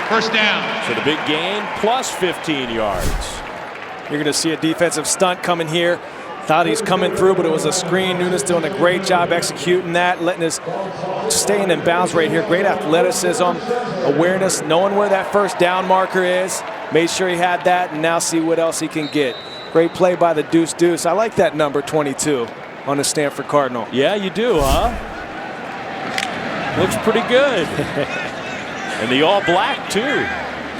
First down. So the big gain plus 15 yards. You're going to see a defensive stunt coming here. Thought he's coming through, but it was a screen. Nunez doing a great job executing that, letting us staying in bounds right here. Great athleticism, awareness, knowing where that first down marker is. Made sure he had that, and now see what else he can get. Great play by the Deuce. I like that number 22 on the Stanford Cardinal. Yeah, you do, huh? Looks pretty good. And the all black, too.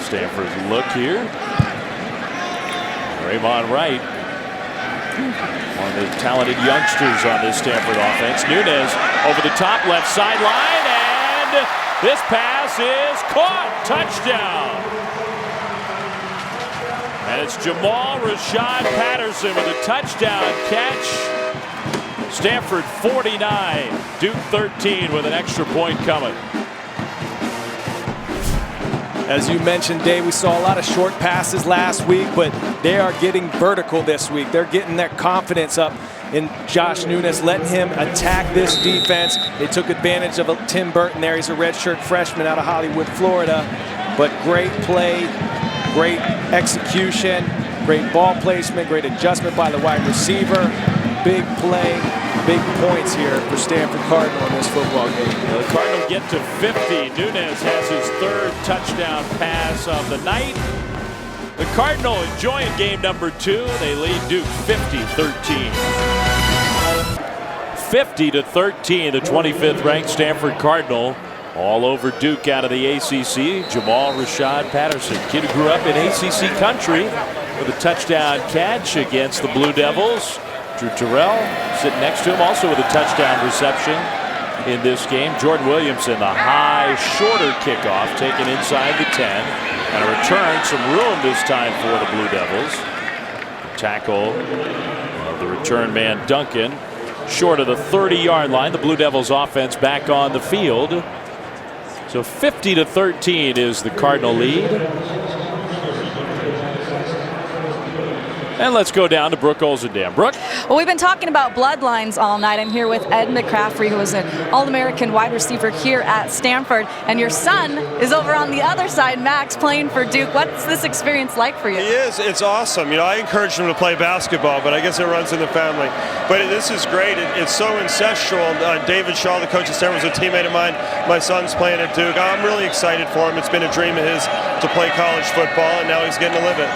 Stanford's look here. Raymond Wright, one of the talented youngsters on this Stanford offense. Nunez over the top left sideline, and this pass is caught. Touchdown. And it's Jamal Rashad Patterson with a touchdown catch. Stanford 49, Duke 13 with an extra point coming. As you mentioned, Dave, we saw a lot of short passes last week, but they are getting vertical this week. They're getting that confidence up in Josh Nunez, letting him attack this defense. They took advantage of Tim Burton there. He's a redshirt freshman out of Hollywood, Florida. But great play, great execution, great ball placement, great adjustment by the wide receiver. Big play, big points here for Stanford Cardinal in this football game. The Cardinal get to 50. Nunez has his 3rd touchdown pass of the night. The Cardinal enjoying game number 2. They lead Duke 50-13. 50-13, the 25th ranked Stanford Cardinal all over Duke out of the ACC. Jamal Rashad Patterson, kid who grew up in ACC country with a touchdown catch against the Blue Devils. Drew Terrell sitting next to him also with a touchdown reception in this game. Jordan Williamson, the high, shorter kickoff taken inside the 10. And a return, some room this time for the Blue Devils. Tackle of the return man Duncan. Short of the 30-yard line. The Blue Devils offense back on the field. So 50-13 is the Cardinal lead. And let's go down to Brooke Olzendam. Brooke? Well, we've been talking about bloodlines all night. I'm here with Ed McCaffrey, who is an All-American wide receiver here at Stanford. And your son is over on the other side, Max, playing for Duke. What's this experience like for you? He is. It's awesome. You know, I encouraged him to play basketball, but I guess it runs in the family. But this is great. It's so ancestral. David Shaw, the coach at Stanford, was a teammate of mine. My son's playing at Duke. I'm really excited for him. It's been a dream of his to play college football, and now he's getting to live it.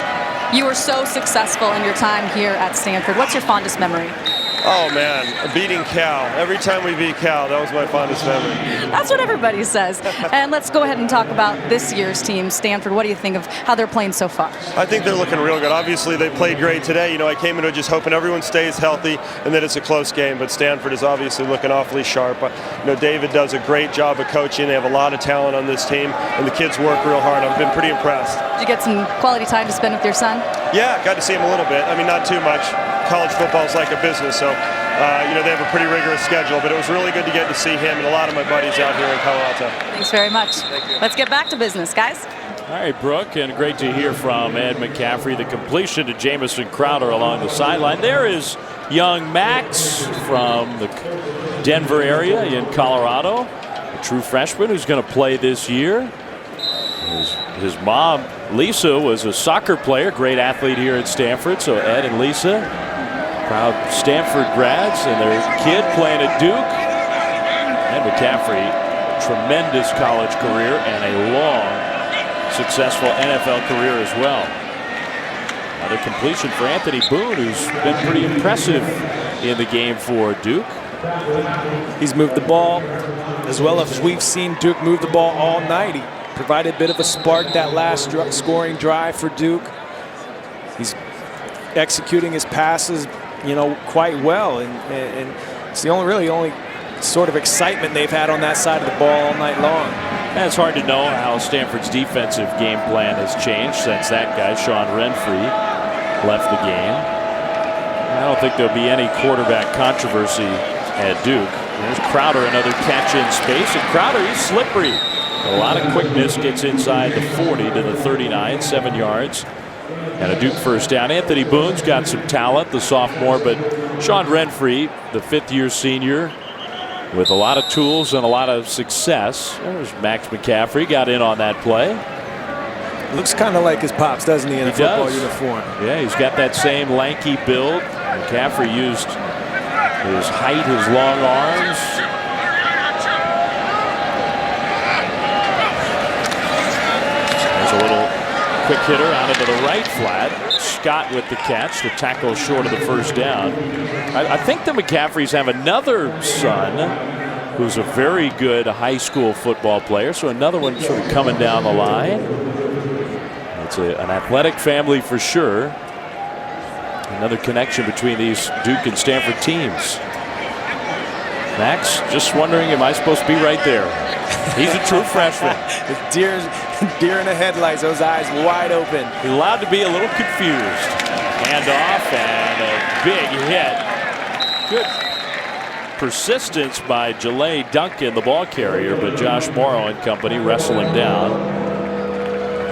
You were so successful in your time here at Stanford. What's your fondest memory? Oh, man, beating Cal. Every time we beat Cal, that was my fondest memory. That's what everybody says. And let's go ahead and talk about this year's team, Stanford. What do you think of how they're playing so far? I think they're looking real good. Obviously, they played great today. You know, I came into it just hoping everyone stays healthy and that it's a close game, but Stanford is obviously looking awfully sharp. You know, David does a great job of coaching. They have a lot of talent on this team, and the kids work real hard. I've been pretty impressed. Did you get some quality time to spend with your son? Yeah, got to see him a little bit. I mean, not too much. College football is like a business, so you know, they have a pretty rigorous schedule, but it was really good to get to see him and a lot of my buddies out here in Palo Alto. Thanks very much. Thank you. Let's get back to business, guys. All right, Brooke, and great to hear from Ed McCaffrey. The completion to Jamison Crowder along the sideline. There is young Max from the Denver area in Colorado, a true freshman who's going to play this year. His mom, Lisa, was a soccer player, great athlete here at Stanford. So Ed and Lisa, proud Stanford grads, and their kid playing at Duke. Ed McCaffrey, tremendous college career and a long, successful NFL career as well. Another completion for Anthony Boone, who's been pretty impressive in the game for Duke. He's moved the ball as well as we've seen Duke move the ball all night. He provided a bit of a spark that last scoring drive for Duke. He's executing his passes, you know, quite well, and it's the only sort of excitement they've had on that side of the ball all night long. And it's hard to know how Stanford's defensive game plan has changed since that guy, Sean Renfree, left the game. I don't think there'll be any quarterback controversy at Duke. There's Crowder, another catch in space, and Crowder, he's slippery. A lot of quickness, gets inside the 40 to the 39, 7 yards. And a Duke first down. Anthony Boone's got some talent, the sophomore, but Sean Renfree, the fifth-year senior, with a lot of tools and a lot of success. There's Max McCaffrey, got in on that play. Looks kind of like his pops, doesn't he, in a football uniform? Yeah, he's got that same lanky build. McCaffrey used his height, his long arms. There's a little quick hitter out into the right flat. Scott with the catch. The tackle short of the first down. I think the McCaffreys have another son who's a very good high school football player. So another one sort of coming down the line. It's an athletic family for sure. Another connection between these Duke and Stanford teams. Max, just wondering, am I supposed to be right there? He's a true freshman. Deer in the headlights, those eyes wide open. He's allowed to be a little confused. Hand off and a big hit. Good persistence by Jalay Duncan, the ball carrier, but Josh Morrow and company wrestle him down.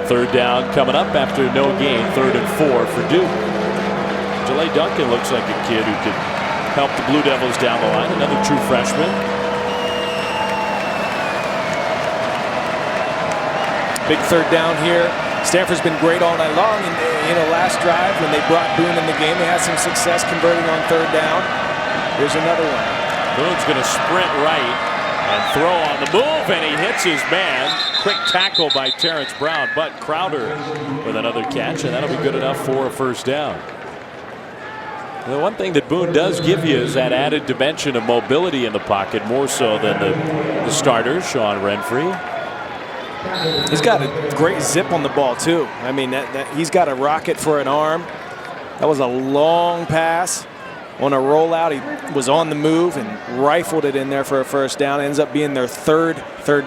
Third down coming up after no gain, 3rd and 4 for Duke. Jalay Duncan looks like a kid who could help the Blue Devils down the line. Another true freshman. Big third down here. Stanford's been great all night long. And, you know, last drive when they brought Boone in the game, they had some success converting on third down. Here's another one. Boone's going to sprint right and throw on the move, and he hits his man. Quick tackle by Terrence Brown, but Crowder with another catch, and that'll be good enough for a first down. The one thing that Boone does give you is that added dimension of mobility in the pocket, more so than the starter, Sean Renfree. He's got a great zip on the ball, too. I mean, he's got a rocket for an arm. That was a long pass. On a rollout, he was on the move and rifled it in there for a first down. It ends up being their third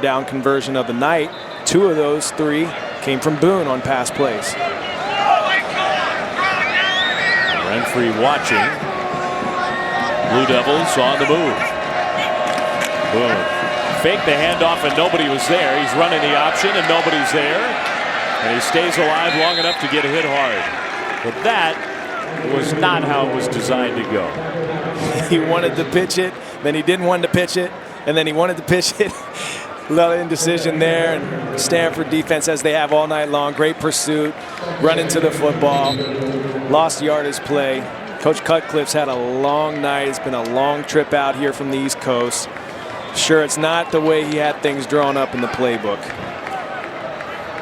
down conversion of the night. 2 of those 3 came from Boone on pass plays. Renfree watching. Blue Devils on the move. Boone faked the handoff and nobody was there. He's running the option and nobody's there. And he stays alive long enough to get hit hard. But that was not how it was designed to go. He wanted to pitch it, then he didn't want to pitch it, and then he wanted to pitch it. A lot of indecision there, and Stanford defense, as they have all night long, great pursuit, run into the football, lost yardage play. Coach Cutcliffe's had a long night. It's been a long trip out here from the East Coast. Sure, it's not the way he had things drawn up in the playbook.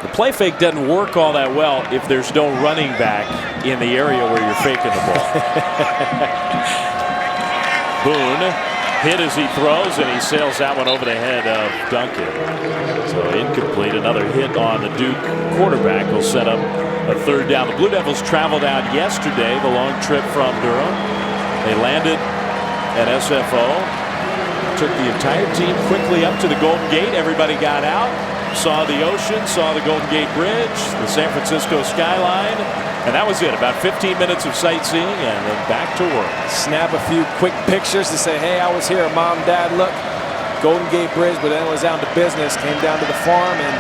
The play fake doesn't work all that well if there's no running back in the area where you're faking the ball. Boone hit as he throws, and he sails that one over the head of Duncan. So incomplete. Another hit on the Duke quarterback will set up a third down. The Blue Devils traveled out yesterday, the long trip from Durham. They landed at SFO. Took the entire team quickly up to the Golden Gate. Everybody got out, saw the ocean, saw the Golden Gate Bridge, the San Francisco skyline, and that was it. About 15 minutes of sightseeing and then back to work. Snap a few quick pictures to say, hey, I was here. Mom, Dad, look. Golden Gate Bridge, but then it was down to business. Came down to the farm, and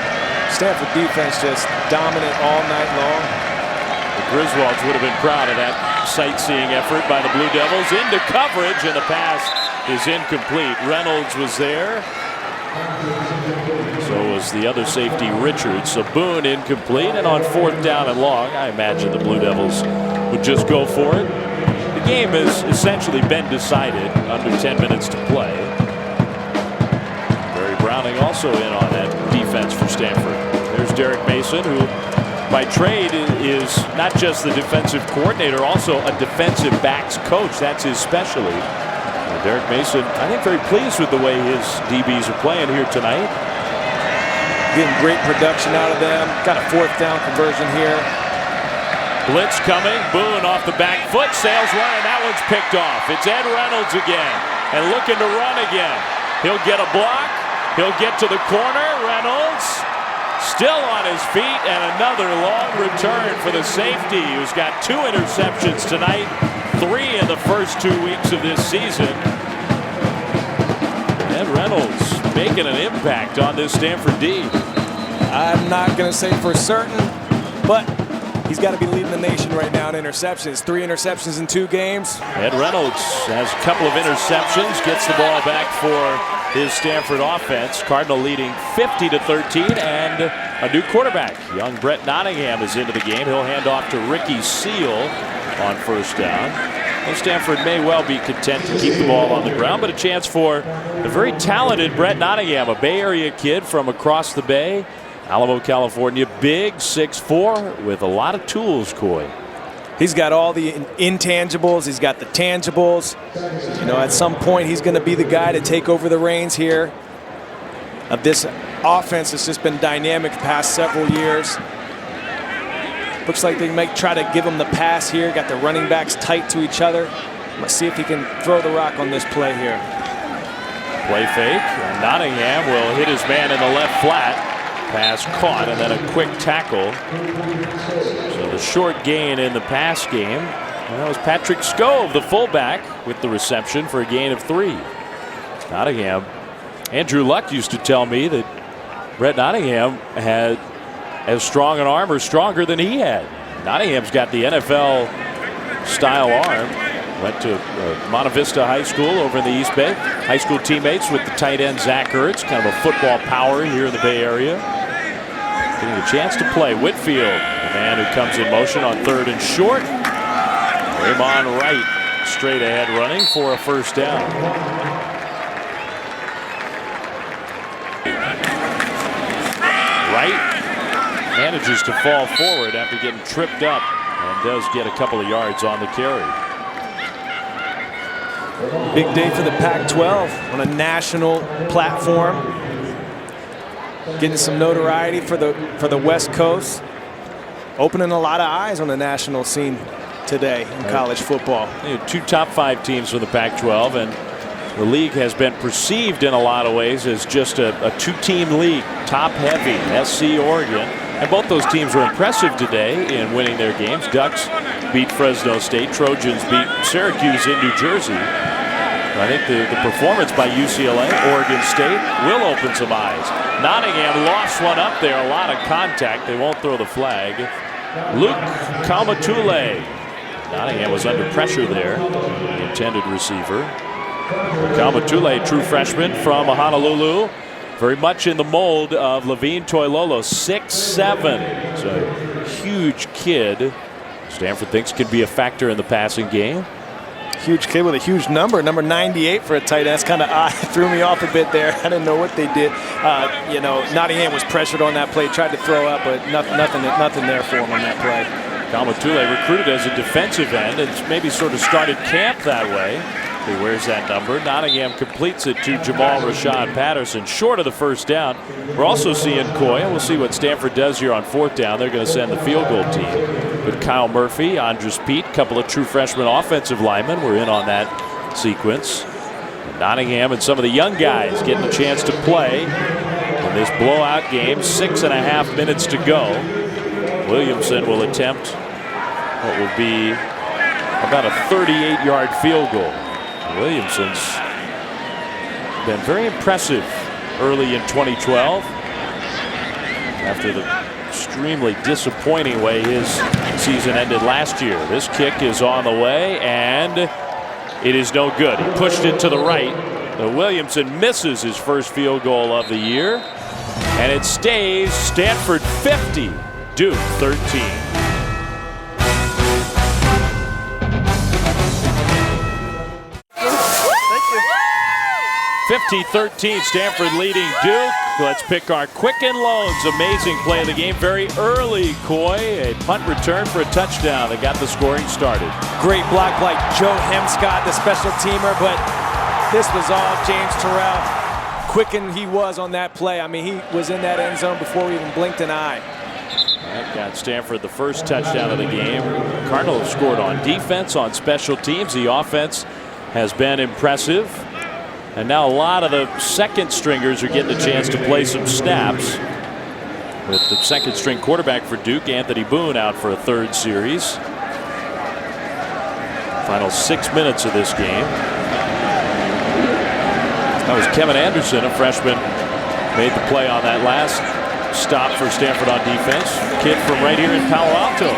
Stanford defense just dominant all night long. The Griswolds would have been proud of that sightseeing effort by the Blue Devils. Into coverage, and the pass is incomplete. Reynolds was there. So was the other safety, Richards. So Boone incomplete, and on fourth down and long, I imagine the Blue Devils would just go for it. The game has essentially been decided under 10 minutes to play. Barry Browning also in on that defense for Stanford. There's Derek Mason, who by trade is not just the defensive coordinator, also a defensive backs coach. That's his specialty. Derek Mason, I think, very pleased with the way his DBs are playing here tonight. Getting great production out of them. Got a fourth down conversion here. Blitz coming. Boone off the back foot. Sails one, and that one's picked off. It's Ed Reynolds again, and looking to run again. He'll get a block. He'll get to the corner. Reynolds still on his feet, and another long return for the safety, who's got 2 interceptions tonight. 3 in the first 2 weeks of this season. Ed Reynolds making an impact on this Stanford D. I'm not going to say for certain, but he's got to be leading the nation right now in interceptions. 3 interceptions in 2 games. Ed Reynolds has a couple of interceptions, gets the ball back for his Stanford offense. Cardinal leading 50-13, and a new quarterback. Young Brett Nottingham is into the game. He'll hand off to Ricky Seal on first down. Well, Stanford may well be content to keep the ball on the ground, but a chance for the very talented Brett Nottingham, a Bay Area kid from across the Bay, Alamo, California. Big, 6'4", with a lot of tools, Coy. He's got all the intangibles. He's got the tangibles. You know, at some point, he's going to be the guy to take over the reins here of this offense that's just been dynamic the past several years. Looks like they might try to give him the pass here. Got the running backs tight to each other. Let's see if he can throw the rock on this play here. Play fake. And Nottingham will hit his man in the left flat. Pass caught, and then a quick tackle. So the short gain in the pass game. That was Patrick Scove, the fullback, with the reception for a gain of 3. Nottingham. Andrew Luck used to tell me that Brett Nottingham had as strong an arm or stronger than he had. Nottingham's got the NFL-style arm. Went to Monte Vista High School over in the East Bay. High school teammates with the tight end Zach Ertz, kind of a football power here in the Bay Area. Getting a chance to play. Whitfield, the man who comes in motion on 3rd and short. Raymond Wright straight ahead running for a first down. Wright manages to fall forward after getting tripped up and does get a couple of yards on the carry. Big day for the Pac-12 on a national platform. Getting some notoriety for the West Coast. Opening a lot of eyes on the national scene today in college football. 2 top 5 teams for the Pac-12, and the league has been perceived in a lot of ways as just a 2-team league, top-heavy. SC, Oregon. And both those teams were impressive today in winning their games. Ducks beat Fresno State. Trojans beat Syracuse in New Jersey. I think the performance by UCLA, Oregon State, will open some eyes. Nottingham lost one up there. A lot of contact. They won't throw the flag. Luke Kaumatule. Nottingham was under pressure there. The intended receiver. Kaumatule, true freshman from Honolulu. Very much in the mold of Levine Toilolo, 6'7". He's a huge kid. Stanford thinks can be a factor in the passing game. Huge kid with a huge number 98 for a tight end. That's kind of odd. Threw me off a bit there. I didn't know what they did. You know, Nottingham was pressured on that play, tried to throw up, but nothing there for him on that play. Kaumatule recruited as a defensive end and maybe sort of started camp that way. He wears that number. Nottingham completes it to Jamal Rashad Patterson, short of the first down. We're also seeing Coy, and we'll see what Stanford does here on 4th down. They're going to send the field goal team. But Kyle Murphy, Andres Pete, a couple of true freshman offensive linemen were in on that sequence. Nottingham and some of the young guys getting a chance to play in this blowout game. 6.5 minutes to go. Williamson will attempt what will be about a 38-yard field goal. Williamson's been very impressive early in 2012 after the extremely disappointing way his season ended last year. This kick is on the way, and it is no good. He pushed it to the right. Williamson misses his first field goal of the year, and it stays Stanford 50, Duke 13. 50-13, Stanford leading Duke. Let's pick our Quicken Loans amazing play of the game. Very early, Coy. A punt return for a touchdown that got the scoring started. Great block by Joe Hemscott, the special teamer, but this was all James Terrell. Quicken he was on that play. I mean, he was in that end zone before we even blinked an eye. That got Stanford the first touchdown of the game. Cardinals have scored on defense, on special teams. The offense has been impressive. And now a lot of the second stringers are getting a chance to play some snaps. With the second string quarterback for Duke, Anthony Boone, out for a 3rd series. Final 6 minutes of this game. That was Kevin Anderson, a freshman, made the play on that last stop for Stanford on defense. Kid from right here in Palo Alto.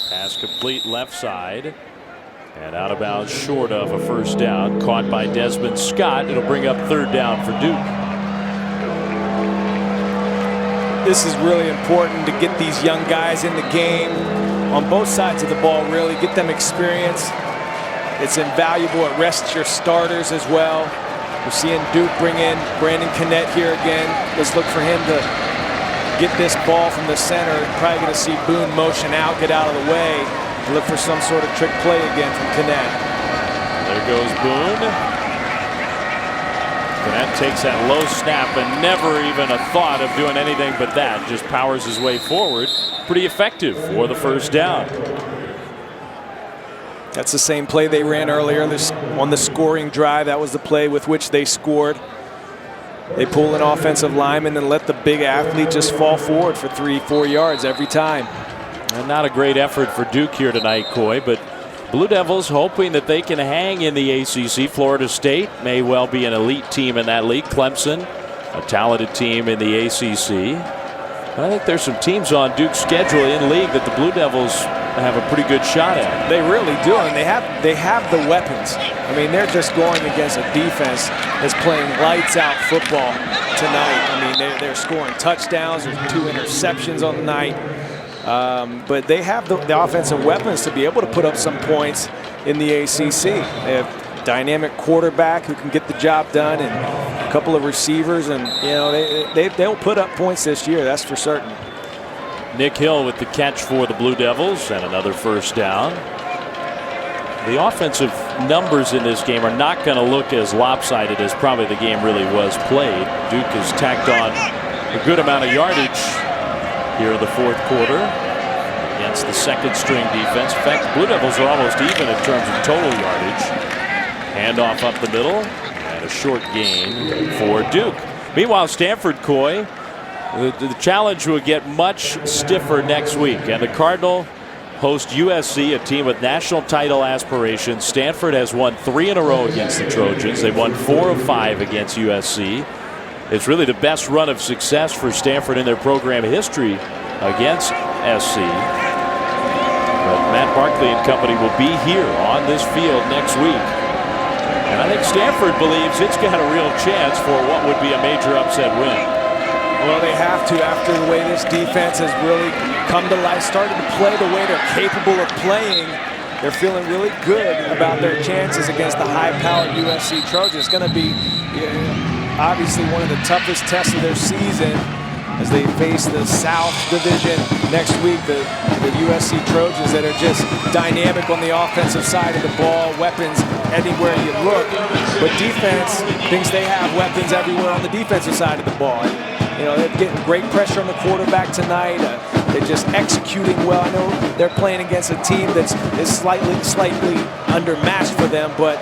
Pass complete left side. And out of bounds short of a first down. Caught by Desmond Scott. It'll bring up 3rd down for Duke. This is really important to get these young guys in the game on both sides of the ball, really. Get them experience. It's invaluable. It rests your starters as well. We're seeing Duke bring in Brandon Kennett here again. Let's look for him to get this ball from the center. Probably going to see Boone motion out, get out of the way. Look for some sort of trick play again from Kennett. There goes Boone. Kennett takes that low snap and never even a thought of doing anything but that. Just powers his way forward. Pretty effective for the first down. That's the same play they ran earlier on the scoring drive. That was the play with which they scored. They pull an offensive lineman and let the big athlete just fall forward for 3-4 yards every time. And not a great effort for Duke here tonight, Coy, but Blue Devils hoping that they can hang in the ACC. Florida State may well be an elite team in that league. Clemson, a talented team in the ACC. But I think there's some teams on Duke's schedule in league that the Blue Devils have a pretty good shot at. They really do, and they have the weapons. I mean, they're just going against a defense that's playing lights out football tonight. I mean, they're scoring touchdowns. There's 2 interceptions on the night. But they have the offensive weapons to be able to put up some points in the ACC. They have a dynamic quarterback who can get the job done, and a couple of receivers, and they'll put up points this year, that's for certain. Nick Hill with the catch for the Blue Devils, and another first down. The offensive numbers in this game are not going to look as lopsided as probably the game really was played. Duke has tacked on a good amount of yardage here in the 4th quarter against the second string defense. In fact, the Blue Devils are almost even in terms of total yardage. Handoff up the middle and a short gain for Duke. Meanwhile, Stanford, Coy, the challenge will get much stiffer next week, and the Cardinal host USC, a team with national title aspirations. Stanford has won 3 in a row against the Trojans. They've won 4 of 5 against USC. It's really the best run of success for Stanford in their program history against SC. But Matt Barkley and company will be here on this field next week. And I think Stanford believes it's got a real chance for what would be a major upset win. Well, they have to, after the way this defense has really come to life, started to play the way they're capable of playing. They're feeling really good about their chances against the high-powered USC Trojans. It's going to be obviously one of the toughest tests of their season. as they face the South Division next week, the USC Trojans that are just dynamic on the offensive side of the ball, weapons anywhere you look. But defense thinks they have weapons everywhere on the defensive side of the ball. You know, they're getting great pressure on the quarterback tonight. They're just executing well. I know they're playing against a team that's slightly undermatched for them, but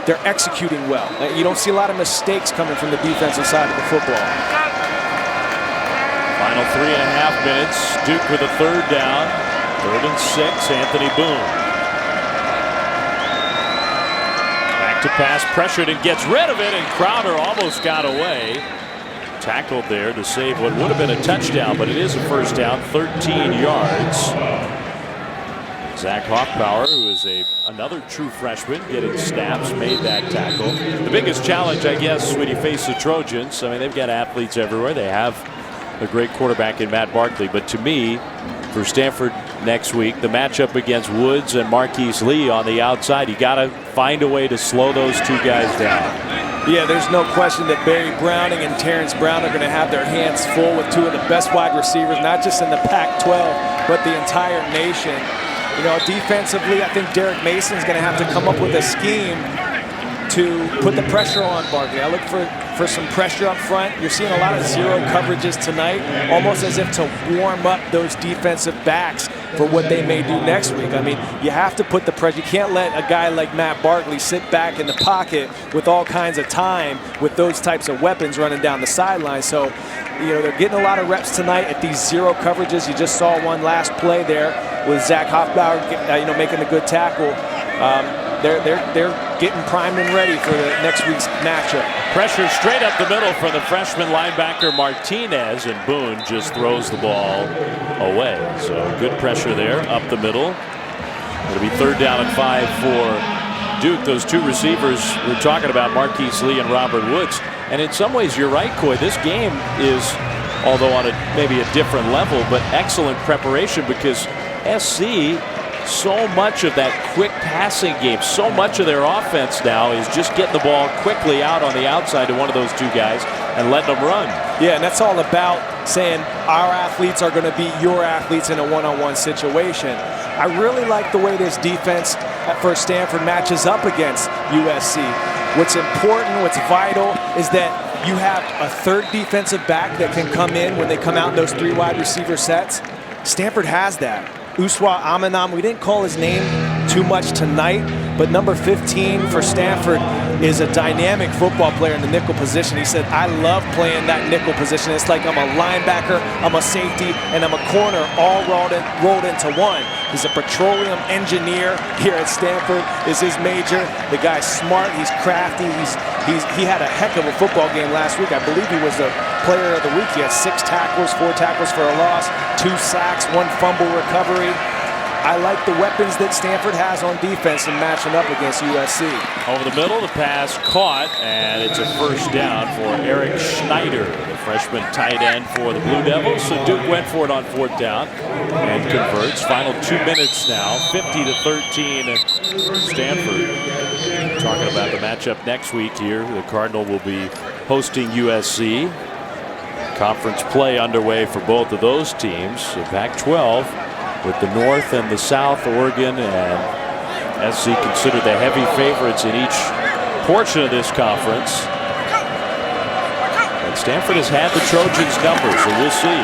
they're executing well. You don't see a lot of mistakes coming from the defensive side of the football. Final 3.5 minutes. Duke with a third down. 3rd and 6. Anthony Boone. Back to pass, pressured and gets rid of it, and Crowder almost got away. Tackled there to save what would have been a touchdown, but it is a first down, 13 yards. Zach Hoffbauer, who is another true freshman, getting snaps, made that tackle. The biggest challenge, I guess, when you face the Trojans, I mean, they've got athletes everywhere. They have a great quarterback in Matt Barkley, but to me, for Stanford next week, the matchup against Woods and Marquise Lee on the outside, you got to find a way to slow those two guys down. Yeah, there's no question that Barry Browning and Terrence Brown are going to have their hands full with two of the best wide receivers, not just in the Pac-12, but the entire nation. You know, defensively, I think Derek Mason's going to have to come up with a scheme to put the pressure on Barkley. I look for some pressure up front. You're seeing a lot of zero coverages tonight, almost as if to warm up those defensive backs for what they may do next week. I mean, you have to put the pressure. You can't let a guy like Matt Barkley sit back in the pocket with all kinds of time with those types of weapons running down the sideline. So, you know, they're getting a lot of reps tonight at these zero coverages. You just saw one last play there with Zach Hoffbauer, you know, making a good tackle. They're getting primed and ready for the next week's matchup. Pressure straight up the middle from the freshman linebacker Martinez, and Boone just throws the ball away. So good pressure there up the middle. It'll be 3rd down and 5 for Duke. Those two receivers we're talking about, Marquise Lee and Robert Woods. And in some ways, you're right, Coy. This game is, although on maybe a different level, but excellent preparation, because SC, so much of that quick passing game, so much of their offense now is just getting the ball quickly out on the outside to one of those two guys and letting them run. Yeah, and that's all about saying our athletes are going to beat your athletes in a one-on-one situation. I really like the way this defense for Stanford matches up against USC. What's important, what's vital, is that you have a third defensive back that can come in when they come out in those 3 wide receiver sets. Stanford has that. Uswa Aminam, we didn't call his name too much tonight, but number 15 for Stanford is a dynamic football player in the nickel position. He said, I love playing that nickel position. It's like I'm a linebacker, I'm a safety, and I'm a corner all rolled into one. He's a petroleum engineer here at Stanford is his major. The guy's smart, he's crafty, he had a heck of a football game last week. I believe he was the player of the week. He had 6 tackles, 4 tackles for a loss, 2 sacks, 1 fumble recovery. I like the weapons that Stanford has on defense and matching up against USC. Over the middle, the pass caught, and it's a first down for Eric Schneider, the freshman tight end for the Blue Devils. So Duke went for it on 4th down and converts. Final 2 minutes now, 50-13 Stanford. Talking about the matchup next week here. The Cardinal will be hosting USC. Conference play underway for both of those teams. The Pac-12 with the North and the South, Oregon and SC considered the heavy favorites in each portion of this conference. And Stanford has had the Trojans' numbers, so we'll see.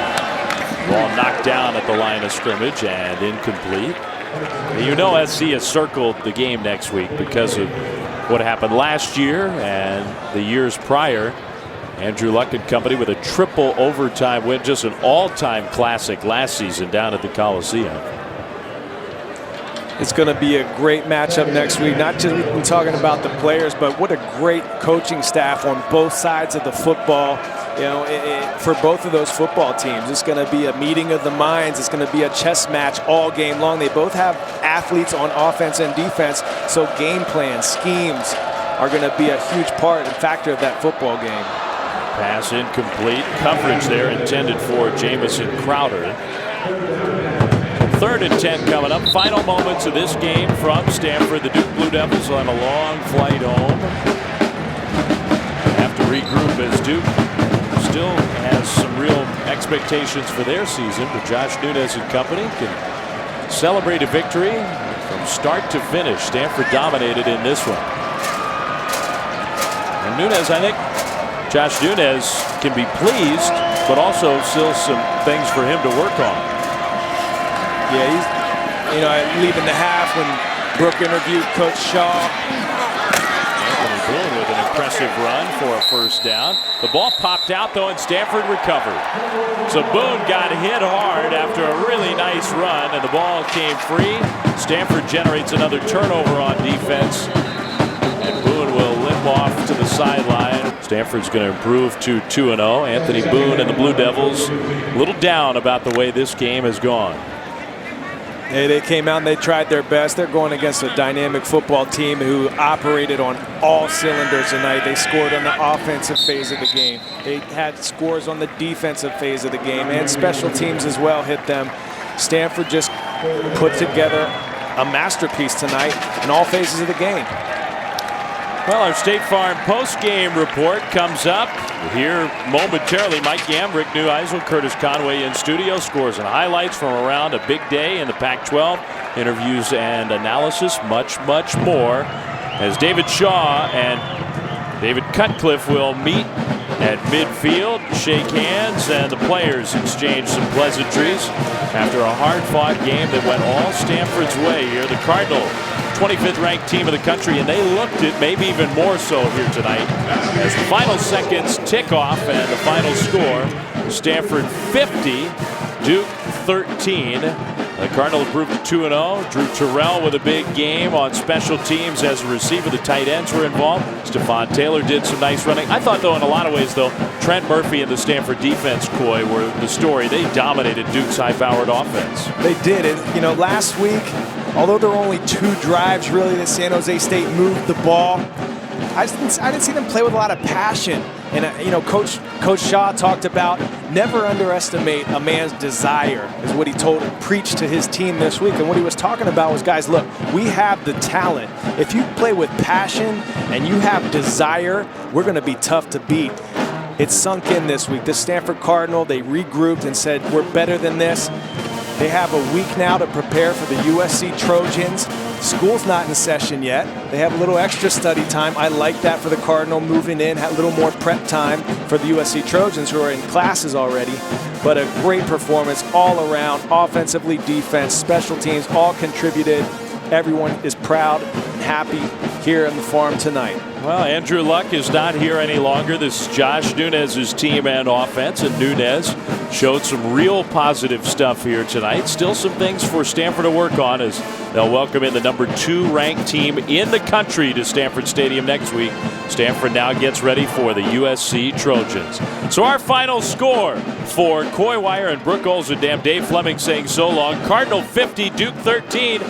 Ball knocked down at the line of scrimmage and incomplete. You know SC has circled the game next week because of what happened last year and the years prior. Andrew Luck and company with a triple overtime win, just an all-time classic last season down at the Coliseum. It's going to be a great matchup next week. Not just we've been talking about the players, but what a great coaching staff on both sides of the football. You know, for both of those football teams, it's going to be a meeting of the minds. It's going to be a chess match all game long. They both have athletes on offense and defense, so game plans, schemes are going to be a huge part and factor of that football game. Pass incomplete. Coverage there intended for Jamison Crowder. 3rd and 10 coming up. Final moments of this game from Stanford. The Duke Blue Devils will have a long flight home. Have to regroup as Duke still has some real expectations for their season, but Josh Nunez and company can celebrate a victory from start to finish. Stanford dominated in this one. And Nunez, I think Josh Nunez can be pleased, but also still some things for him to work on. Yeah, he's, leaving the half when Brooke interviewed Coach Shaw. Anthony Boone with an impressive run for a first down. The ball popped out though, and Stanford recovered. So Boone got hit hard after a really nice run, and the ball came free. Stanford generates another turnover on defense, and Boone will limp off to the sideline. Stanford's going to improve to 2-0. Anthony Boone and the Blue Devils a little down about the way this game has gone. Hey, they came out and they tried their best. They're going against a dynamic football team who operated on all cylinders tonight. They scored on the offensive phase of the game. They had scores on the defensive phase of the game, and special teams as well hit them. Stanford just put together a masterpiece tonight in all phases of the game. Well, our State Farm post-game report comes up. We'll hear momentarily Mike Gambrick, New Eisel, Curtis Conway in studio, scores and highlights from around a big day in the Pac-12. Interviews and analysis, much, much more, as David Shaw and David Cutcliffe will meet at midfield, shake hands, and the players exchange some pleasantries after a hard-fought game that went all Stanford's way here. The Cardinal, 25th ranked team of the country, and they looked it maybe even more so here tonight as the final seconds tick off and the final score, Stanford 50, Duke 13. The Cardinal improved to 2-0. Drew Terrell with a big game on special teams as a receiver. The tight ends were involved. Stephon Taylor did some nice running. I thought, though, in a lot of ways, though, Trent Murphy and the Stanford defense, Coy, were the story. They dominated Duke's high-powered offense. They did it. Last week, although there were only 2 drives, really, that San Jose State moved the ball, I didn't see them play with a lot of passion. And, Coach Shaw talked about never underestimate a man's desire, is what he preached to his team this week. And what he was talking about was, guys, look, we have the talent. If you play with passion and you have desire, we're going to be tough to beat. It's sunk in this week. The Stanford Cardinal, they regrouped and said, we're better than this. They have a week now to prepare for the USC Trojans. School's not in session yet. They have a little extra study time. I like that for the Cardinal, moving in, had a little more prep time for the USC Trojans, who are in classes already. But a great performance all around, offensively, defense, special teams, all contributed. Everyone is proud and happy here in the Farm tonight. Well, Andrew Luck is not here any longer. This is Josh Nunez's team and offense, and Nunez showed some real positive stuff here tonight. Still some things for Stanford to work on as they'll welcome in the number 2 ranked team in the country to Stanford Stadium next week. Stanford now gets ready for the USC Trojans. So our final score for Coy Wire and Brooke Olzendam, Dave Fleming saying so long. Cardinal 50, Duke 13.